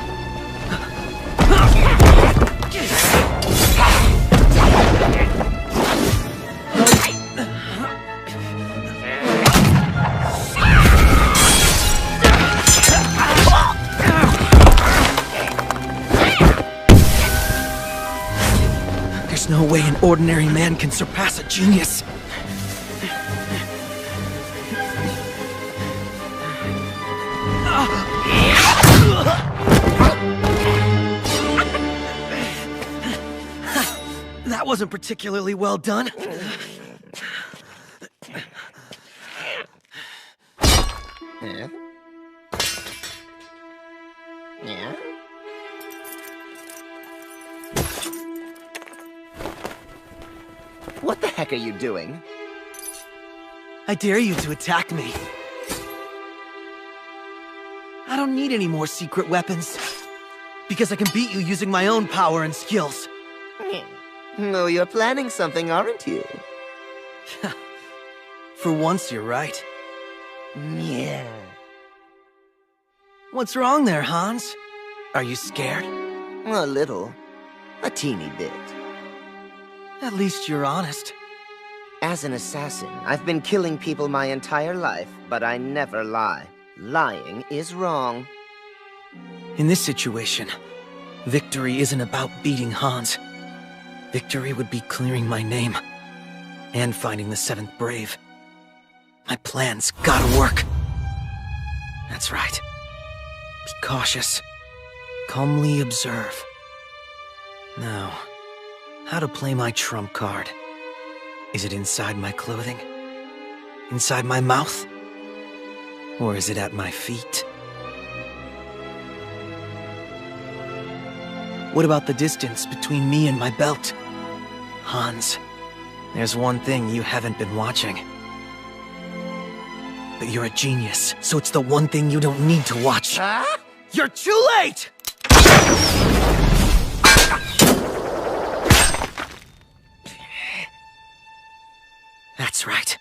There's no way an ordinary man can surpass a genius. That wasn't particularly well done. Yeah? Yeah? What the heck are you doing? I dare you to attack me. I don't need any more secret weapons. Because I can beat you using my own power and skills. No, you're planning something, aren't you? For once, you're right. Yeah. What's wrong there, Hans? Are you scared? A little. A teeny bit. At least you're honest. As an assassin, I've been killing people my entire life, but I never lie. Lying is wrong. In this situation, victory isn't about beating Hans. Victory would be clearing my name, and finding the 7th Brave. My plan's gotta work. That's right. Be cautious. Calmly observe. Now, how to play my trump card. Is it inside my clothing? Inside my mouth? Or is it at my feet? What about the distance between me and my belt? Hans, there's one thing you haven't been watching. But you're a genius, so it's the one thing you don't need to watch. Huh? You're too late! That's right.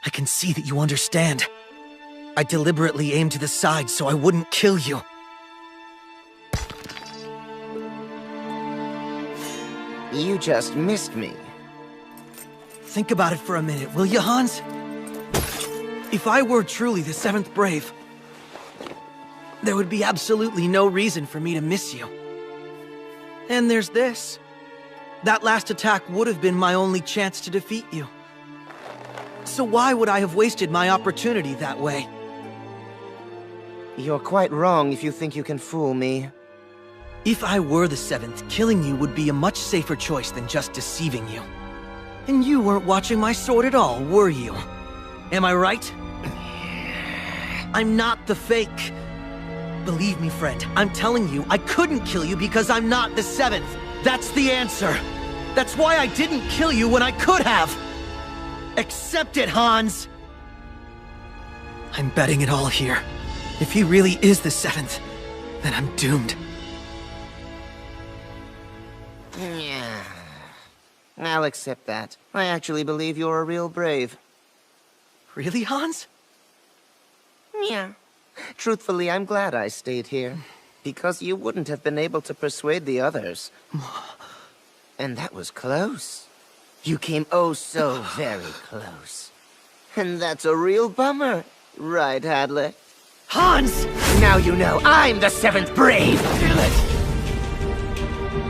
I can see that you understand. I deliberately aimed to the side so I wouldn't kill you. You just missed me. Think about it for a minute, will you, Hans? If I were truly the 7th Brave, there would be absolutely no reason for me to miss you. And there's this. That last attack would have been my only chance to defeat you. So why would I have wasted my opportunity that way? You're quite wrong if you think you can fool me. If I were the 7th, killing you would be a much safer choice than just deceiving you. And you weren't watching my sword at all, were you? Am I right? I'm not the fake. Believe me, friend, I'm telling you, I couldn't kill you because I'm not the 7th. That's the answer. That's why I didn't kill you when I could have. Accept it, Hans! I'm betting it all here. If he really is the 7th, then I'm doomed. Yeah. I'll accept that. I actually believe you're a real brave. Really, Hans? Yeah. Truthfully, I'm glad I stayed here. Because you wouldn't have been able to persuade the others. And that was close. You came oh so very close. And that's a real bummer. Right, Hadley? Hans! Now you know I'm the 7th Brave! Damn it!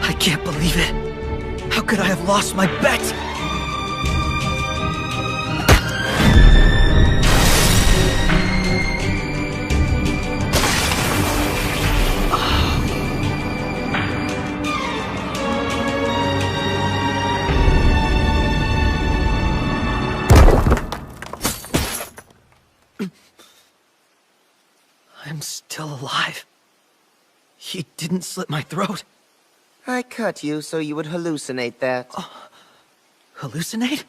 I can't believe it. How could I have lost my bet? I'm still alive. He didn't slit my throat. I cut you so you would hallucinate that. Hallucinate?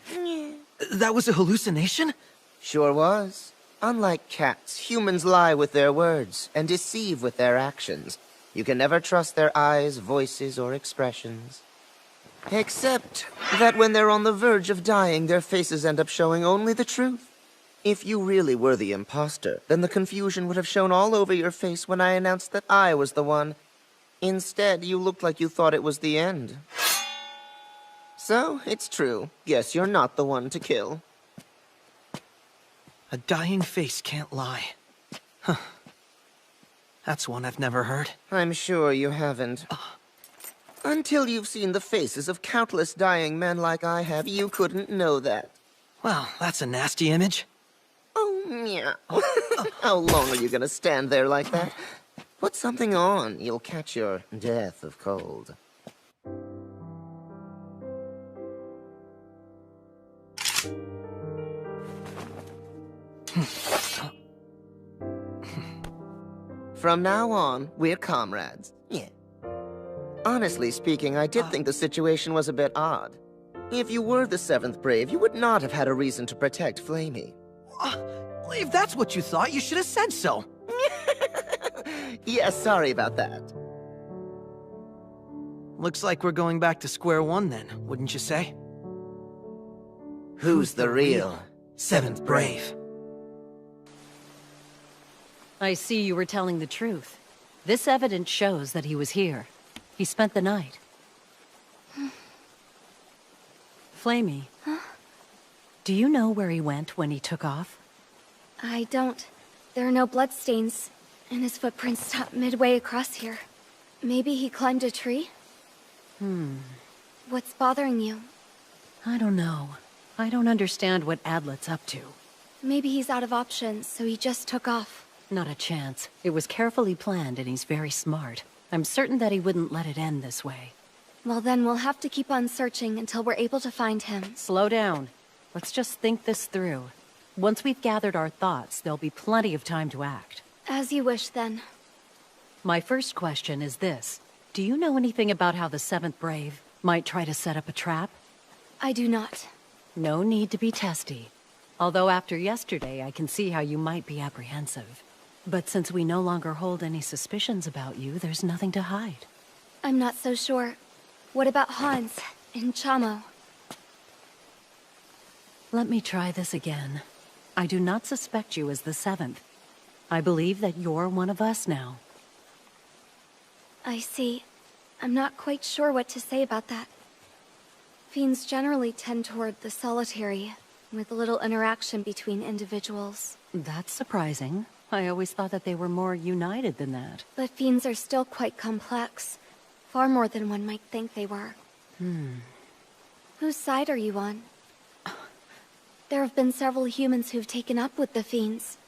That was a hallucination? Sure was. Unlike cats, humans lie with their words and deceive with their actions. You can never trust their eyes, voices, or expressions. Except that when they're on the verge of dying, their faces end up showing only the truth. If you really were the imposter, then the confusion would have shown all over your face when I announced that I was the one. Instead, you looked like you thought it was the end. So, it's true. Guess you're not the one to kill. A dying face can't lie. Huh. That's one I've never heard. I'm sure you haven't. Until you've seen the faces of countless dying men like I have, you couldn't know that. Well, that's a nasty image. Oh, yeah. How long are you gonna stand there like that? Put something on. You'll catch your death of cold. From now on, we're comrades. Yeah. Honestly speaking, I did think the situation was a bit odd. If you were the 7th Brave, you would not have had a reason to protect Flamey. If that's what you thought, you should have said so. Yeah, sorry about that. Looks like we're going back to square one then, wouldn't you say? Who's the real 7th Brave? I see you were telling the truth. This evidence shows that he was here. He spent the night. Flamey. Huh? Do you know where he went when he took off? I don't. There are no bloodstains, and his footprints stop midway across here. Maybe he climbed a tree? What's bothering you? I don't know. I don't understand what Adlet's up to. Maybe he's out of options, so he just took off. Not a chance. It was carefully planned and he's very smart. I'm certain that he wouldn't let it end this way. Well then, we'll have to keep on searching until we're able to find him. Slow down. Let's just think this through. Once we've gathered our thoughts, there'll be plenty of time to act. As you wish, then. My first question is this. Do you know anything about how the 7th Brave might try to set up a trap? I do not. No need to be testy. Although after yesterday, I can see how you might be apprehensive. But since we no longer hold any suspicions about you, there's nothing to hide. I'm not so sure. What about Hans and Chamo? Let me try this again. I do not suspect you as the 7th. I believe that you're one of us now. I see. I'm not quite sure what to say about that. Fiends generally tend toward the solitary, with little interaction between individuals. That's surprising. I always thought that they were more united than that. But fiends are still quite complex. Far more than one might think they were. Whose side are you on? There have been several humans who've taken up with the fiends.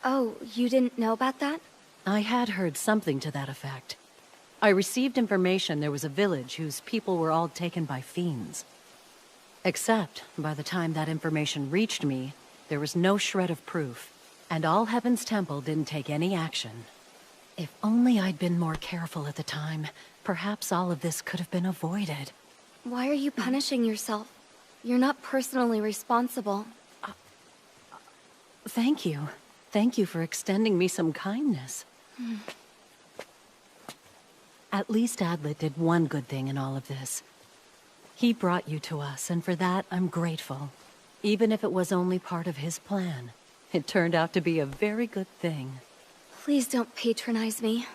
Oh, you didn't know about that? I had heard something to that effect. I received information there was a village whose people were all taken by fiends. Except, by the time that information reached me, there was no shred of proof, and All Heaven's Temple didn't take any action. If only I'd been more careful at the time, perhaps all of this could have been avoided. Why are you punishing yourself? You're not personally responsible. Thank you. Thank you for extending me some kindness. At least Adlet did one good thing in all of this. He brought you to us, and for that, I'm grateful. Even if it was only part of his plan, it turned out to be a very good thing. Please don't patronize me.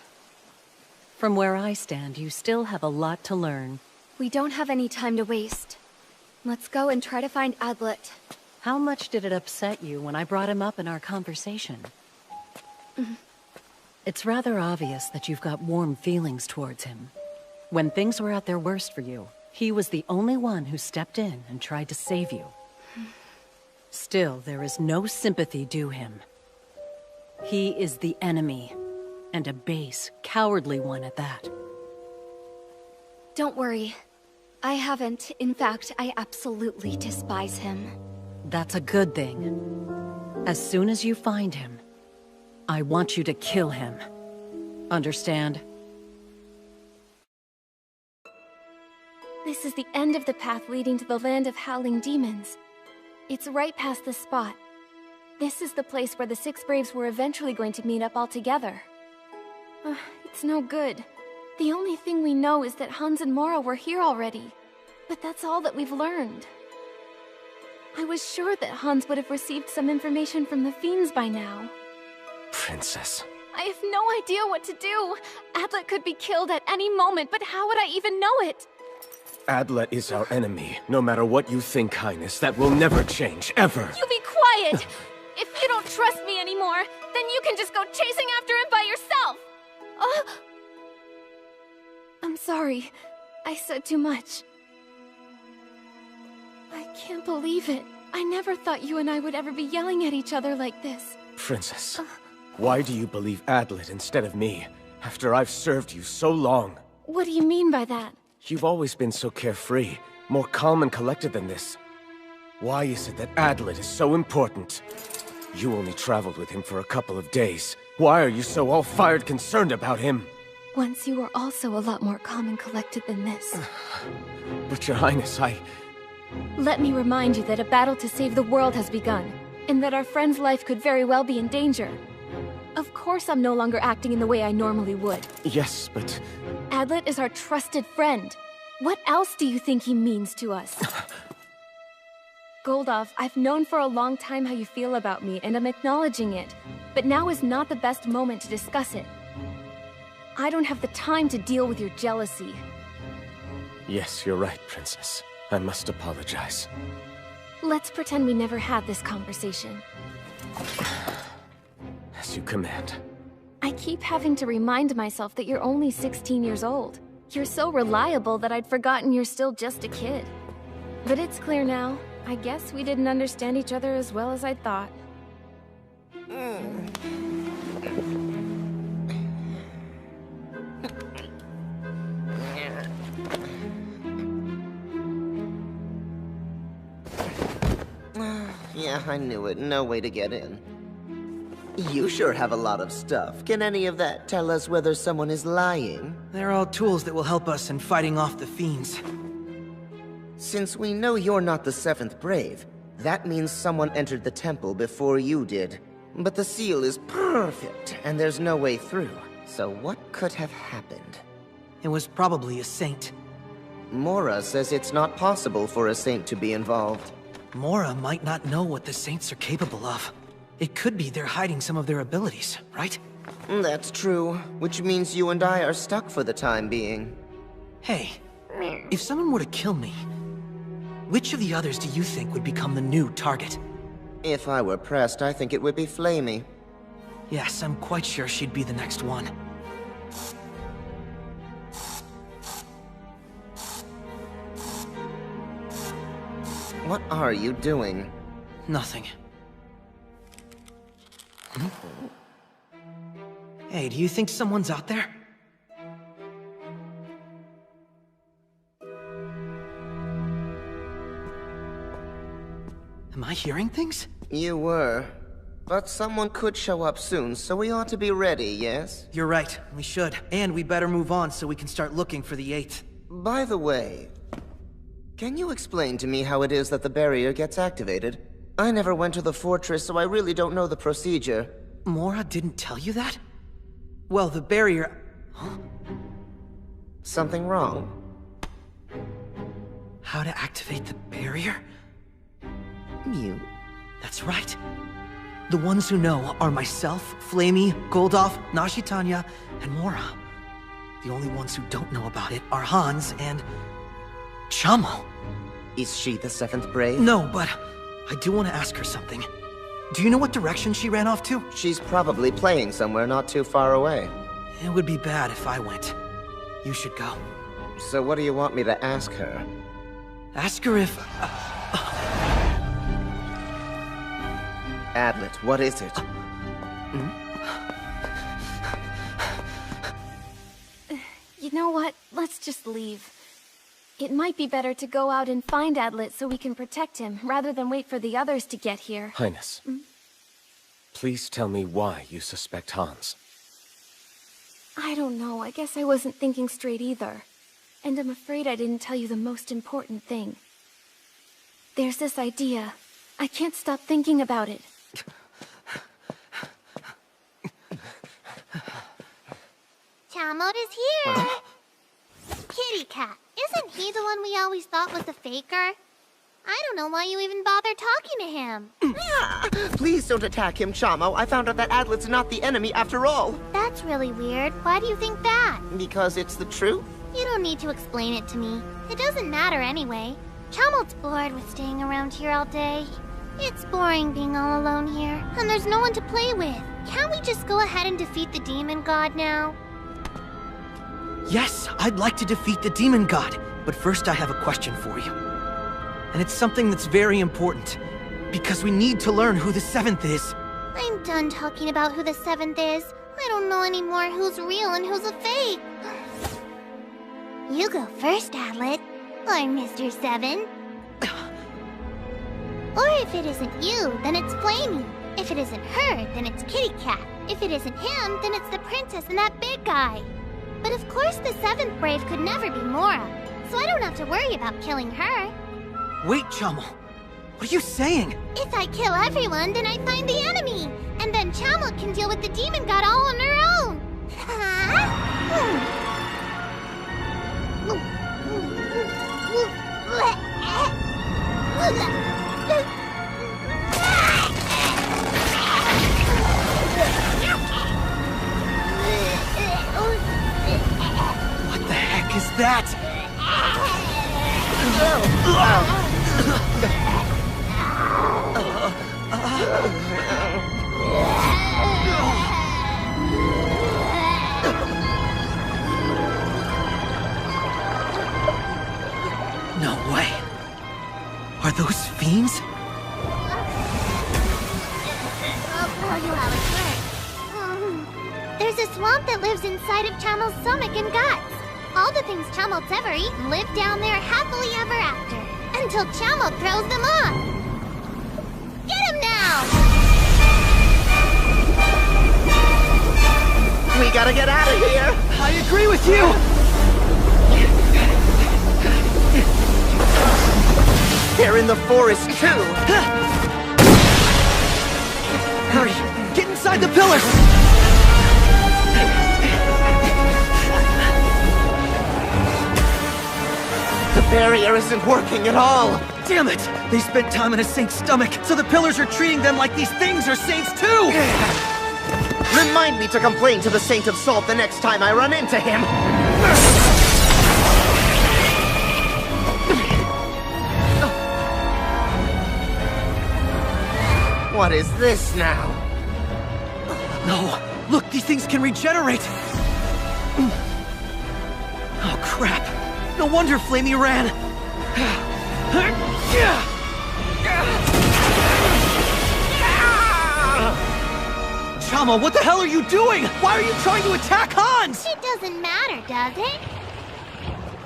From where I stand, you still have a lot to learn. We don't have any time to waste. Let's go and try to find Adlet. How much did it upset you when I brought him up in our conversation? It's rather obvious that you've got warm feelings towards him. When things were at their worst for you, he was the only one who stepped in and tried to save you. Still, there is no sympathy due him. He is the enemy, and a base, cowardly one at that. Don't worry. I haven't. In fact, I absolutely despise him. That's a good thing. As soon as you find him, I want you to kill him. Understand? This is the end of the path leading to the land of howling demons. It's right past this spot. This is the place where the 6 Braves were eventually going to meet up all together. It's no good. The only thing we know is that Hans and Mora were here already. But that's all that we've learned. I was sure that Hans would have received some information from the fiends by now. Princess. I have no idea what to do. Adlet could be killed at any moment, but how would I even know it? Adlet is our enemy. No matter what you think, Highness, that will never change, ever. You be quiet! If you don't trust me anymore, then you can just go chasing after him by yourself! I'm sorry. I said too much. I can't believe it. I never thought you and I would ever be yelling at each other like this. Princess, why do you believe Adlet instead of me, after I've served you so long? What do you mean by that? You've always been so carefree, more calm and collected than this. Why is it that Adlet is so important? You only traveled with him for a couple of days. Why are you so all-fired concerned about him? Once you were also a lot more calm and collected than this. But your Highness, Let me remind you that a battle to save the world has begun, and that our friend's life could very well be in danger. Of course I'm no longer acting in the way I normally would. Yes, but... Adlet is our trusted friend. What else do you think he means to us? Goldov, I've known for a long time how you feel about me, and I'm acknowledging it. But now is not the best moment to discuss it. I don't have the time to deal with your jealousy. Yes, you're right, Princess. I must apologize. Let's pretend we never had this conversation. As you command. I keep having to remind myself that you're only 16 years old. You're so reliable that I'd forgotten you're still just a kid. But it's clear now. I guess we didn't understand each other as well as I'd thought. Yeah, I knew it. No way to get in. You sure have a lot of stuff. Can any of that tell us whether someone is lying? They're all tools that will help us in fighting off the fiends. Since we know you're not the 7th Brave, that means someone entered the temple before you did. But the seal is perfect, and there's no way through. So what could have happened? It was probably a saint. Mora says it's not possible for a saint to be involved. Mora might not know what the saints are capable of. It could be they're hiding some of their abilities, right? That's true, which means you and I are stuck for the time being. Hey, if someone were to kill me, which of the others do you think would become the new target? If I were pressed, I think it would be Flamey. Yes, I'm quite sure she'd be the next one. What are you doing? Nothing. Hey, do you think someone's out there? Am I hearing things? You were. But someone could show up soon, so we ought to be ready, yes? You're right, we should. And we better move on so we can start looking for the 8th. By the way, can you explain to me how it is that the barrier gets activated? I never went to the fortress, so I really don't know the procedure. Mora didn't tell you that? Well, the barrier... Huh? Something wrong? How to activate the barrier? You? That's right. The ones who know are myself, Flamey, Goldoff, Nashitanya, and Mora. The only ones who don't know about it are Hans and... Chamo. Is she the 7th Brave? No, but I do want to ask her something. Do you know what direction she ran off to? She's probably playing somewhere not too far away. It would be bad if I went. You should go. So what do you want me to ask her? Ask her if... Adlet, what is it? You know what? Let's just leave. It might be better to go out and find Adlet so we can protect him, rather than wait for the others to get here. Highness, please tell me why you suspect Hans. I don't know. I guess I wasn't thinking straight either. And I'm afraid I didn't tell you the most important thing. There's this idea. I can't stop thinking about it. Chamot is here! Kitty Cat, isn't he the one we always thought was the faker? I don't know why you even bother talking to him. Please don't attack him, Chamo. I found out that Adlet's not the enemy after all. That's really weird. Why do you think that? Because it's the truth? You don't need to explain it to me. It doesn't matter anyway. Chamot's bored with staying around here all day. It's boring being all alone here, and there's no one to play with. Can't we just go ahead and defeat the demon god now? Yes, I'd like to defeat the demon god, but first I have a question for you. And it's something that's very important, because we need to learn who the 7th is. I'm done talking about who the 7th is. I don't know anymore who's real and who's a fake. You go first, Adlet. Or Mr. 7. Or if it isn't you, then it's Flamey. If it isn't her, then it's Kitty Cat. If it isn't him, then it's the princess and that big guy. But of course the 7th Brave could never be Mora, so I don't have to worry about killing her. Wait, Chamo. What are you saying? If I kill everyone, then I find the enemy. And then Chamot can deal with the demon god all on her own. What the heck is that? No way. Are those fiends? I'll tell you how it works. There's a swamp that lives inside of Chamel's stomach and guts. All the things Chamel's ever eaten live down there happily ever after, until Chamel throws them off. Get him now! We gotta get out of here! I agree with you! They're in the forest, too! Hurry! Get inside the pillars! The barrier isn't working at all! Damn it! They spent time in a saint's stomach, so the pillars are treating them like these things are saints too! Remind me to complain to the Saint of Salt the next time I run into him! What is this now? No! Look, these things can regenerate! Oh, crap! No wonder Flamey ran! Chama, what the hell are you doing? Why are you trying to attack Hans? It doesn't matter, does it?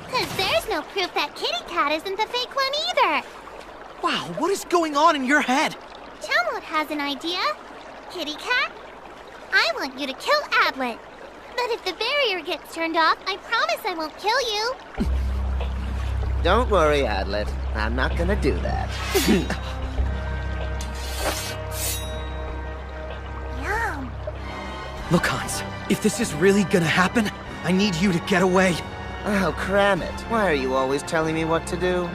Because there's no proof that Kitty Cat isn't the fake one either. Wow, what is going on in your head? Chamlet has an idea. Kitty Cat, I want you to kill Adlet. But if the barrier gets turned off, I promise I won't kill you. Don't worry, Adlet. I'm not gonna do that. Yum. Look, Hans, if this is really gonna happen, I need you to get away. Oh, cram it. Why are you always telling me what to do?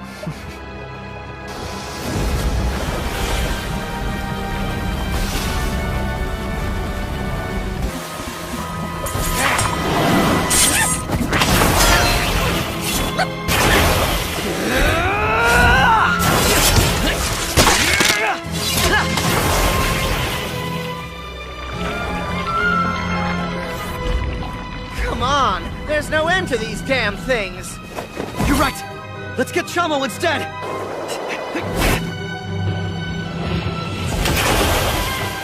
Come on! There's no end to these damn things! You're right! Let's get Chamo instead!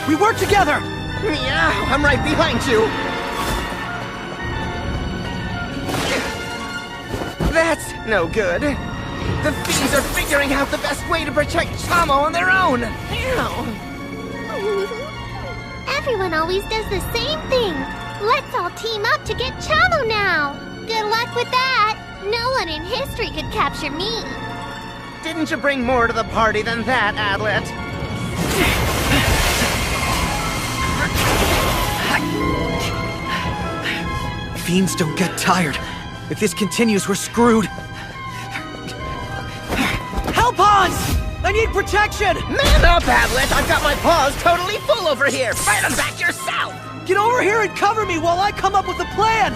We work together! Yeah, I'm right behind you! That's no good. The fiends are figuring out the best way to protect Chamo on their own! Everyone always does the same thing. Let's all team up to get Chamo now. Good luck with that. No one in history could capture me. Didn't you bring more to the party than that, Adlet? Fiends don't get tired. If this continues, we're screwed. Help, Hans! I need protection! Man up, Adlet! I've got my paws totally full over here! Fight them back yourself! Get over here and cover me while I come up with a plan!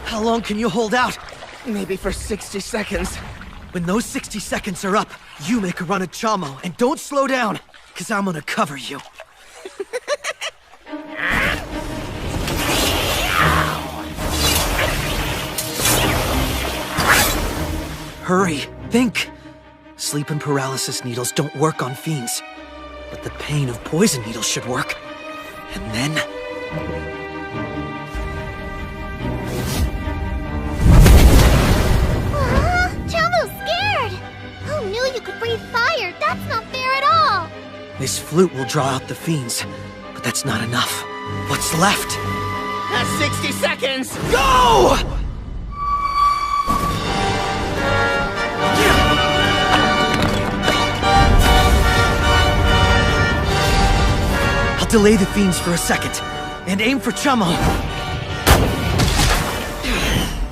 How long can you hold out? Maybe for 60 seconds. When those 60 seconds are up, you make a run at Chamo, and don't slow down, because I'm gonna cover you. Hurry, think. Sleep and paralysis needles don't work on fiends, but the pain of poison needles should work. And then... Chamo's scared! Who knew you could breathe fire? That's not fair at all! This flute will draw out the fiends, but that's not enough. What's left? That's 60 seconds! Go! I'll delay the fiends for a second, and aim for Chamo.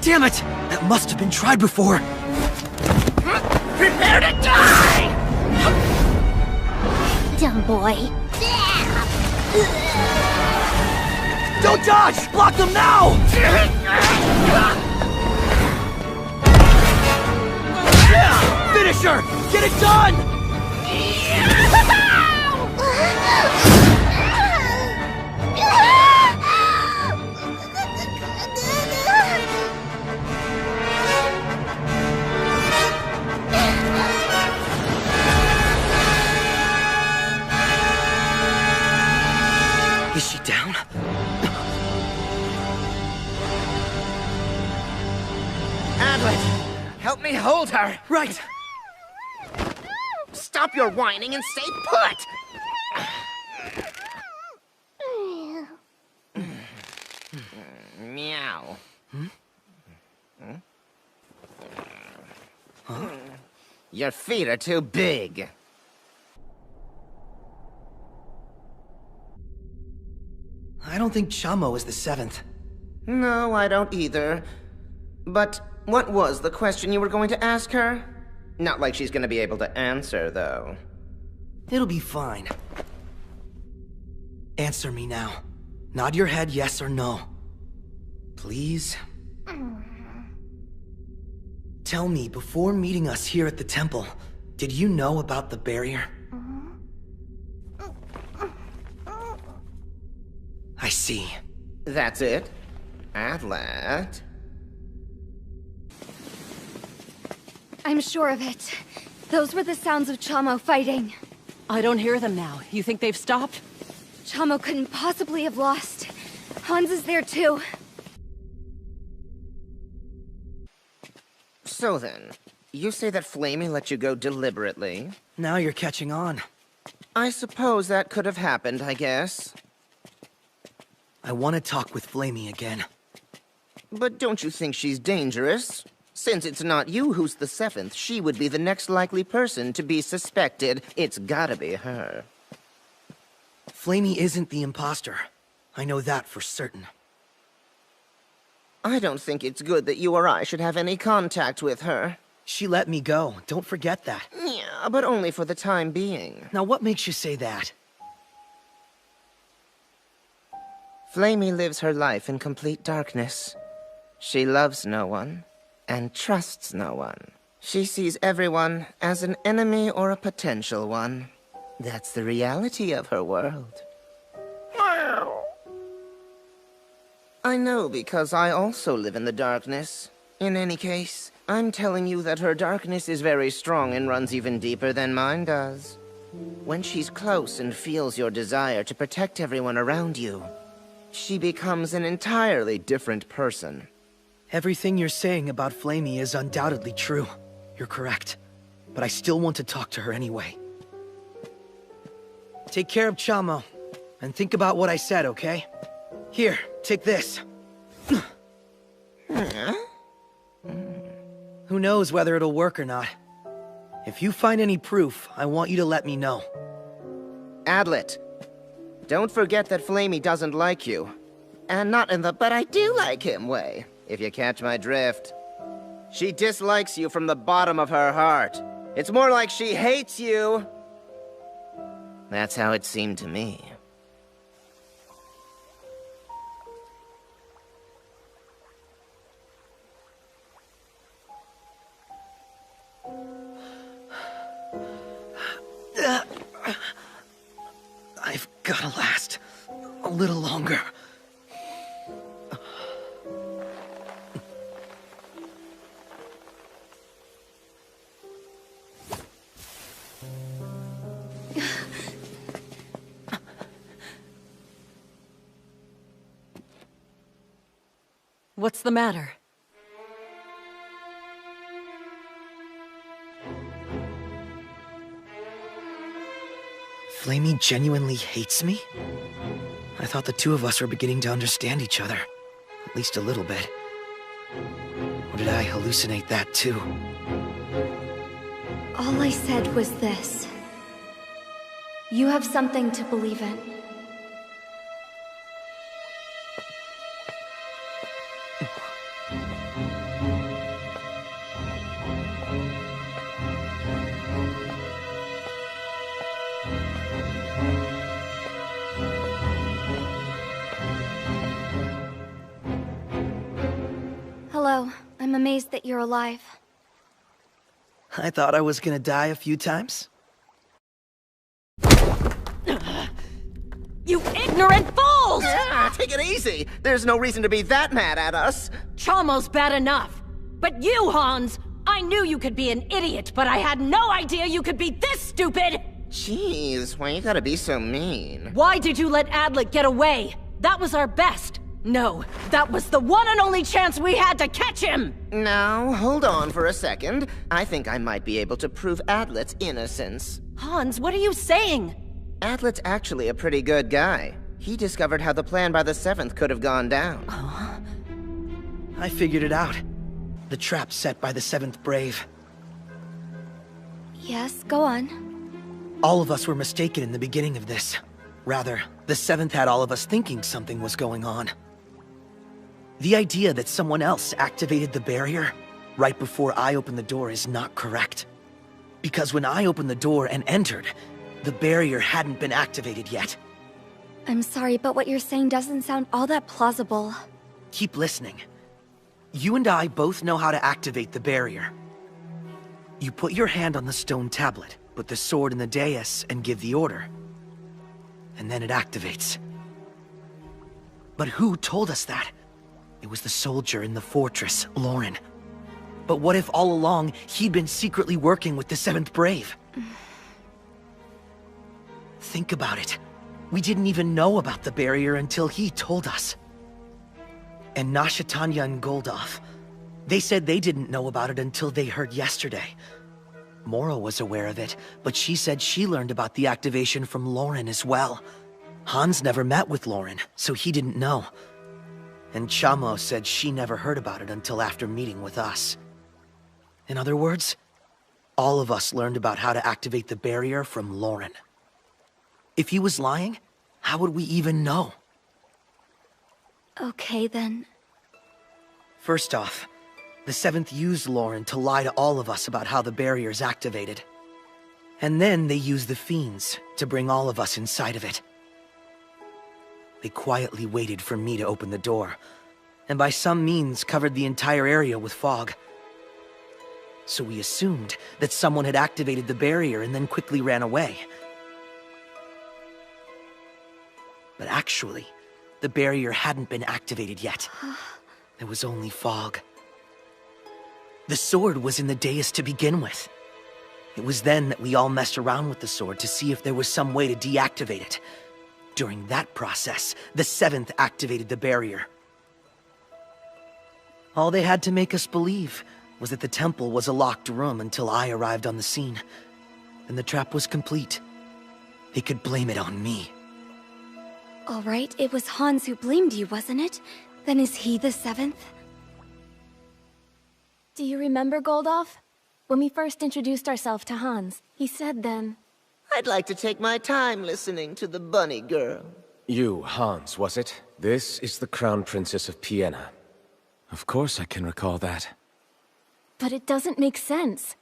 Damn it! That must have been tried before. Prepare to die! Dumb boy. Don't dodge! Block them now! Finish her! Get it done! Is she down? Adlet, help me hold her. Right. Stop your whining and stay put. Meow. Huh? Your feet are too big. I don't think Chamo is the 7th. No, I don't either. But what was the question you were going to ask her? Not like she's going to be able to answer, though. It'll be fine. Answer me now. Nod your head yes or no. Please? Tell me, before meeting us here at the temple, did you know about the barrier? I see. That's it? Adlet? I'm sure of it. Those were the sounds of Chamo fighting. I don't hear them now. You think they've stopped? Chamo couldn't possibly have lost. Hans is there too. So then, you say that Flamey let you go deliberately? Now you're catching on. I suppose that could have happened, I guess. I want to talk with Flamey again. But don't you think she's dangerous? Since it's not you who's the 7th, she would be the next likely person to be suspected. It's gotta be her. Flamey isn't the imposter. I know that for certain. I don't think it's good that you or I should have any contact with her. She let me go. Don't forget that. Yeah, but only for the time being. Now what makes you say that? Flamey lives her life in complete darkness. She loves no one, and trusts no one. She sees everyone as an enemy or a potential one. That's the reality of her world. I know because I also live in the darkness. In any case, I'm telling you that her darkness is very strong and runs even deeper than mine does. When she's close and feels your desire to protect everyone around you, she becomes an entirely different person. Everything you're saying about Flamey is undoubtedly true. You're correct. But I still want to talk to her anyway. Take care of Chamo, and think about what I said, okay? Here, take this. Who knows whether it'll work or not. If you find any proof, I want you to let me know. Adlet, don't forget that Flamey doesn't like you. And not in the "but I do like him" way, if you catch my drift. She dislikes you from the bottom of her heart. It's more like she hates you. That's how it seemed to me. I've gotta last a little longer. What's the matter? Flamey genuinely hates me? I thought the two of us were beginning to understand each other. At least a little bit. Or did I hallucinate that too? All I said was this. You have something to believe in. I'm amazed that you're alive. I thought I was gonna die a few times. You ignorant fools! Yeah, take it easy. There's no reason to be that mad at us. Chamo's bad enough. But you, Hans, I knew you could be an idiot, but I had no idea you could be this stupid! Jeez, why you gotta be so mean? Why did you let Adlet get away? That was our best. No, that was the one and only chance we had to catch him! Now, hold on for a second. I think I might be able to prove Adlet's innocence. Hans, what are you saying? Adlet's actually a pretty good guy. He discovered how the plan by the 7th could have gone down. I figured it out. The trap set by the 7th Brave. Yes, go on. All of us were mistaken in the beginning of this. Rather, the 7th had all of us thinking something was going on. The idea that someone else activated the barrier right before I opened the door is not correct. Because when I opened the door and entered, the barrier hadn't been activated yet. I'm sorry, but what you're saying doesn't sound all that plausible. Keep listening. You and I both know how to activate the barrier. You put your hand on the stone tablet, put the sword in the dais, and give the order. And then it activates. But who told us that? It was the soldier in the fortress, Lauren. But what if all along, he'd been secretly working with the 7th Brave? Think about it. We didn't even know about the barrier until he told us. And Nashatanya and Goldov, they said they didn't know about it until they heard yesterday. Mora was aware of it, but she said she learned about the activation from Lauren as well. Hans never met with Lauren, so he didn't know. And Chamo said she never heard about it until after meeting with us. In other words, all of us learned about how to activate the barrier from Lauren. If he was lying, how would we even know? Okay, then. First off, the 7th used Lauren to lie to all of us about how the barrier's activated. And then they used the fiends to bring all of us inside of it. They quietly waited for me to open the door, and by some means covered the entire area with fog. So we assumed that someone had activated the barrier and then quickly ran away. But actually, the barrier hadn't been activated yet. There was only fog. The sword was in the dais to begin with. It was then that we all messed around with the sword to see if there was some way to deactivate it. During that process, the 7th activated the barrier. All they had to make us believe was that the temple was a locked room until I arrived on the scene. Then the trap was complete. They could blame it on me. All right, it was Hans who blamed you, wasn't it? Then is he the 7th? Do you remember, Goldov? When we first introduced ourselves to Hans, he said then... I'd like to take my time listening to the bunny girl. You, Hans, was it? This is the Crown Princess of Piena. Of course I can recall that. But it doesn't make sense.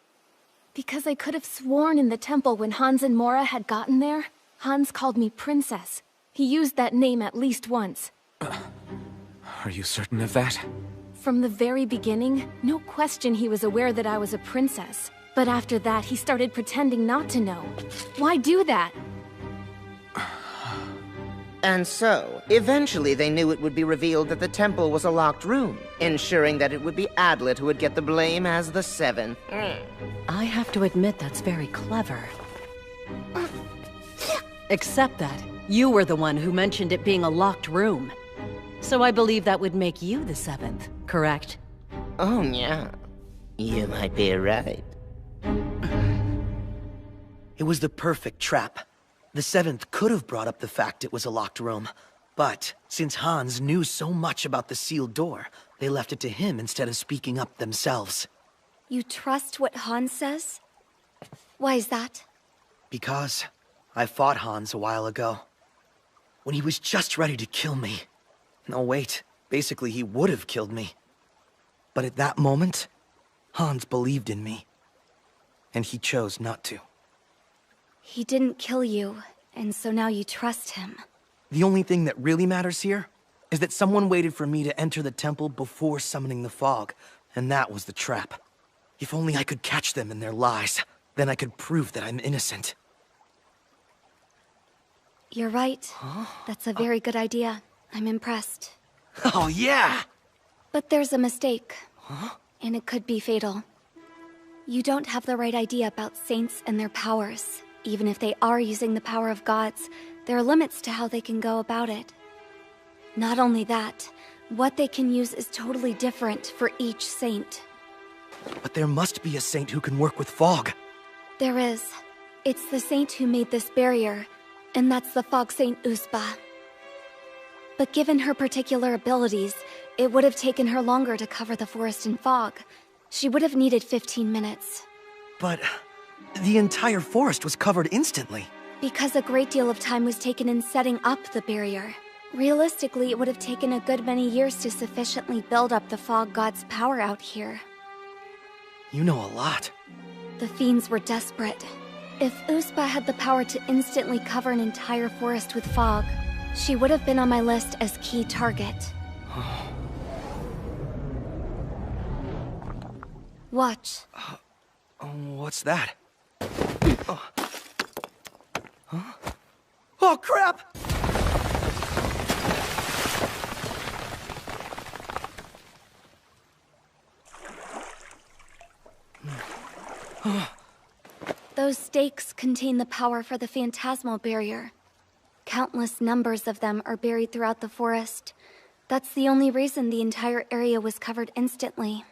Because I could have sworn in the temple when Hans and Mora had gotten there, Hans called me Princess. He used that name at least once. Are you certain of that? From the very beginning, no question he was aware that I was a princess. But after that, he started pretending not to know. Why do that? And so, eventually they knew it would be revealed that the temple was a locked room, ensuring that it would be Adlet who would get the blame as the 7th. I have to admit that's very clever. Except that you were the one who mentioned it being a locked room. So I believe that would make you the 7th, correct? Oh, yeah. You might be right. It was the perfect trap. The 7th could have brought up the fact it was a locked room, but since Hans knew so much about the sealed door, they left it to him instead of speaking up themselves. You trust what Hans says? Why is that? Because I fought Hans a while ago. When he was just ready to kill me. No, wait. Basically, he would have killed me. But at that moment, Hans believed in me. And he chose not to. He didn't kill you, and so now you trust him. The only thing that really matters here is that someone waited for me to enter the temple before summoning the fog, And that was the trap. If only I could catch them in their lies, then I could prove that I'm innocent. You're right. That's a very good idea. I'm impressed. Oh, yeah! But there's a mistake. And it could be fatal. You don't have the right idea about saints and their powers. Even if they are using the power of gods, there are limits to how they can go about it. Not only that, what they can use is totally different for each saint. But there must be a saint who can work with fog. There is. It's the saint who made this barrier, and that's the Fog Saint Uspa. But given her particular abilities, it would have taken her longer to cover the forest in fog. She would have needed 15 minutes. But the entire forest was covered instantly. Because a great deal of time was taken in setting up the barrier. Realistically, it would have taken a good many years to sufficiently build up the fog god's power out here. You know a lot. The fiends were desperate. If Uspa had the power to instantly cover an entire forest with fog, she would have been on my list as key target. Watch. What's that? Oh, crap! Those stakes contain the power for the phantasmal barrier. Countless numbers of them are buried throughout the forest. That's the only reason the entire area was covered instantly.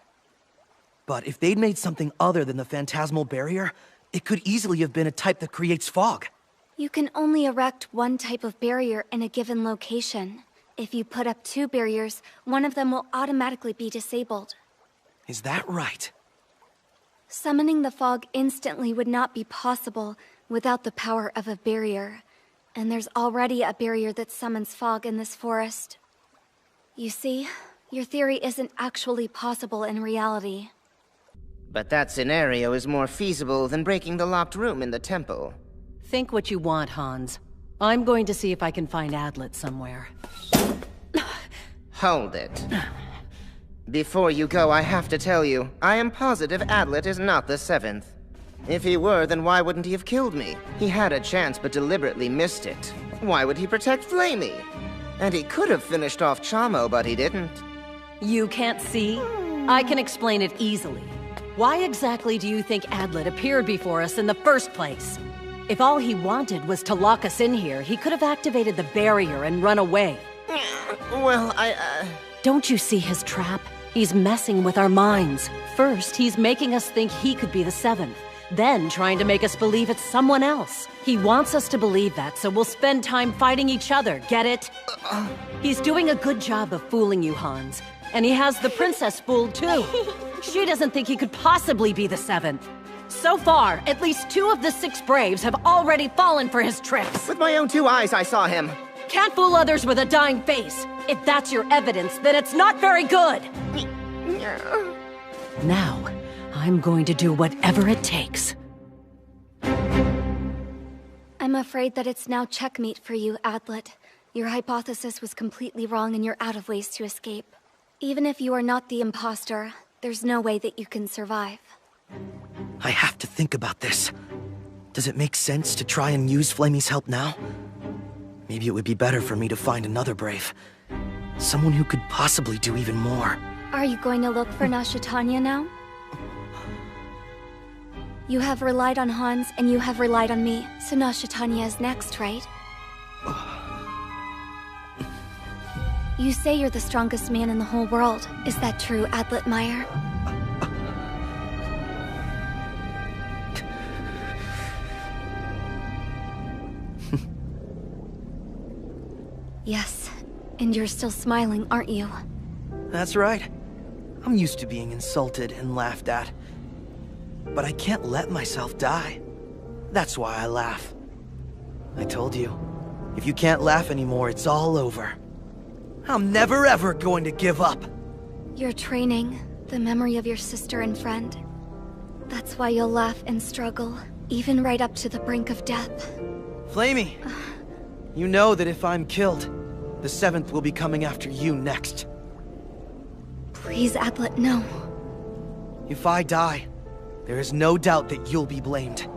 But if they'd made something other than the phantasmal barrier, it could easily have been a type that creates fog. You can only erect one type of barrier in a given location. If you put up 2 barriers, one of them will automatically be disabled. Is that right? Summoning the fog instantly would not be possible without the power of a barrier. And there's already a barrier that summons fog in this forest. You see, your theory isn't actually possible in reality. But that scenario is more feasible than breaking the locked room in the temple. Think what you want, Hans. I'm going to see if I can find Adlet somewhere. Hold it. Before you go, I have to tell you, I am positive Adlet is not the 7th. If he were, then why wouldn't he have killed me? He had a chance but deliberately missed it. Why would he protect Flamey? And he could have finished off Chamo, but he didn't. You can't see? I can explain it easily. Why exactly do you think Adlet appeared before us in the first place? If all he wanted was to lock us in here, he could have activated the barrier and run away. Well, Don't you see his trap? He's messing with our minds. First, he's making us think he could be the 7th. Then trying to make us believe it's someone else. He wants us to believe that, so we'll spend time fighting each other, get it? He's doing a good job of fooling you, Hans. And he has the princess fooled, too. She doesn't think he could possibly be the 7th. So far, at least 2 of the 6 Braves have already fallen for his tricks. With my own 2 eyes, I saw him. Can't fool others with a dying face. If that's your evidence, then it's not very good. Now, I'm going to do whatever it takes. I'm afraid that it's now checkmate for you, Adlet. Your hypothesis was completely wrong and you're out of ways to escape. Even if you are not the imposter, there's no way that you can survive. I have to think about this. Does it make sense to try and use Flamey's help now? Maybe it would be better for me to find another Brave. Someone who could possibly do even more. Are you going to look for Nashitanya now? You have relied on Hans, and you have relied on me, so Nashitanya is next, right? You say you're the strongest man in the whole world. Is that true, Adlet Meyer? Yes, and you're still smiling, aren't you? That's right. I'm used to being insulted and laughed at. But I can't let myself die. That's why I laugh. I told you, if you can't laugh anymore, it's all over. I'm never ever going to give up. Your training, the memory of your sister and friend. That's why you'll laugh and struggle, even right up to the brink of death. Flamey, you know that if I'm killed, the 7th will be coming after you next. Please, Adlet, no. If I die, there is no doubt that you'll be blamed,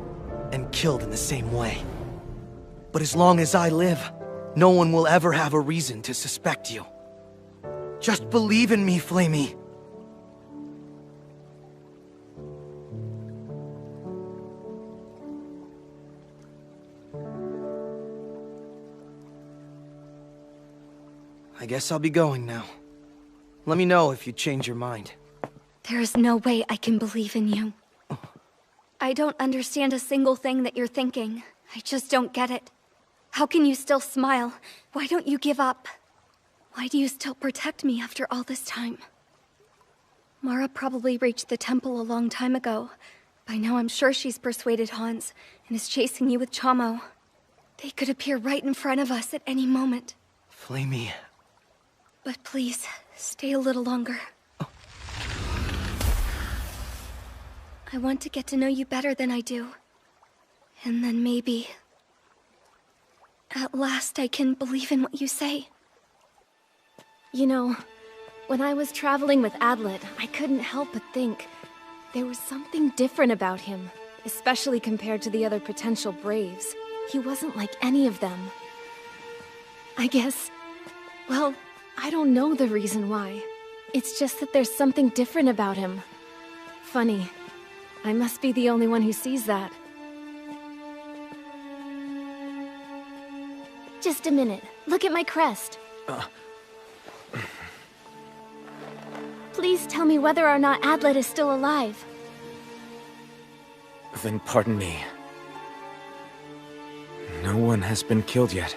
and killed in the same way. But as long as I live, no one will ever have a reason to suspect you. Just believe in me, Flamey. I guess I'll be going now. Let me know if you change your mind. There is no way I can believe in you. I don't understand a single thing that you're thinking. I just don't get it. How can you still smile? Why don't you give up? Why do you still protect me after all this time? Mara probably reached the temple a long time ago. By now I'm sure she's persuaded Hans and is chasing you with Chamo. They could appear right in front of us at any moment. Flamey. But please, stay a little longer. I want to get to know you better than I do. And then maybe... at last I can believe in what you say. You know, when I was traveling with Adlet, I couldn't help but think there was something different about him, especially compared to the other potential Braves. He wasn't like any of them. I guess, well, I don't know the reason why. It's just that there's something different about him. Funny. I must be the only one who sees that. Just a minute. Look at my crest. Please tell me whether or not Adlet is still alive. Then pardon me. No one has been killed yet.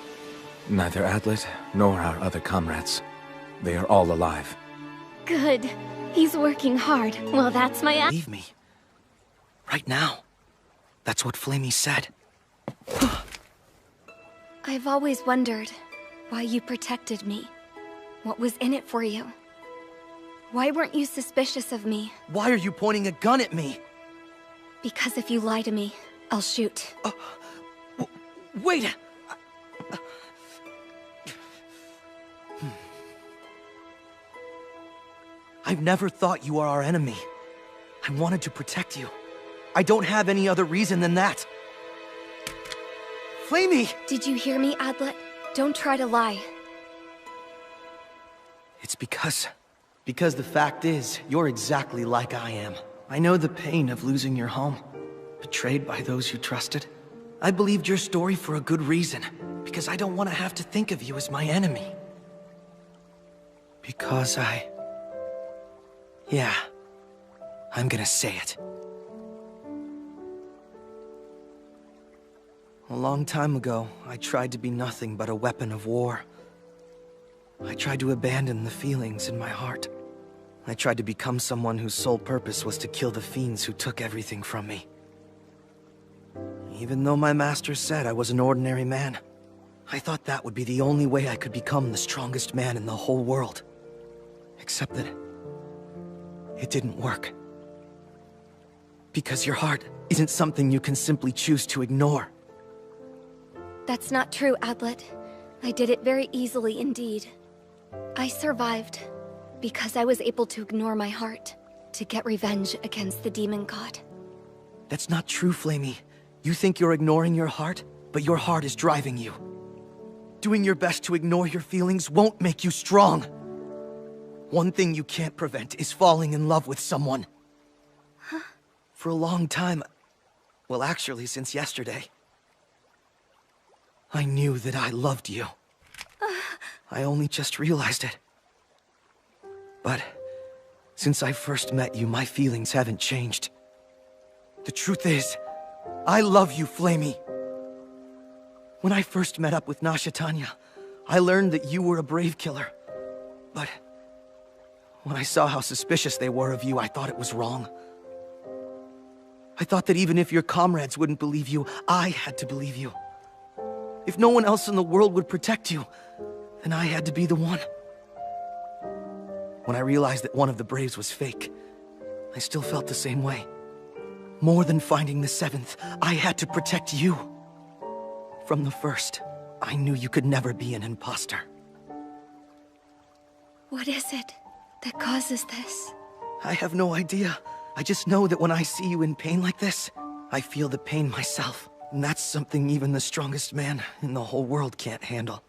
Neither Adlet nor our other comrades. They are all alive. Good. He's working hard. Well, that's my... Leave me. Right now. That's what Flamey said. I've always wondered why you protected me. What was in it for you? Why weren't you suspicious of me? Why are you pointing a gun at me? Because if you lie to me, I'll shoot. Wait! I've never thought you are our enemy. I wanted to protect you. I don't have any other reason than that. Flamey! Did you hear me, Adlet? Don't try to lie. It's because the fact is, you're exactly like I am. I know the pain of losing your home, betrayed by those you trusted. I believed your story for a good reason, because I don't want to have to think of you as my enemy. Because yeah, I'm gonna say it. A long time ago, I tried to be nothing but a weapon of war. I tried to abandon the feelings in my heart. I tried to become someone whose sole purpose was to kill the fiends who took everything from me. Even though my master said I was an ordinary man, I thought that would be the only way I could become the strongest man in the whole world. Except that it didn't work. Because your heart isn't something you can simply choose to ignore. That's not true, Adlet. I did it very easily indeed. I survived because I was able to ignore my heart to get revenge against the demon god. That's not true, Flamey. You think you're ignoring your heart, but your heart is driving you. Doing your best to ignore your feelings won't make you strong. One thing you can't prevent is falling in love with someone. Huh? For a long time, well, actually since yesterday, I knew that I loved you. I only just realized it. But since I first met you, my feelings haven't changed. The truth is, I love you, Flamey. When I first met up with Nasha Tanya, I learned that you were a brave killer. But when I saw how suspicious they were of you, I thought it was wrong. I thought that even if your comrades wouldn't believe you, I had to believe you. If no one else in the world would protect you, then I had to be the one. When I realized that one of the Braves was fake, I still felt the same way. More than finding the seventh, I had to protect you. From the first, I knew you could never be an imposter. What is it that causes this? I have no idea. I just know that when I see you in pain like this, I feel the pain myself. And that's something even the strongest man in the whole world can't handle.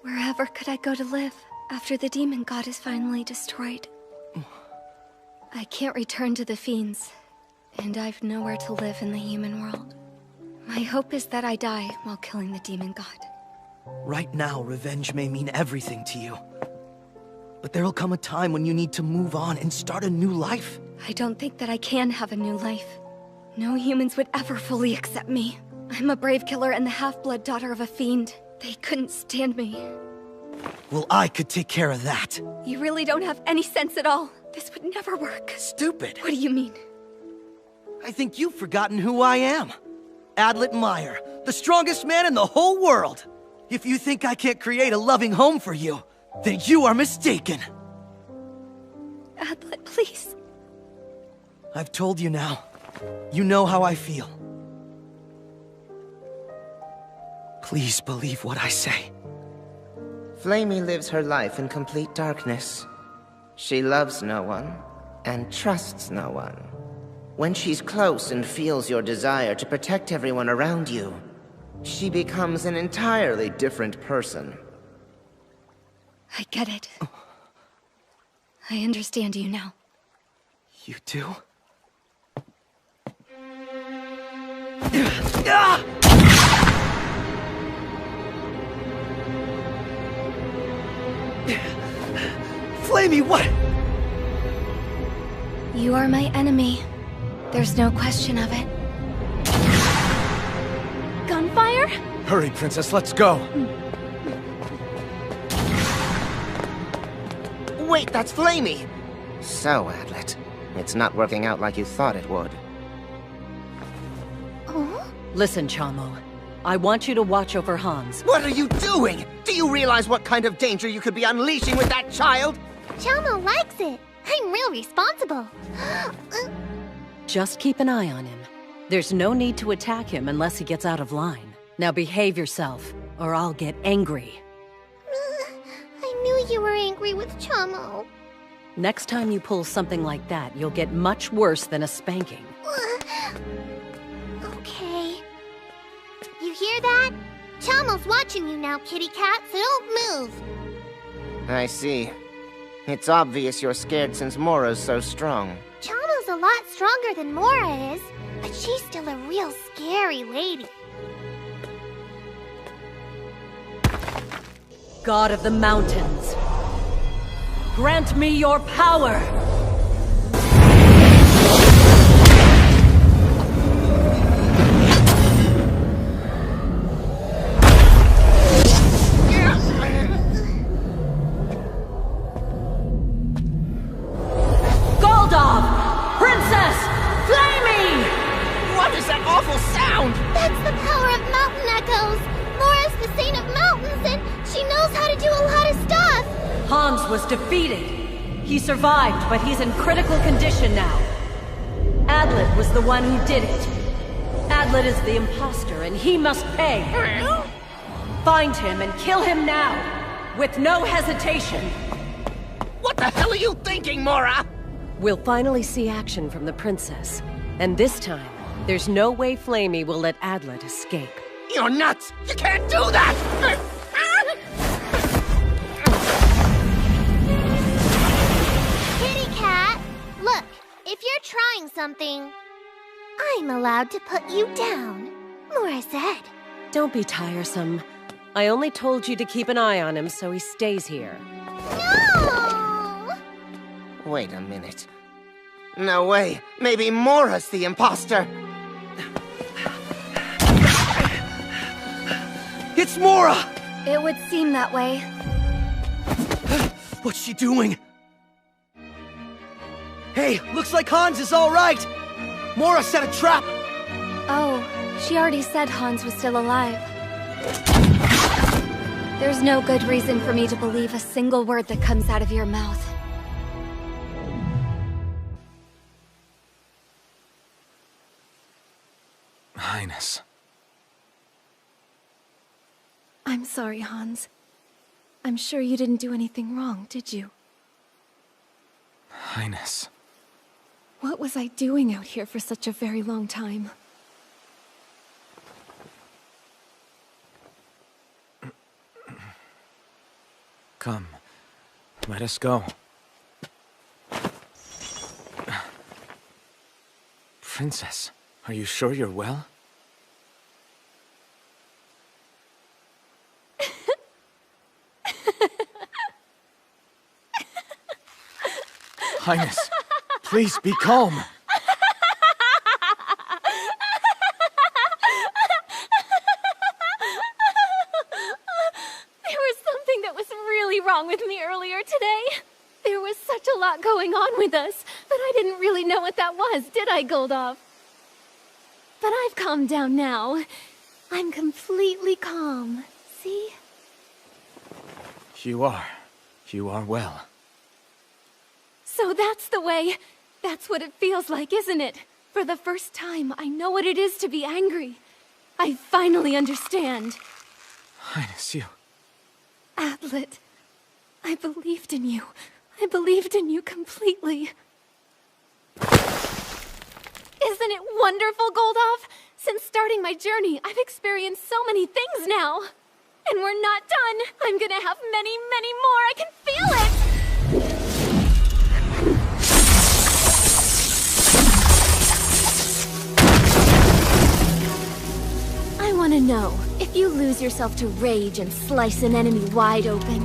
Wherever could I go to live after the demon god is finally destroyed? I can't return to the fiends, and I've nowhere to live in the human world. My hope is that I die while killing the demon god. Right now, revenge may mean everything to you. But there'll come a time when you need to move on and start a new life. I don't think that I can have a new life. No humans would ever fully accept me. I'm a brave killer and the half-blood daughter of a fiend. They couldn't stand me. Well, I could take care of that. You really don't have any sense at all. This would never work. Stupid. What do you mean? I think you've forgotten who I am. Adlet Meyer, the strongest man in the whole world. If you think I can't create a loving home for you, then you are mistaken. Adlet, please. I've told you now. You know how I feel. Please believe what I say. Flamey lives her life in complete darkness. She loves no one, and trusts no one. When she's close and feels your desire to protect everyone around you, she becomes an entirely different person. I get it. I understand you now. You do? Flamey, what? You are my enemy. There's no question of it. Gunfire? Hurry, Princess, let's go. Wait, that's Flamey! So, Adlet, it's not working out like you thought it would. Listen, Chamo. I want you to watch over Hans. What are you doing? Do you realize what kind of danger you could be unleashing with that child? Chamo likes it. I'm real responsible. Just keep an eye on him. There's no need to attack him unless he gets out of line. Now behave yourself, or I'll get angry. I knew you were angry with Chamo. Next time you pull something like that, you'll get much worse than a spanking. Okay. You hear that? Chamo's watching you now, kitty cat, so don't move. I see. It's obvious you're scared since Mora's so strong. Chamo's a lot stronger than Mora is, but she's still a real scary lady. God of the mountains, grant me your power! Princess! Flamey! What is that awful sound? That's the power of mountain echoes! Mora's the saint of mountains, and she knows how to do a lot of stuff! Hans was defeated. He survived, but he's in critical condition now. Adlet was the one who did it. Adlet is the imposter, and he must pay. Find him and kill him now, with no hesitation. What the hell are you thinking, Mora? We'll finally see action from the princess. And this time, there's no way Flamey will let Adlet escape. You're nuts! You can't do that! Kitty cat, look, if you're trying something, I'm allowed to put you down. Mora said. Don't be tiresome. I only told you to keep an eye on him so he stays here. No! Wait a minute. No way. Maybe Mora's the imposter. It's Mora! It would seem that way. What's she doing? Hey, looks like Hans is all right. Mora set a trap. Oh, she already said Hans was still alive. There's no good reason for me to believe a single word that comes out of your mouth. Highness. I'm sorry, Hans. I'm sure you didn't do anything wrong, did you? Highness. What was I doing out here for such a very long time? Come, let us go. Princess, are you sure you're well? Highness, please be calm. There was something that was really wrong with me earlier today. There was such a lot going on with us, but I didn't really know what that was, did I, Goldov? But I've calmed down now. I'm completely calm. See? You are well. So that's the way. That's what it feels like, isn't it? For the first time, I know what it is to be angry. I finally understand. Highness, you... Adlet, I believed in you. I believed in you completely. Isn't it wonderful, Goldov? Since starting my journey, I've experienced so many things now. And we're not done. I'm gonna have many, many more. I can feel it! I want to know, if you lose yourself to rage and slice an enemy wide open,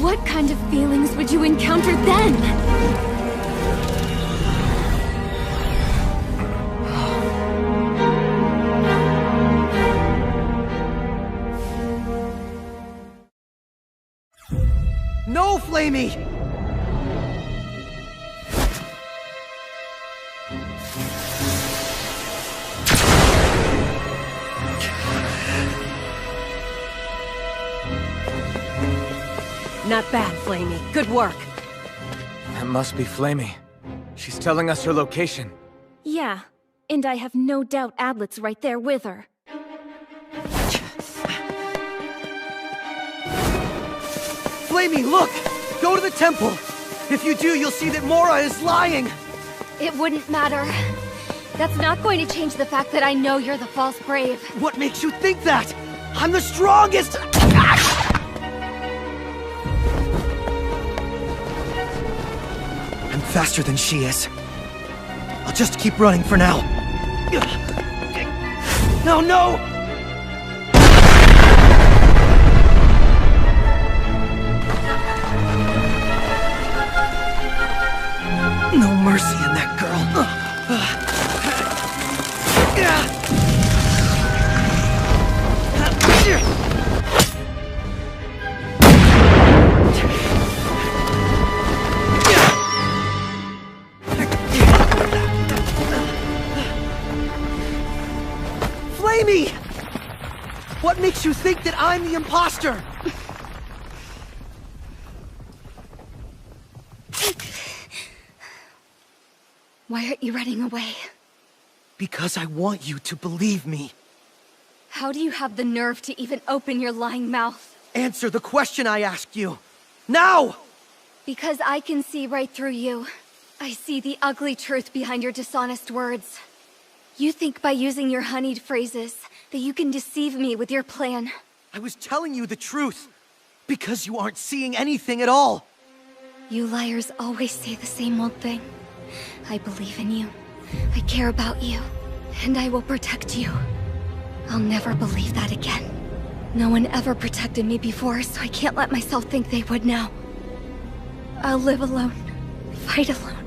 what kind of feelings would you encounter then? No, Flamey! Not bad, Flamey. Good work. That must be Flamey. She's telling us her location. Yeah, and I have no doubt Adlet's right there with her. Flamey, look! Go to the temple! If you do, you'll see that Mora is lying! It wouldn't matter. That's not going to change the fact that I know you're the false brave. What makes you think that? I'm the strongest! I'm faster than she is. I'll just keep running for now. No, no! No mercy in that girl. Flamey! What makes you think that I'm the imposter? Why aren't you running away? Because I want you to believe me. How do you have the nerve to even open your lying mouth? Answer the question I asked you. Now! Because I can see right through you. I see the ugly truth behind your dishonest words. You think by using your honeyed phrases that you can deceive me with your plan. I was telling you the truth. Because you aren't seeing anything at all. You liars always say the same old thing. I believe in you. I care about you. And I will protect you. I'll never believe that again. No one ever protected me before, so I can't let myself think they would now. I'll live alone, fight alone,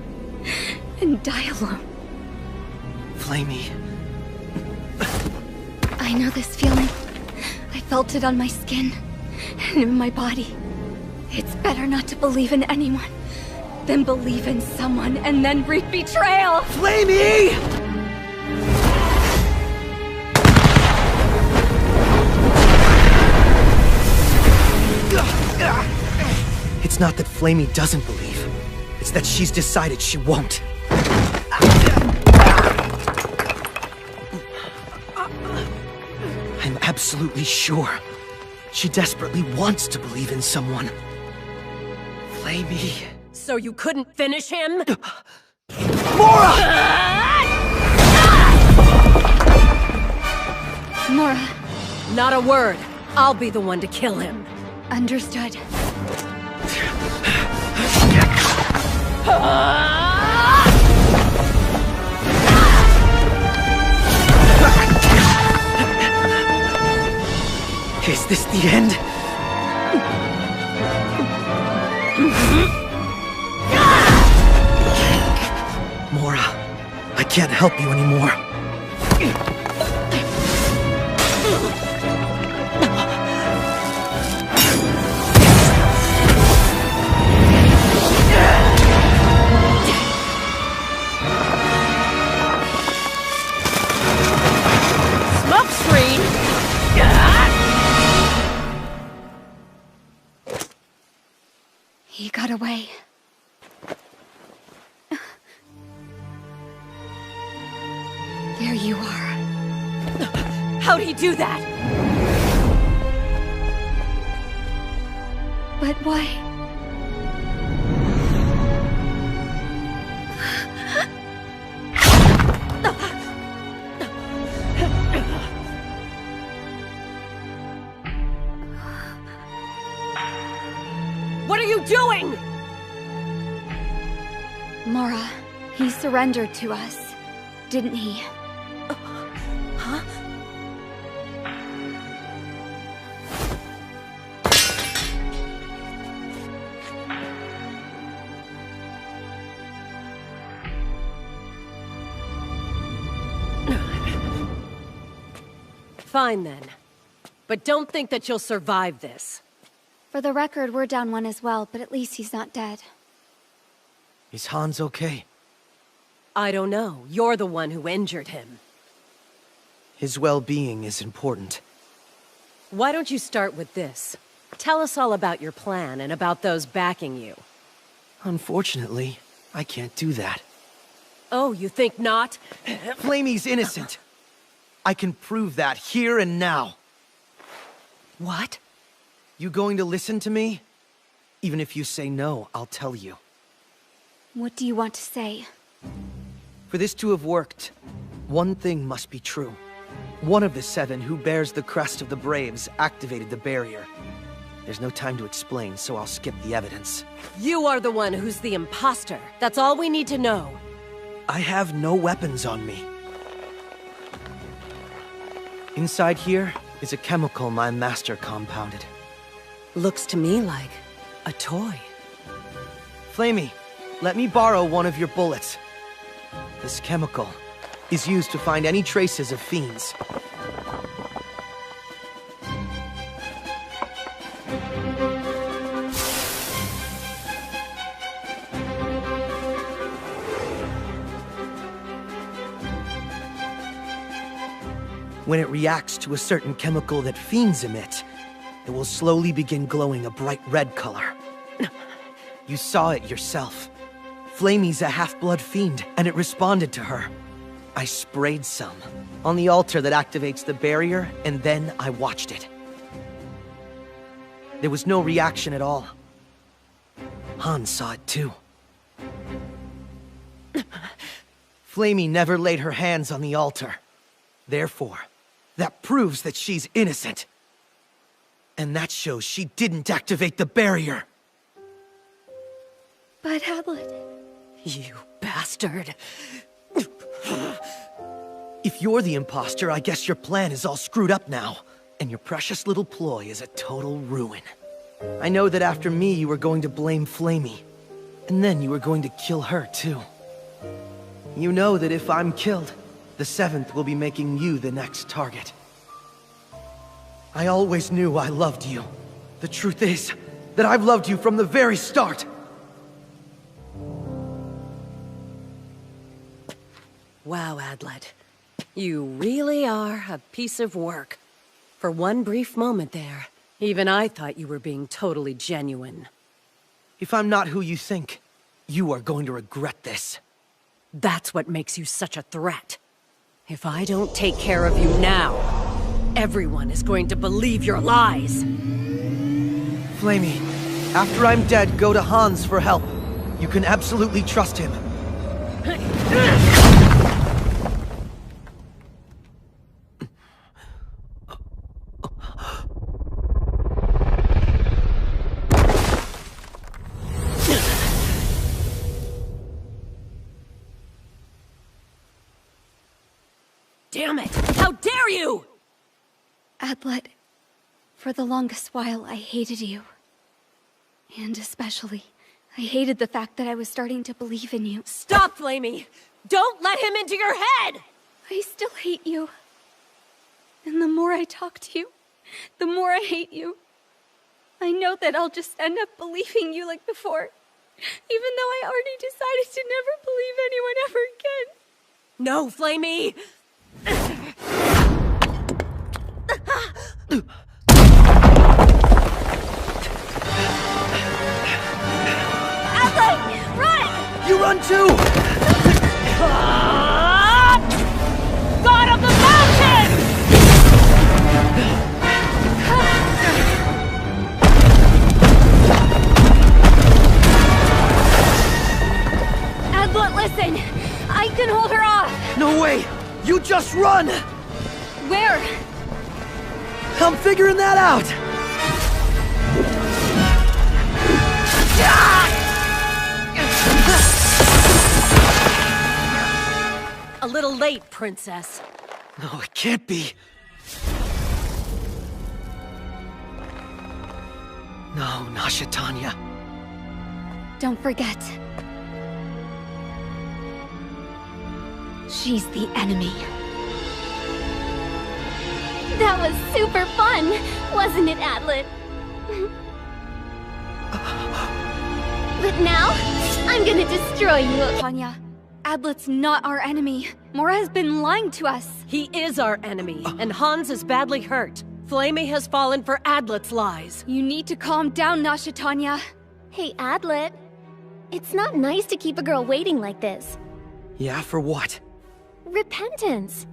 and die alone. Flamey. I know this feeling. I felt it on my skin, and in my body. It's better not to believe in anyone than believe in someone and then reap betrayal! Flamey! It's not that Flamey doesn't believe. It's that she's decided she won't. I'm absolutely sure She desperately wants to believe in someone. Flamey. So you couldn't finish him? Mora! Mora. Not a word. I'll be the one to kill him. Understood. Is this the end? Mora, I can't help you anymore. Smoke screen! He got away. There you are. How'd he do that? But why? What are you doing? Mora, he surrendered to us, didn't he? Huh? Fine then. But don't think that you'll survive this. For the record, we're down one as well, but at least he's not dead. Is Hans okay? I don't know. You're the one who injured him. His well-being is important. Why don't you start with this? Tell us all about your plan and about those backing you. Unfortunately, I can't do that. Oh, you think not? Flamey's innocent. I can prove that here and now. What? You going to listen to me? Even if you say no, I'll tell you. What do you want to say? For this to have worked, one thing must be true. One of the 7 who bears the crest of the Braves activated the barrier. There's no time to explain, so I'll skip the evidence. You are the one who's the imposter. That's all we need to know. I have no weapons on me. Inside here is a chemical my master compounded. Looks to me like a toy. Flamey, let me borrow one of your bullets. This chemical is used to find any traces of fiends. When it reacts to a certain chemical that fiends emit, it will slowly begin glowing a bright red color. You saw it yourself. Flamey's a half-blood fiend, and it responded to her. I sprayed some on the altar that activates the barrier, and then I watched it. There was no reaction at all. Hans saw it too. Flamey never laid her hands on the altar. Therefore, that proves that she's innocent. And that shows she didn't activate the barrier. But Adlet... You bastard. If you're the imposter, I guess your plan is all screwed up now. And your precious little ploy is a total ruin. I know that after me you were going to blame Flamey. And then you were going to kill her too. You know that if I'm killed, the 7th will be making you the next target. I always knew I loved you. The truth is that I've loved you from the very start. Wow, Adlet. You really are a piece of work. For one brief moment there, even I thought you were being totally genuine. If I'm not who you think, you are going to regret this. That's what makes you such a threat. If I don't take care of you now, everyone is going to believe your lies. Flamey, after I'm dead, go to Hans for help. You can absolutely trust him. Damn it! How dare you! Adlet, for the longest while I hated you. And especially, I hated the fact that I was starting to believe in you. Stop, Flamey! Don't let him into your head! I still hate you. And the more I talk to you, the more I hate you. I know that I'll just end up believing you like before, even though I already decided to never believe anyone ever again. No, Flamey! Adlet, run! You run too! God of the mountain! Adlet, listen! I can hold her off! No way! You just run! Where? I'm figuring that out! A little late, princess. No, it can't be. No, Nasha Tanya. Don't forget. She's the enemy. That was super fun, wasn't it, Adlet? But now, I'm gonna destroy you. Tanya, Adlet's not our enemy. Mora has been lying to us. He is our enemy, and Hans is badly hurt. Flamey has fallen for Adlet's lies. You need to calm down, Nasha Tanya. Hey, Adlet. It's not nice to keep a girl waiting like this. Yeah, for what? Repentance.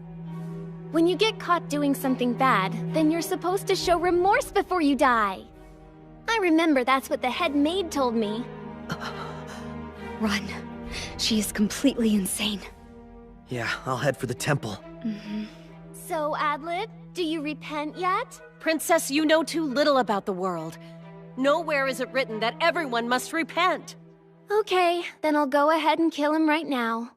When you get caught doing something bad, then you're supposed to show remorse before you die. I remember that's what the head maid told me. Run. She is completely insane. Yeah, I'll head for the temple. So, Adlet, do you repent yet? Princess, you know too little about the world. Nowhere is it written that everyone must repent. Okay, then I'll go ahead and kill him right now.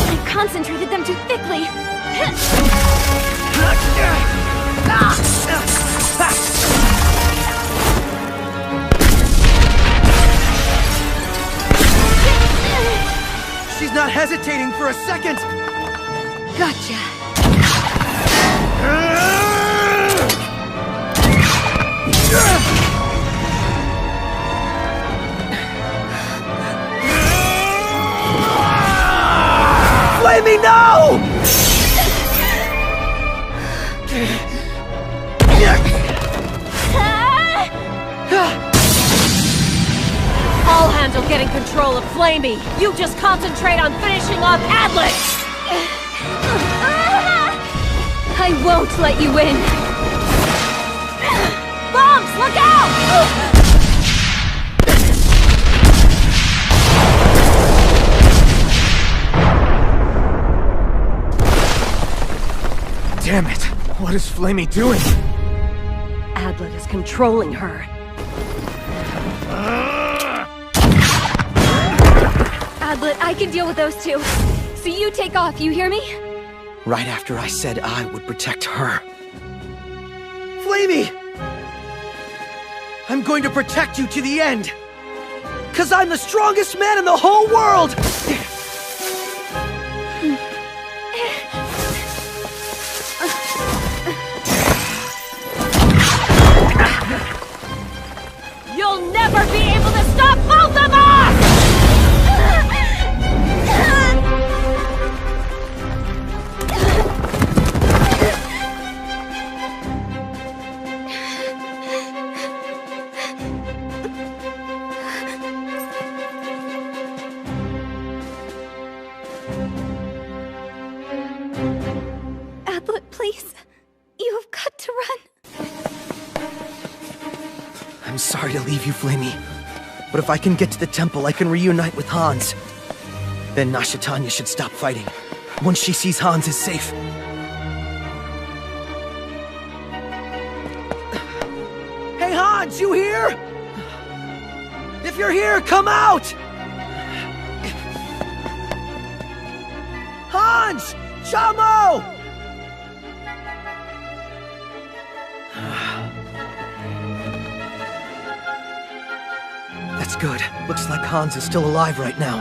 I concentrated them too thickly. She's not hesitating for a second! Gotcha. Flamey, no! I'll handle getting control of Flamey. You just concentrate on finishing off Adlet! I won't let you win. Bombs, look out! Damn it! What is Flamey doing? Adlet is controlling her. Adlet, I can deal with those two. So you take off, you hear me? Right after I said I would protect her. Flamey! I'm going to protect you to the end! 'Cause I'm the strongest man in the whole world! never be able to stop both of us! Adlet, please. You have got to run. I'm sorry to leave you, Flamey. But if I can get to the temple, I can reunite with Hans. Then Nashatanya should stop fighting. Once she sees Hans is safe. Hey Hans, you here? If you're here, come out! Hans! Chamo! That's good. Looks like Hans is still alive right now.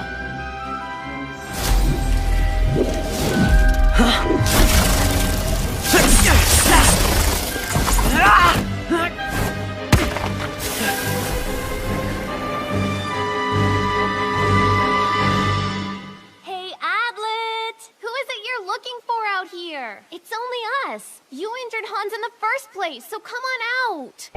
Hey, Adlet! Who is it you're looking for out here? It's only us. You injured Hans in the first place, so come on out.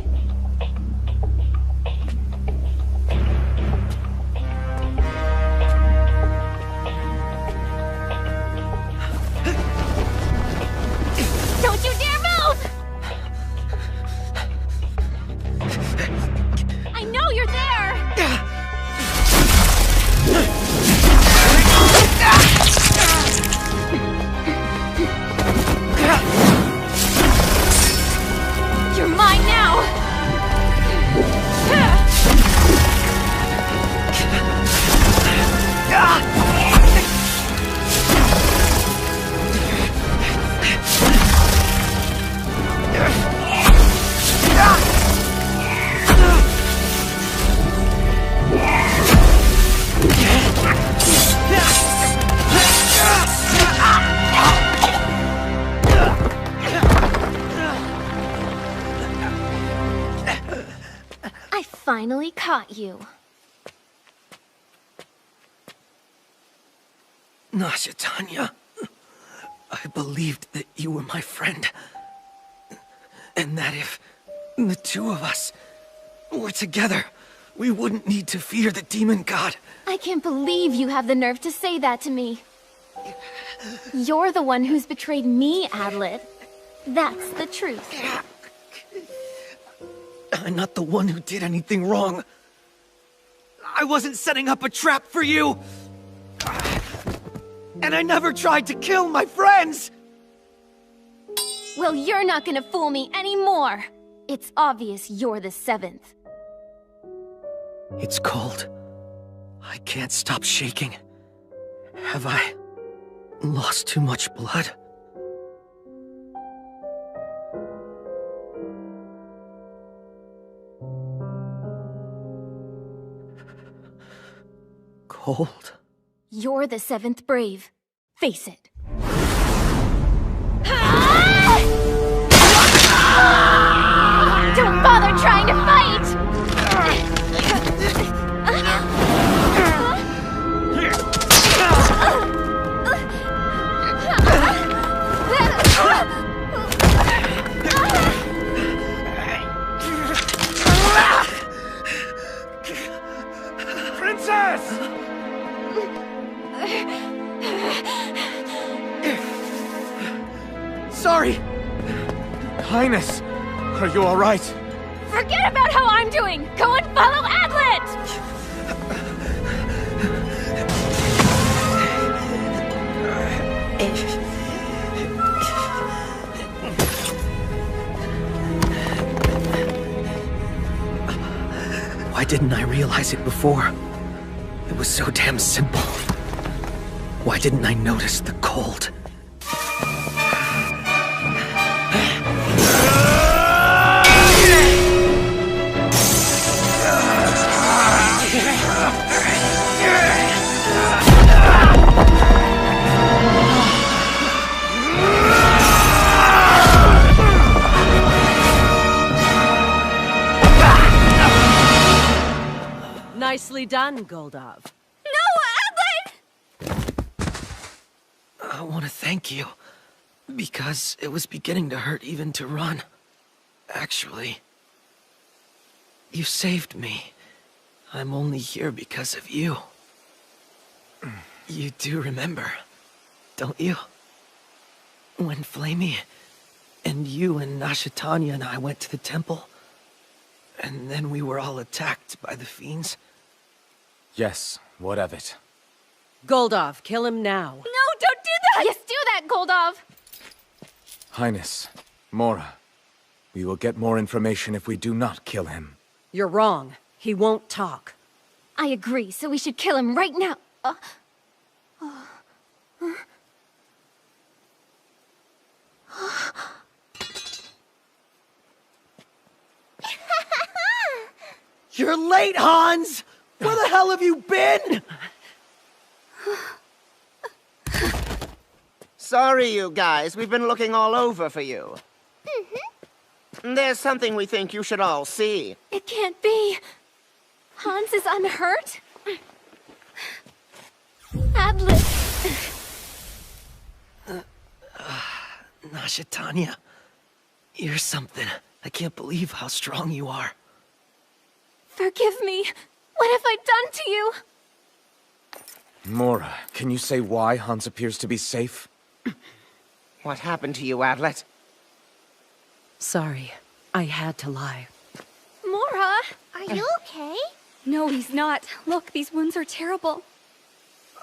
Don't you dare move! I know you're there! You're mine now! I finally caught you. Nashatanya, I believed that you were my friend. And that if the two of us were together, we wouldn't need to fear the demon god. I can't believe you have the nerve to say that to me. You're the one who's betrayed me, Adlet. That's the truth. I'm not the one who did anything wrong. I wasn't setting up a trap for you. And I never tried to kill my friends! Well, you're not gonna fool me anymore. It's obvious you're the seventh. It's cold. I can't stop shaking. Have I lost too much blood? Cold? You're the seventh brave. Face it. Don't bother trying to fight! Princess! Sorry! Highness, are you alright? Forget about how I'm doing! Go and follow Adlet! Why didn't I realize it before? It was so damn simple. Why didn't I notice the cold? Nicely done, Goldov. No, Adlet! I want to thank you, because it was beginning to hurt even to run. Actually, you saved me. I'm only here because of you. You do remember, don't you? When Flamey and you and Nashitanya and I went to the temple, and then we were all attacked by the fiends. Yes, what of it? Goldov, kill him now. No, don't do that! Yes, do that, Goldov! Highness, Mora, we will get more information if we do not kill him. You're wrong. He won't talk. I agree, so we should kill him right now. You're late, Hans! Where the hell have you been? Sorry, you guys. We've been looking all over for you. There's something we think you should all see. It can't be. Hans is unhurt? Adlet. Nashitanya, you're something. I can't believe how strong you are. Forgive me. What have I done to you? Mora, can you say why Hans appears to be safe? What happened to you, Adlet? Sorry, I had to lie. Mora! Are you okay? No, he's not. Look, these wounds are terrible.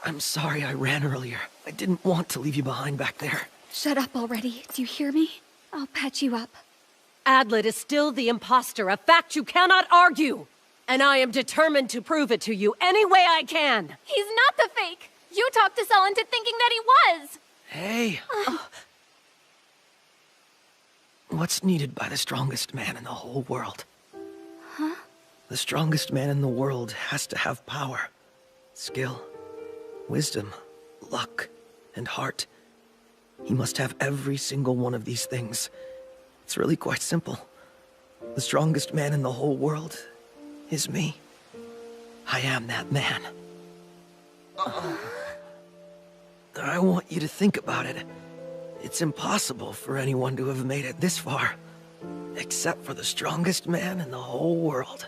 I'm sorry I ran earlier. I didn't want to leave you behind back there. Shut up already. Do you hear me? I'll patch you up. Adlet is still the imposter, a fact you cannot argue. And I am determined to prove it to you any way I can. He's not the fake! You talked us all into thinking that he was! Hey! What's needed by the strongest man in the whole world? Huh? The strongest man in the world has to have power, skill, wisdom, luck, and heart. He must have every single one of these things. It's really quite simple. The strongest man in the whole world is me. I am that man. I want you to think about it. It's impossible for anyone to have made it this far, except for the strongest man in the whole world.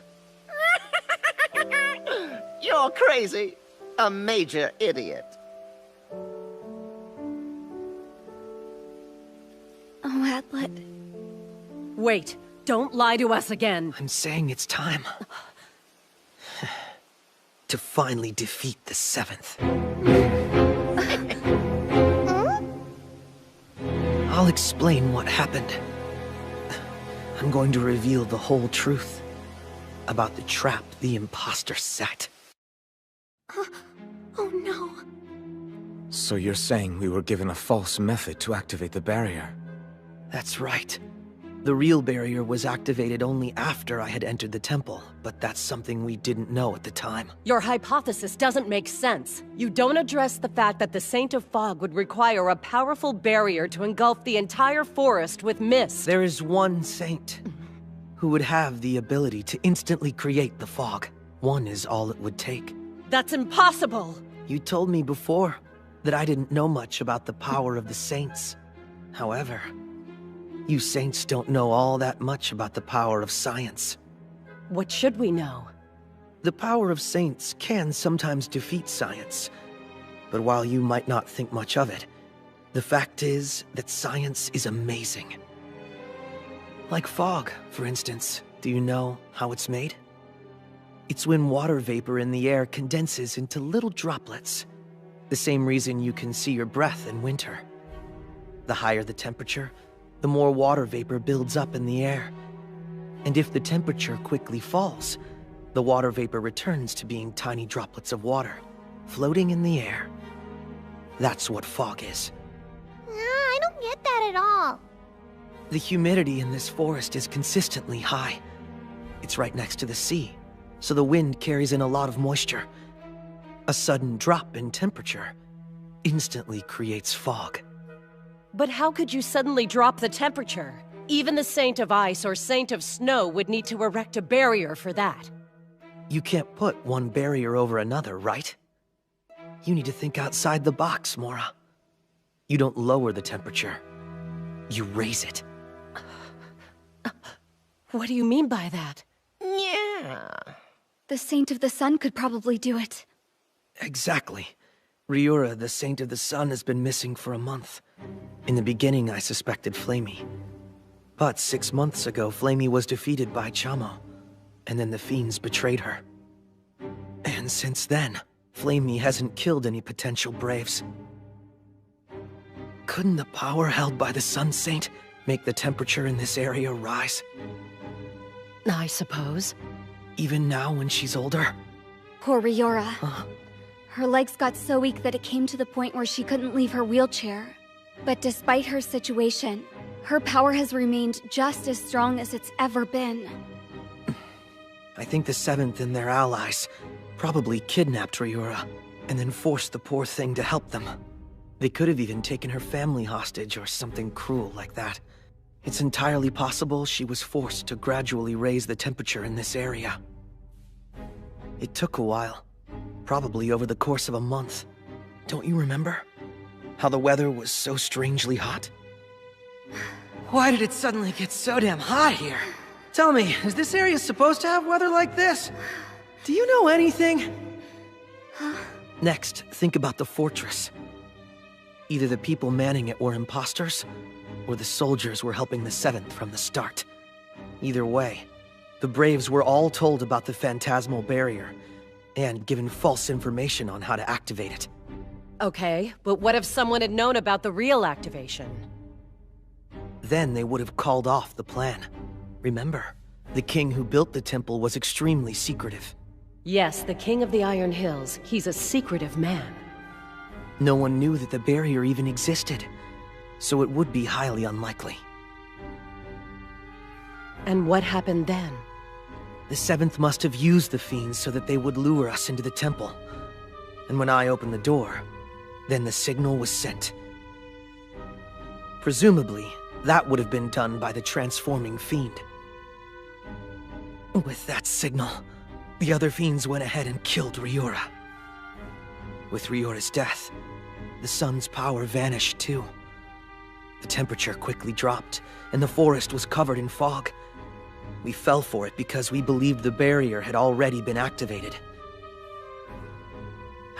You're crazy. A major idiot. Oh, Adlet. Wait, don't lie to us again. I'm saying it's time to finally defeat the seventh. I'll explain what happened. I'm going to reveal the whole truth about the trap the imposter set. Oh no. So you're saying we were given a false method to activate the barrier? That's right. The real barrier was activated only after I had entered the temple, but that's something we didn't know at the time. Your hypothesis doesn't make sense. You don't address the fact that the Saint of Fog would require a powerful barrier to engulf the entire forest with mist. There is one saint who would have the ability to instantly create the fog. One is all it would take. That's impossible! You told me before that I didn't know much about the power of the saints. However, you saints don't know all that much about the power of science. What should we know? The power of saints can sometimes defeat science. But while you might not think much of it, the fact is that science is amazing. Like fog, for instance. Do you know how it's made? It's when water vapor in the air condenses into little droplets. The same reason you can see your breath in winter. The higher the temperature, the more water vapor builds up in the air. And if the temperature quickly falls, the water vapor returns to being tiny droplets of water, floating in the air. That's what fog is. I don't get that at all. The humidity in this forest is consistently high. It's right next to the sea, so the wind carries in a lot of moisture. A sudden drop in temperature instantly creates fog. But how could you suddenly drop the temperature? Even the Saint of Ice or Saint of Snow would need to erect a barrier for that. You can't put one barrier over another, right? You need to think outside the box, Mora. You don't lower the temperature. You raise it. What do you mean by that? Yeah. The Saint of the Sun could probably do it. Exactly. Ryura, the Saint of the Sun, has been missing for a month. In the beginning, I suspected Flamey. But 6 months ago, Flamey was defeated by Chamo, and then the fiends betrayed her. And since then, Flamey hasn't killed any potential Braves. Couldn't the power held by the Sun Saint make the temperature in this area rise? I suppose. Even now when she's older? Poor Ryura. Her legs got so weak that it came to the point where she couldn't leave her wheelchair. But despite her situation, her power has remained just as strong as it's ever been. I think the Seventh and their allies probably kidnapped Ryura, and then forced the poor thing to help them. They could have even taken her family hostage or something cruel like that. It's entirely possible she was forced to gradually raise the temperature in this area. It took a while, probably over the course of a month. Don't you remember? How the weather was so strangely hot? Why did it suddenly get so damn hot here? Tell me, is this area supposed to have weather like this? Do you know anything? Next, think about the fortress. Either the people manning it were imposters, or the soldiers were helping the Seventh from the start. Either way, the Braves were all told about the phantasmal barrier, and given false information on how to activate it. Okay, but what if someone had known about the real activation? Then they would have called off the plan. Remember, the king who built the temple was extremely secretive. Yes, the King of the Iron Hills. He's a secretive man. No one knew that the barrier even existed, so it would be highly unlikely. And what happened then? The Seventh must have used the fiends so that they would lure us into the temple. And when I opened the door, then the signal was sent. Presumably, that would have been done by the transforming fiend. With that signal, the other fiends went ahead and killed Ryura. With Ryura's death, the sun's power vanished too. The temperature quickly dropped, and the forest was covered in fog. We fell for it because we believed the barrier had already been activated.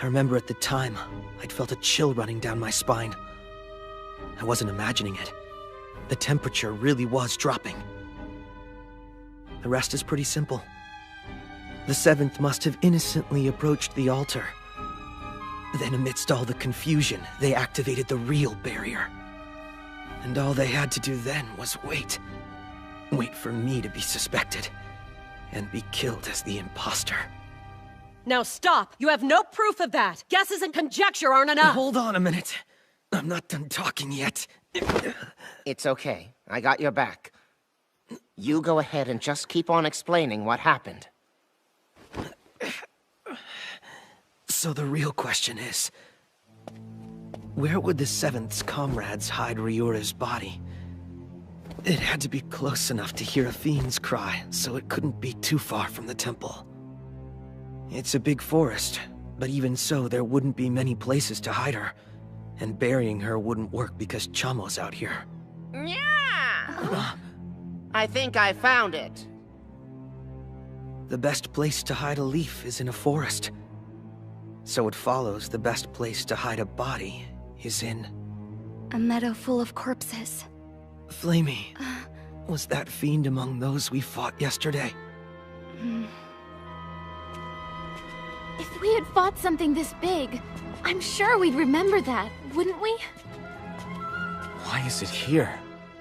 I remember at the time, I'd felt a chill running down my spine. I wasn't imagining it. The temperature really was dropping. The rest is pretty simple. The Seventh must have innocently approached the altar. Then amidst all the confusion, they activated the real barrier. And all they had to do then was wait. Wait for me to be suspected, and be killed as the imposter. Now stop! You have no proof of that! Guesses and conjecture aren't enough! Hold on a minute. I'm not done talking yet. It's okay. I got your back. You go ahead and just keep on explaining what happened. So the real question is, where would the Seventh's comrades hide Ryura's body? It had to be close enough to hear a fiend's cry, so it couldn't be too far from the temple. It's a big forest, but even so, there wouldn't be many places to hide her, and burying her wouldn't work because Chamo's out here. Yeah! I think I found it. The best place to hide a leaf is in a forest. So it follows the best place to hide a body is in... A meadow full of corpses. Flamey, was that fiend among those we fought yesterday? If we had fought something this big, I'm sure we'd remember that, wouldn't we? Why is it here?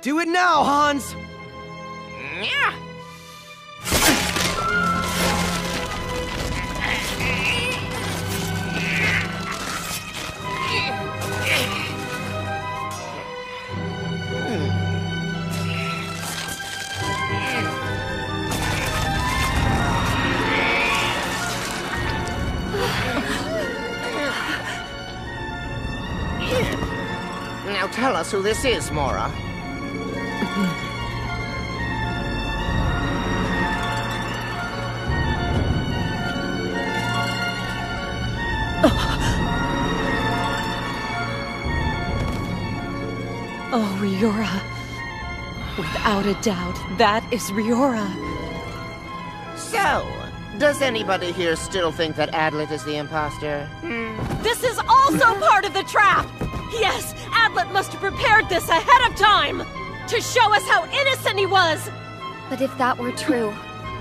Do it now, Hans! Yeah! Now tell us who this is, Mora. Oh, Riora. Without a doubt, that is Riora. So, does anybody here still think that Adlet is the imposter? This is also part of the trap! Yes, Adlet must have prepared this ahead of time! To show us how innocent he was! But if that were true,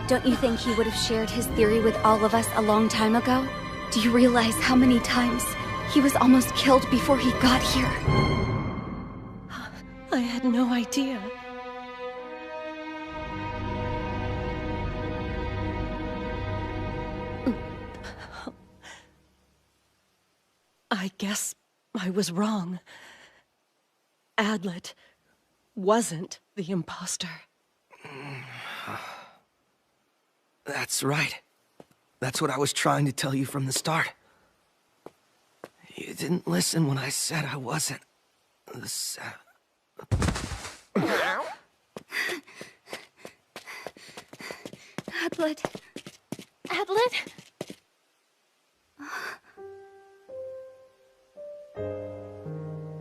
don't you think he would have shared his theory with all of us a long time ago? Do you realize how many times he was almost killed before he got here? I had no idea. I guess I was wrong. Adlet wasn't the imposter. That's right. That's what I was trying to tell you from the start. You didn't listen when I said I wasn't. Adlet. Adlet?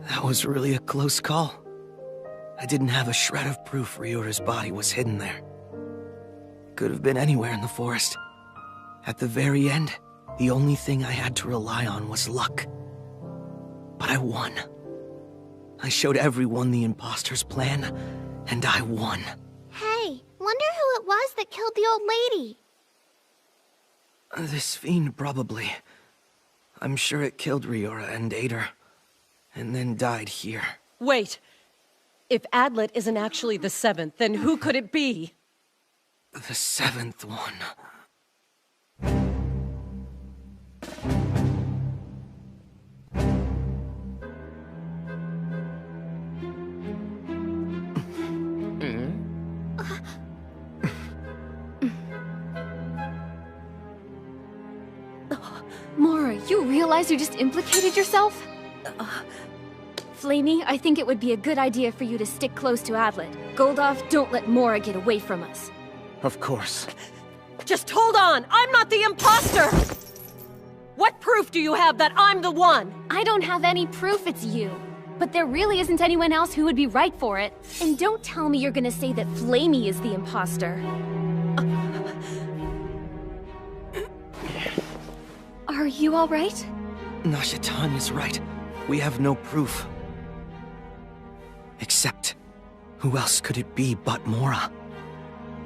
That was really a close call. I didn't have a shred of proof Ryora's body was hidden there. Could have been anywhere in the forest. At the very end, the only thing I had to rely on was luck. But I won. I showed everyone the imposter's plan, and I won. Hey, wonder who it was that killed the old lady? This fiend, probably. I'm sure it killed Ryora and ate her, and then died here. Wait! If Adlet isn't actually the seventh, then who could it be? The seventh one. Mora, you realize you just implicated yourself? Flamey, I think it would be a good idea for you to stick close to Adlet. Goldoff, don't let Mora get away from us. Of course. Just hold on! I'm not the imposter! What proof do you have that I'm the one? I don't have any proof it's you. But there really isn't anyone else who would be right for it. And don't tell me you're gonna say that Flamey is the imposter. Are you alright? Nashatanya's right. We have no proof. Except, who else could it be but Mora?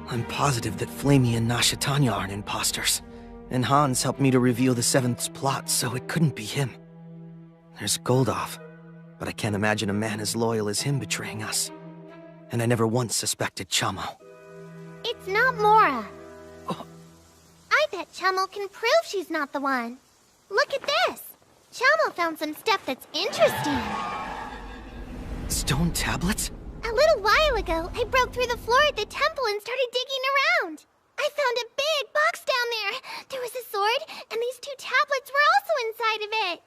I'm positive that Flamey and Nashatanya aren't imposters. And Hans helped me to reveal the Seventh's plot, so it couldn't be him. There's Goldoff, but I can't imagine a man as loyal as him betraying us. And I never once suspected Chamo. It's not Mora. I bet Chamo can prove she's not the one. Look at this. Chamo found some stuff that's interesting. Stone tablets? A little while ago, I broke through the floor at the temple and started digging around. I found a big box down there. There was a sword, and these 2 tablets were also inside of it.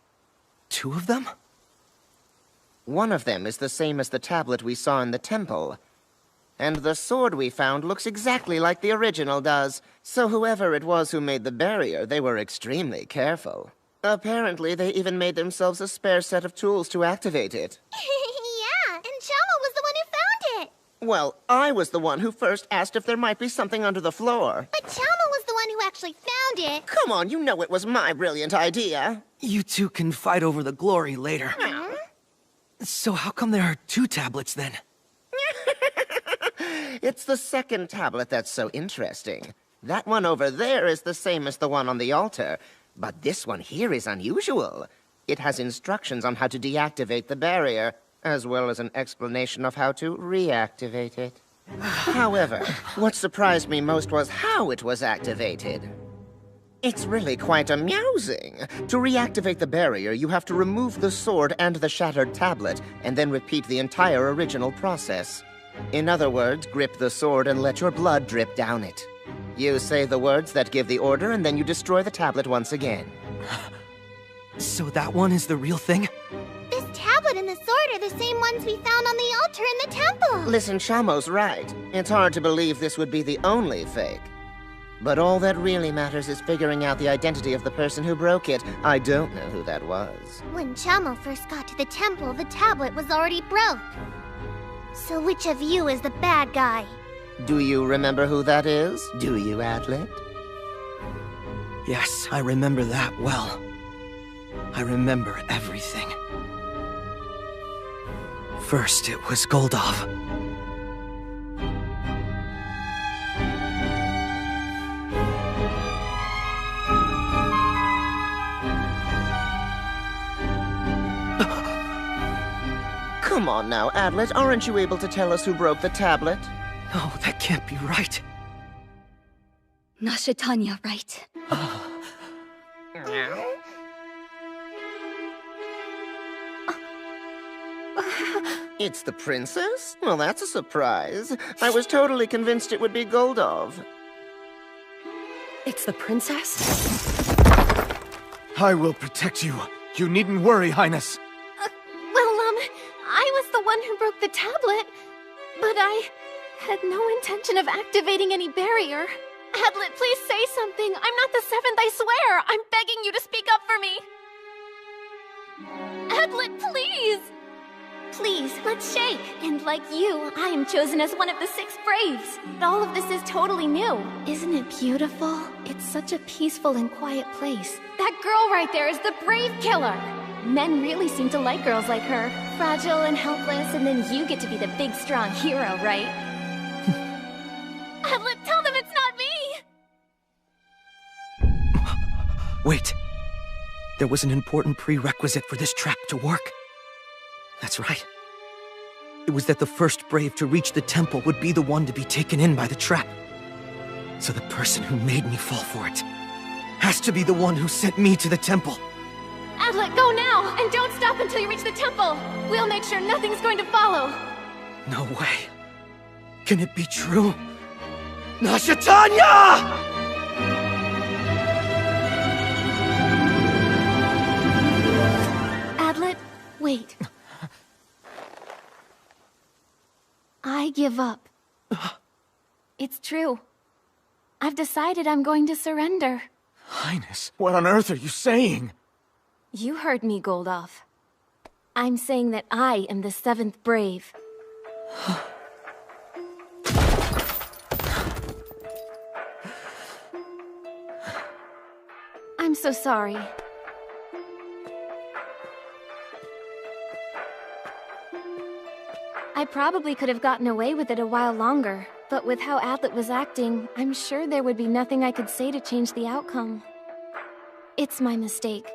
2 of them? One of them is the same as the tablet we saw in the temple. And the sword we found looks exactly like the original does. So whoever it was who made the barrier, they were extremely careful. Apparently, they even made themselves a spare set of tools to activate it. Yeah, and Chamo was the one who found it. Well, I was the one who first asked if there might be something under the floor. But Chamo was the one who actually found it. Come on, you know it was my brilliant idea. You two can fight over the glory later. So how come there are 2 tablets then? It's the second tablet that's so interesting. That one over there is the same as the one on the altar, but this one here is unusual. It has instructions on how to deactivate the barrier, as well as an explanation of how to reactivate it. However, what surprised me most was how it was activated. It's really quite amusing. To reactivate the barrier, you have to remove the sword and the shattered tablet, and then repeat the entire original process. In other words, grip the sword and let your blood drip down it. You say the words that give the order, and then you destroy the tablet once again. So that one is the real thing? This tablet and the sword are the same ones we found on the altar in the temple. Listen, Chamo's right. It's hard to believe this would be the only fake. But all that really matters is figuring out the identity of the person who broke it. I don't know who that was. When Chamo first got to the temple, the tablet was already broke. So which of you is the bad guy? Do you remember who that is? Do you, Adlet? Yes, I remember that well. I remember everything. First, it was Goldov. Come on now, Adlet. Aren't you able to tell us who broke the tablet? No, that can't be right. Nasha Tanya, right? It's the princess? Well, that's a surprise. I was totally convinced it would be Goldov. It's the princess? I will protect you. You needn't worry, Highness. I was the one who broke the tablet, but I had no intention of activating any barrier. Adlet, please say something. I'm not the seventh, I swear. I'm begging you to speak up for me. Adlet, please! Please, let's shake. And like you, I am chosen as one of the 6 Braves. All of this is totally new. Isn't it beautiful? It's such a peaceful and quiet place. That girl right there is the Brave Killer. Men really seem to like girls like her. Fragile and helpless, and then you get to be the big, strong hero, right? Adlet, tell them it's not me! Wait. There was an important prerequisite for this trap to work. That's right. It was that the first Brave to reach the temple would be the one to be taken in by the trap. So the person who made me fall for it has to be the one who sent me to the temple. Adlet, go now! And don't stop until you reach the temple! We'll make sure nothing's going to follow! No way. Can it be true? Nasha Tanya! Adlet, wait. I give up. It's true. I've decided I'm going to surrender. Highness, what on earth are you saying? You heard me, Goldov. I'm saying that I am the 7th Brave. I'm so sorry. I probably could have gotten away with it a while longer, but with how Adlet was acting, I'm sure there would be nothing I could say to change the outcome. It's my mistake.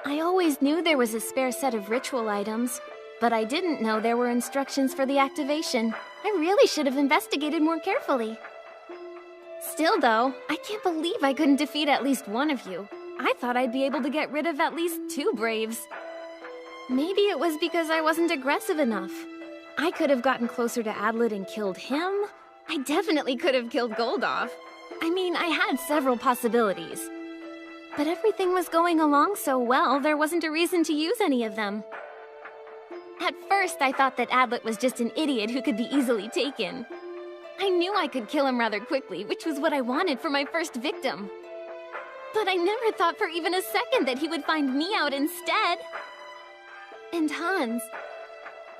I always knew there was a spare set of ritual items, but I didn't know there were instructions for the activation. I really should have investigated more carefully. Still though, I can't believe I couldn't defeat at least one of you. I thought I'd be able to get rid of at least 2 Braves. Maybe it was because I wasn't aggressive enough. I could have gotten closer to Adlet and killed him. I definitely could have killed Goldov. I mean, I had several possibilities. But everything was going along so well, there wasn't a reason to use any of them. At first, I thought that Adlet was just an idiot who could be easily taken. I knew I could kill him rather quickly, which was what I wanted for my first victim. But I never thought for even a second that he would find me out instead. And Hans,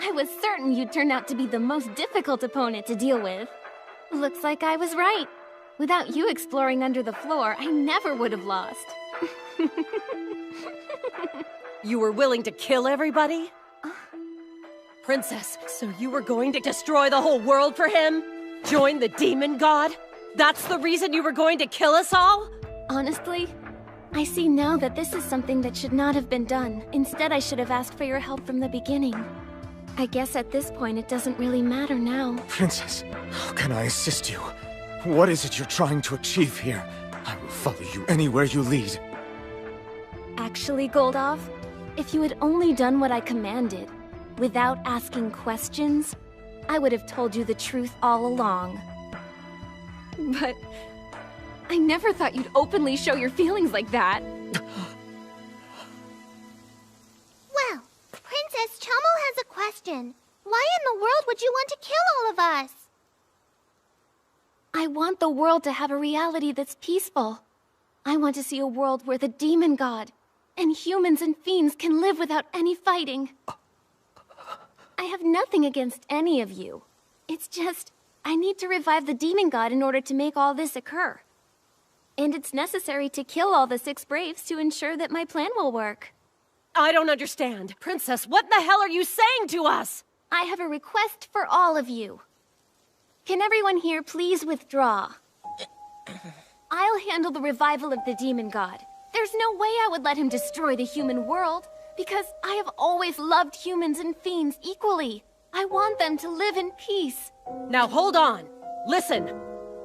I was certain you'd turn out to be the most difficult opponent to deal with. Looks like I was right. Without you exploring under the floor, I never would have lost. You were willing to kill everybody? Princess, so you were going to destroy the whole world for him? Join the demon god? That's the reason you were going to kill us all? Honestly, I see now that this is something that should not have been done. Instead, I should have asked for your help from the beginning. I guess at this point, it doesn't really matter now. Princess, how can I assist you? What is it you're trying to achieve here? I will follow you anywhere you lead. Actually, Goldov, if you had only done what I commanded, without asking questions, I would have told you the truth all along. But I never thought you'd openly show your feelings like that. Well, Princess Chamo has a question. Why in the world would you want to kill all of us? I I want the world to have a reality that's peaceful. I want to see a world where the demon god and humans and fiends can live without any fighting. I have nothing against any of you. It's just, I need to revive the demon god in order to make all this occur. And it's necessary to kill all the 6 Braves to ensure that my plan will work. I don't understand. Princess, what the hell are you saying to us? I have a request for all of you. Can everyone here please withdraw? I'll handle the revival of the demon god. There's no way I would let him destroy the human world, because I have always loved humans and fiends equally. I want them to live in peace. Now hold on. Listen,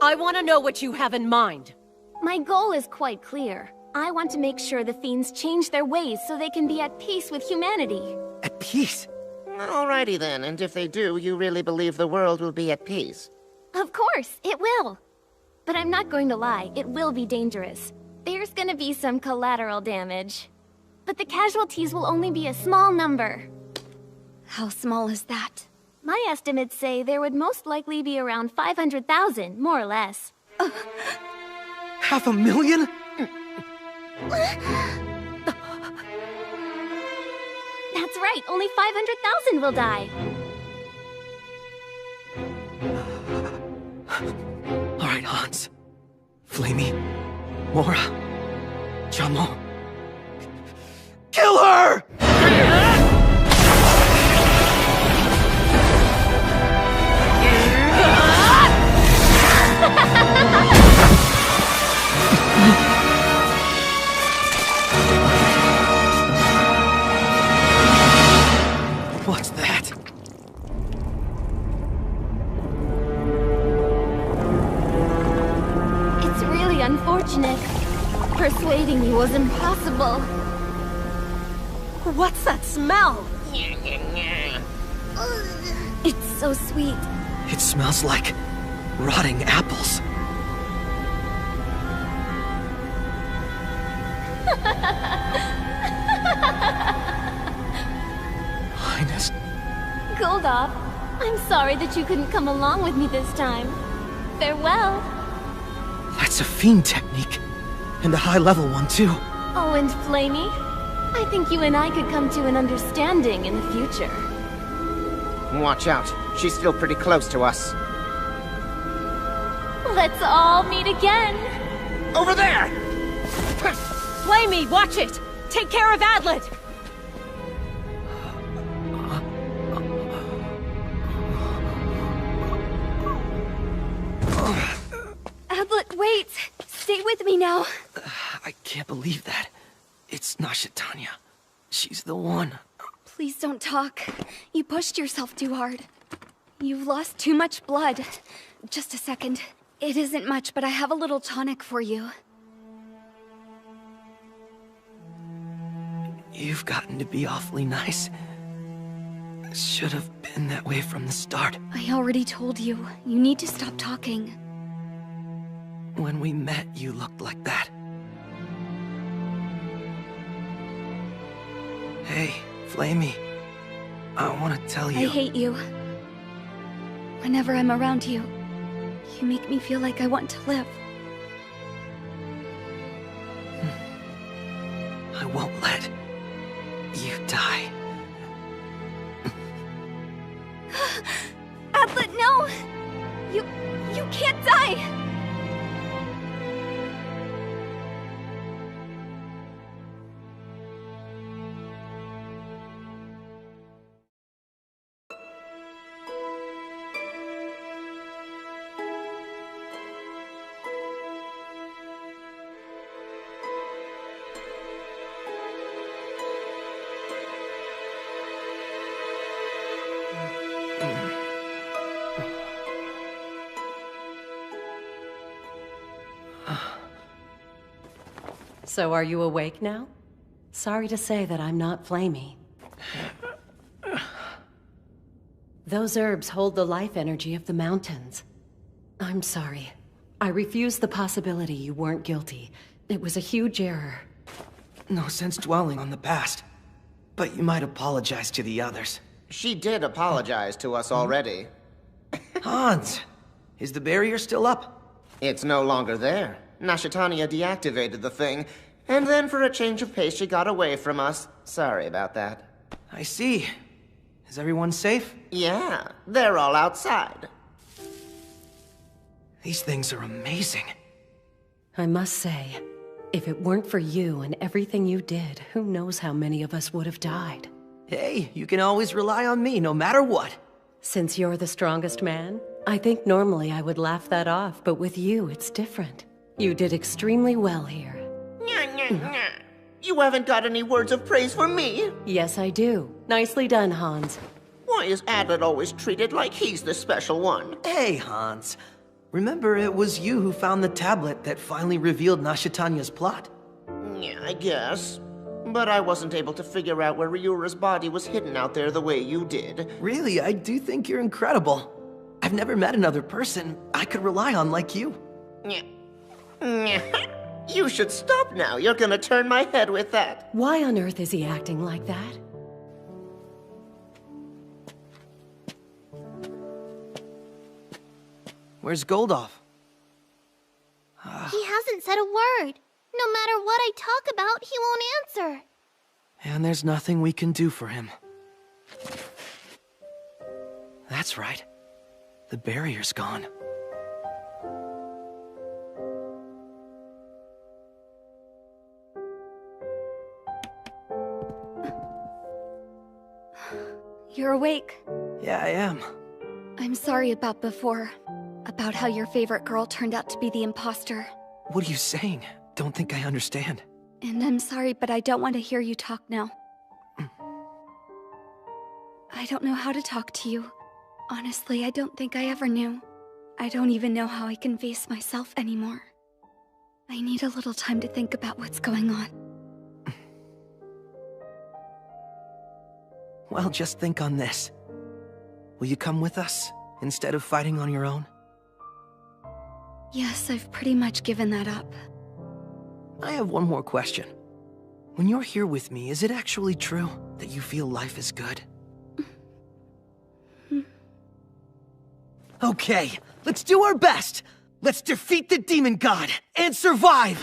I want to know what you have in mind. My goal is quite clear. I want to make sure the fiends change their ways so they can be at peace with humanity. At peace? Alrighty then, and if they do, you really believe the world will be at peace? Of course, it will. But I'm not going to lie, it will be dangerous. There's gonna be some collateral damage. But the casualties will only be a small number. How small is that? My estimates say there would most likely be around 500,000, more or less. 500,000? That's right, only 500,000 will die. All right, Hans. Flamey. Mora. Jamo. Kill her! What's that? It's really unfortunate. Persuading you was impossible. What's that smell? It's so sweet. It smells like rotting apples. Highness. Goldop, I'm sorry that you couldn't come along with me this time. Farewell. That's a fiend technique. And a high-level one, too. Oh, and Flamey, I think you and I could come to an understanding in the future. Watch out. She's still pretty close to us. Let's all meet again. Over there! Flamey, watch it! Take care of Adlet! Adlet, wait! Stay with me now. I can't believe that. It's Nashatanya. She's the one. Please don't talk. You pushed yourself too hard. You've lost too much blood. Just a second. It isn't much, but I have a little tonic for you. You've gotten to be awfully nice. Should have been that way from the start. I already told you. You need to stop talking. When we met, you looked like that. Hey, Flamey. I want to tell you... I hate you. Whenever I'm around you, you make me feel like I want to live. I won't let you die. Adlet, no! You can't die! So are you awake now? Sorry to say that I'm not Flamey. Those herbs hold the life energy of the mountains. I'm sorry. I refuse the possibility you weren't guilty. It was a huge error. No sense dwelling on the past. But you might apologize to the others. She did apologize to us already. Hans! Is the barrier still up? It's no longer there. Nashitania deactivated the thing, and then for a change of pace she got away from us. Sorry about that. I see. Is everyone safe? Yeah, they're all outside. These things are amazing. I must say, if it weren't for you and everything you did, who knows how many of us would have died. Hey, you can always rely on me no matter what. Since you're the strongest man, I think normally I would laugh that off, but with you, it's different. You did extremely well here. You haven't got any words of praise for me? Yes, I do. Nicely done, Hans. Why is Adlet always treated like he's the special one? Hey, Hans. Remember, it was you who found the tablet that finally revealed Nashitania's plot? Yeah, I guess. But I wasn't able to figure out where Ryura's body was hidden out there the way you did. Really, I do think you're incredible. I've never met another person I could rely on like you. You should stop now. You're gonna turn my head with that. Why on earth is he acting like that? Where's Goldolf? He hasn't said a word. No matter what I talk about, he won't answer. And there's nothing we can do for him. That's right. The barrier's gone. You're awake. Yeah, I am. I'm sorry about before. About how your favorite girl turned out to be the imposter. What are you saying? Don't think I understand. And I'm sorry, but I don't want to hear you talk now. I don't know how to talk to you. Honestly, I don't think I ever knew. I don't even know how I can face myself anymore. I need a little time to think about what's going on. Well, just think on this. Will you come with us, instead of fighting on your own? Yes, I've pretty much given that up. I have one more question. When you're here with me, is it actually true that you feel life is good? Okay, let's do our best! Let's defeat the demon god and survive!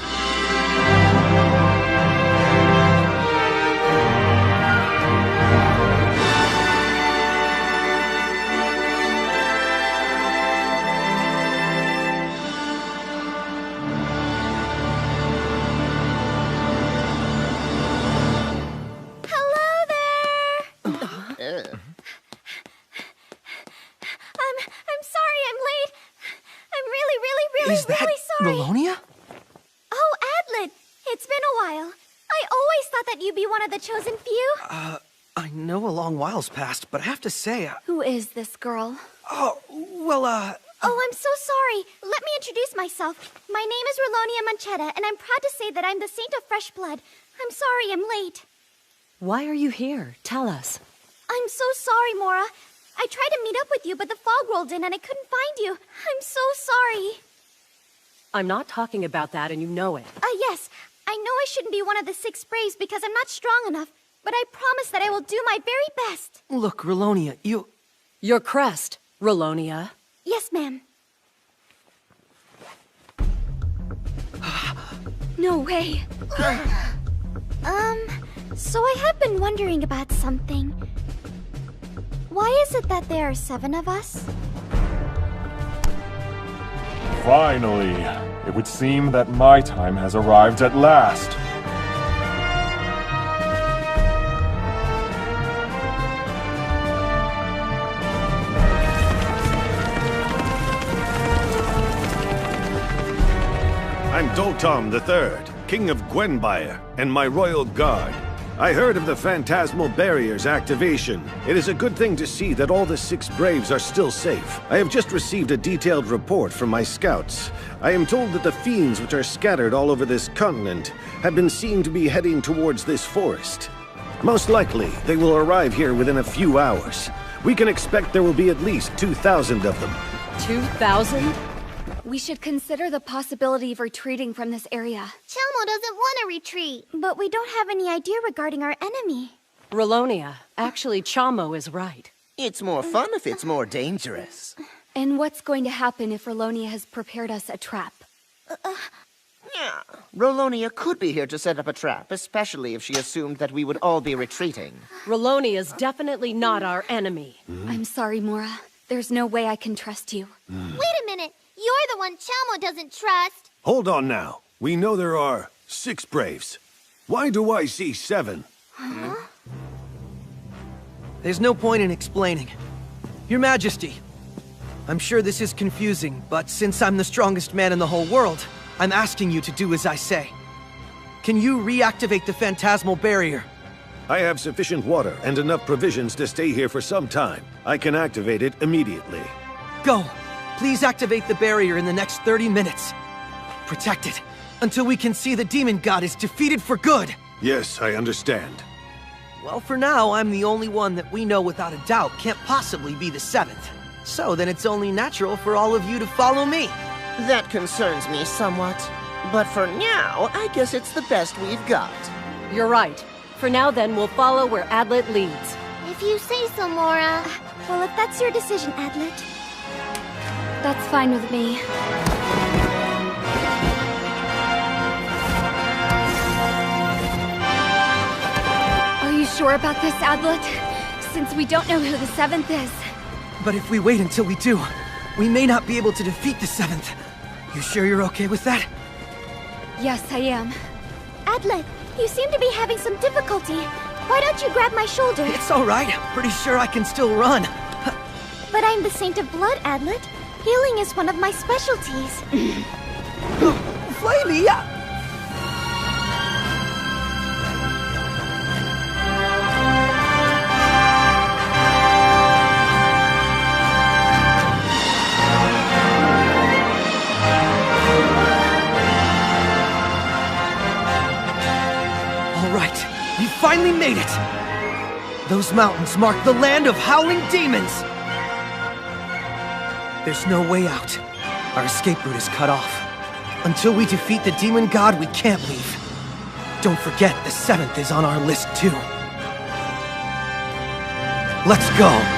Is that really sorry. Melonia? Oh, Adlet! It's been a while. I always thought that you'd be one of the chosen few. I know a long while's passed, but I have to say, Who is this girl? Oh, well, Oh, I'm so sorry. Let me introduce myself. My name is Rolonia Manchetta, and I'm proud to say that I'm the Saint of Fresh Blood. I'm sorry I'm late. Why are you here? Tell us. I'm so sorry, Mora. I tried to meet up with you, but the fog rolled in and I couldn't find you. I'm so sorry. I'm not talking about that, and you know it. Yes. I know I shouldn't be one of the 6 Braves because I'm not strong enough, but I promise that I will do my very best. Look, Rolonia, Your crest, Rolonia. Yes, ma'am. No way. So I have been wondering about something. Why is it that there are 7 of us? Finally! It would seem that my time has arrived at last. I'm Dotom III, King of Gwenbyre, and my royal guard. I heard of the Phantasmal Barrier's activation. It is a good thing to see that all the 6 Braves are still safe. I have just received a detailed report from my scouts. I am told that the fiends which are scattered all over this continent have been seen to be heading towards this forest. Most likely, they will arrive here within a few hours. We can expect there will be at least 2,000 of them. 2,000? We should consider the possibility of retreating from this area. Chelmo doesn't want to retreat. But we don't have any idea regarding our enemy. Rolonia, actually Chamo is right. It's more fun if it's more dangerous. And what's going to happen if Rolonia has prepared us a trap? Yeah, Rolonia could be here to set up a trap, especially if she assumed that we would all be retreating. Rolonia is definitely not our enemy. I'm sorry, Mora. There's no way I can trust you. Wait a minute! You're the one Chalmo doesn't trust! Hold on now. We know there are 6 Braves. Why do I see 7? Huh? There's no point in explaining. Your Majesty, I'm sure this is confusing, but since I'm the strongest man in the whole world, I'm asking you to do as I say. Can you reactivate the phantasmal barrier? I have sufficient water and enough provisions to stay here for some time. I can activate it immediately. Go! Please activate the barrier in the next 30 minutes. Protect it, until we can see the demon god is defeated for good! Yes, I understand. Well, for now, I'm the only one that we know without a doubt can't possibly be the 7th. So then it's only natural for all of you to follow me. That concerns me somewhat. But for now, I guess it's the best we've got. You're right. For now then, we'll follow where Adlet leads. If you say so, Mora. Well, if that's your decision, Adlet. That's fine with me. Are you sure about this, Adlet? Since we don't know who the 7th is. But if we wait until we do, we may not be able to defeat the 7th. You sure you're okay with that? Yes, I am. Adlet, you seem to be having some difficulty. Why don't you grab my shoulder? It's alright. Pretty sure I can still run. But I'm the Saint of Blood, Adlet. Healing is one of my specialties. Flamey! We finally made it! Those mountains mark the land of howling demons! There's no way out. Our escape route is cut off. Until we defeat the demon god, we can't leave. Don't forget, the 7th is on our list too. Let's go!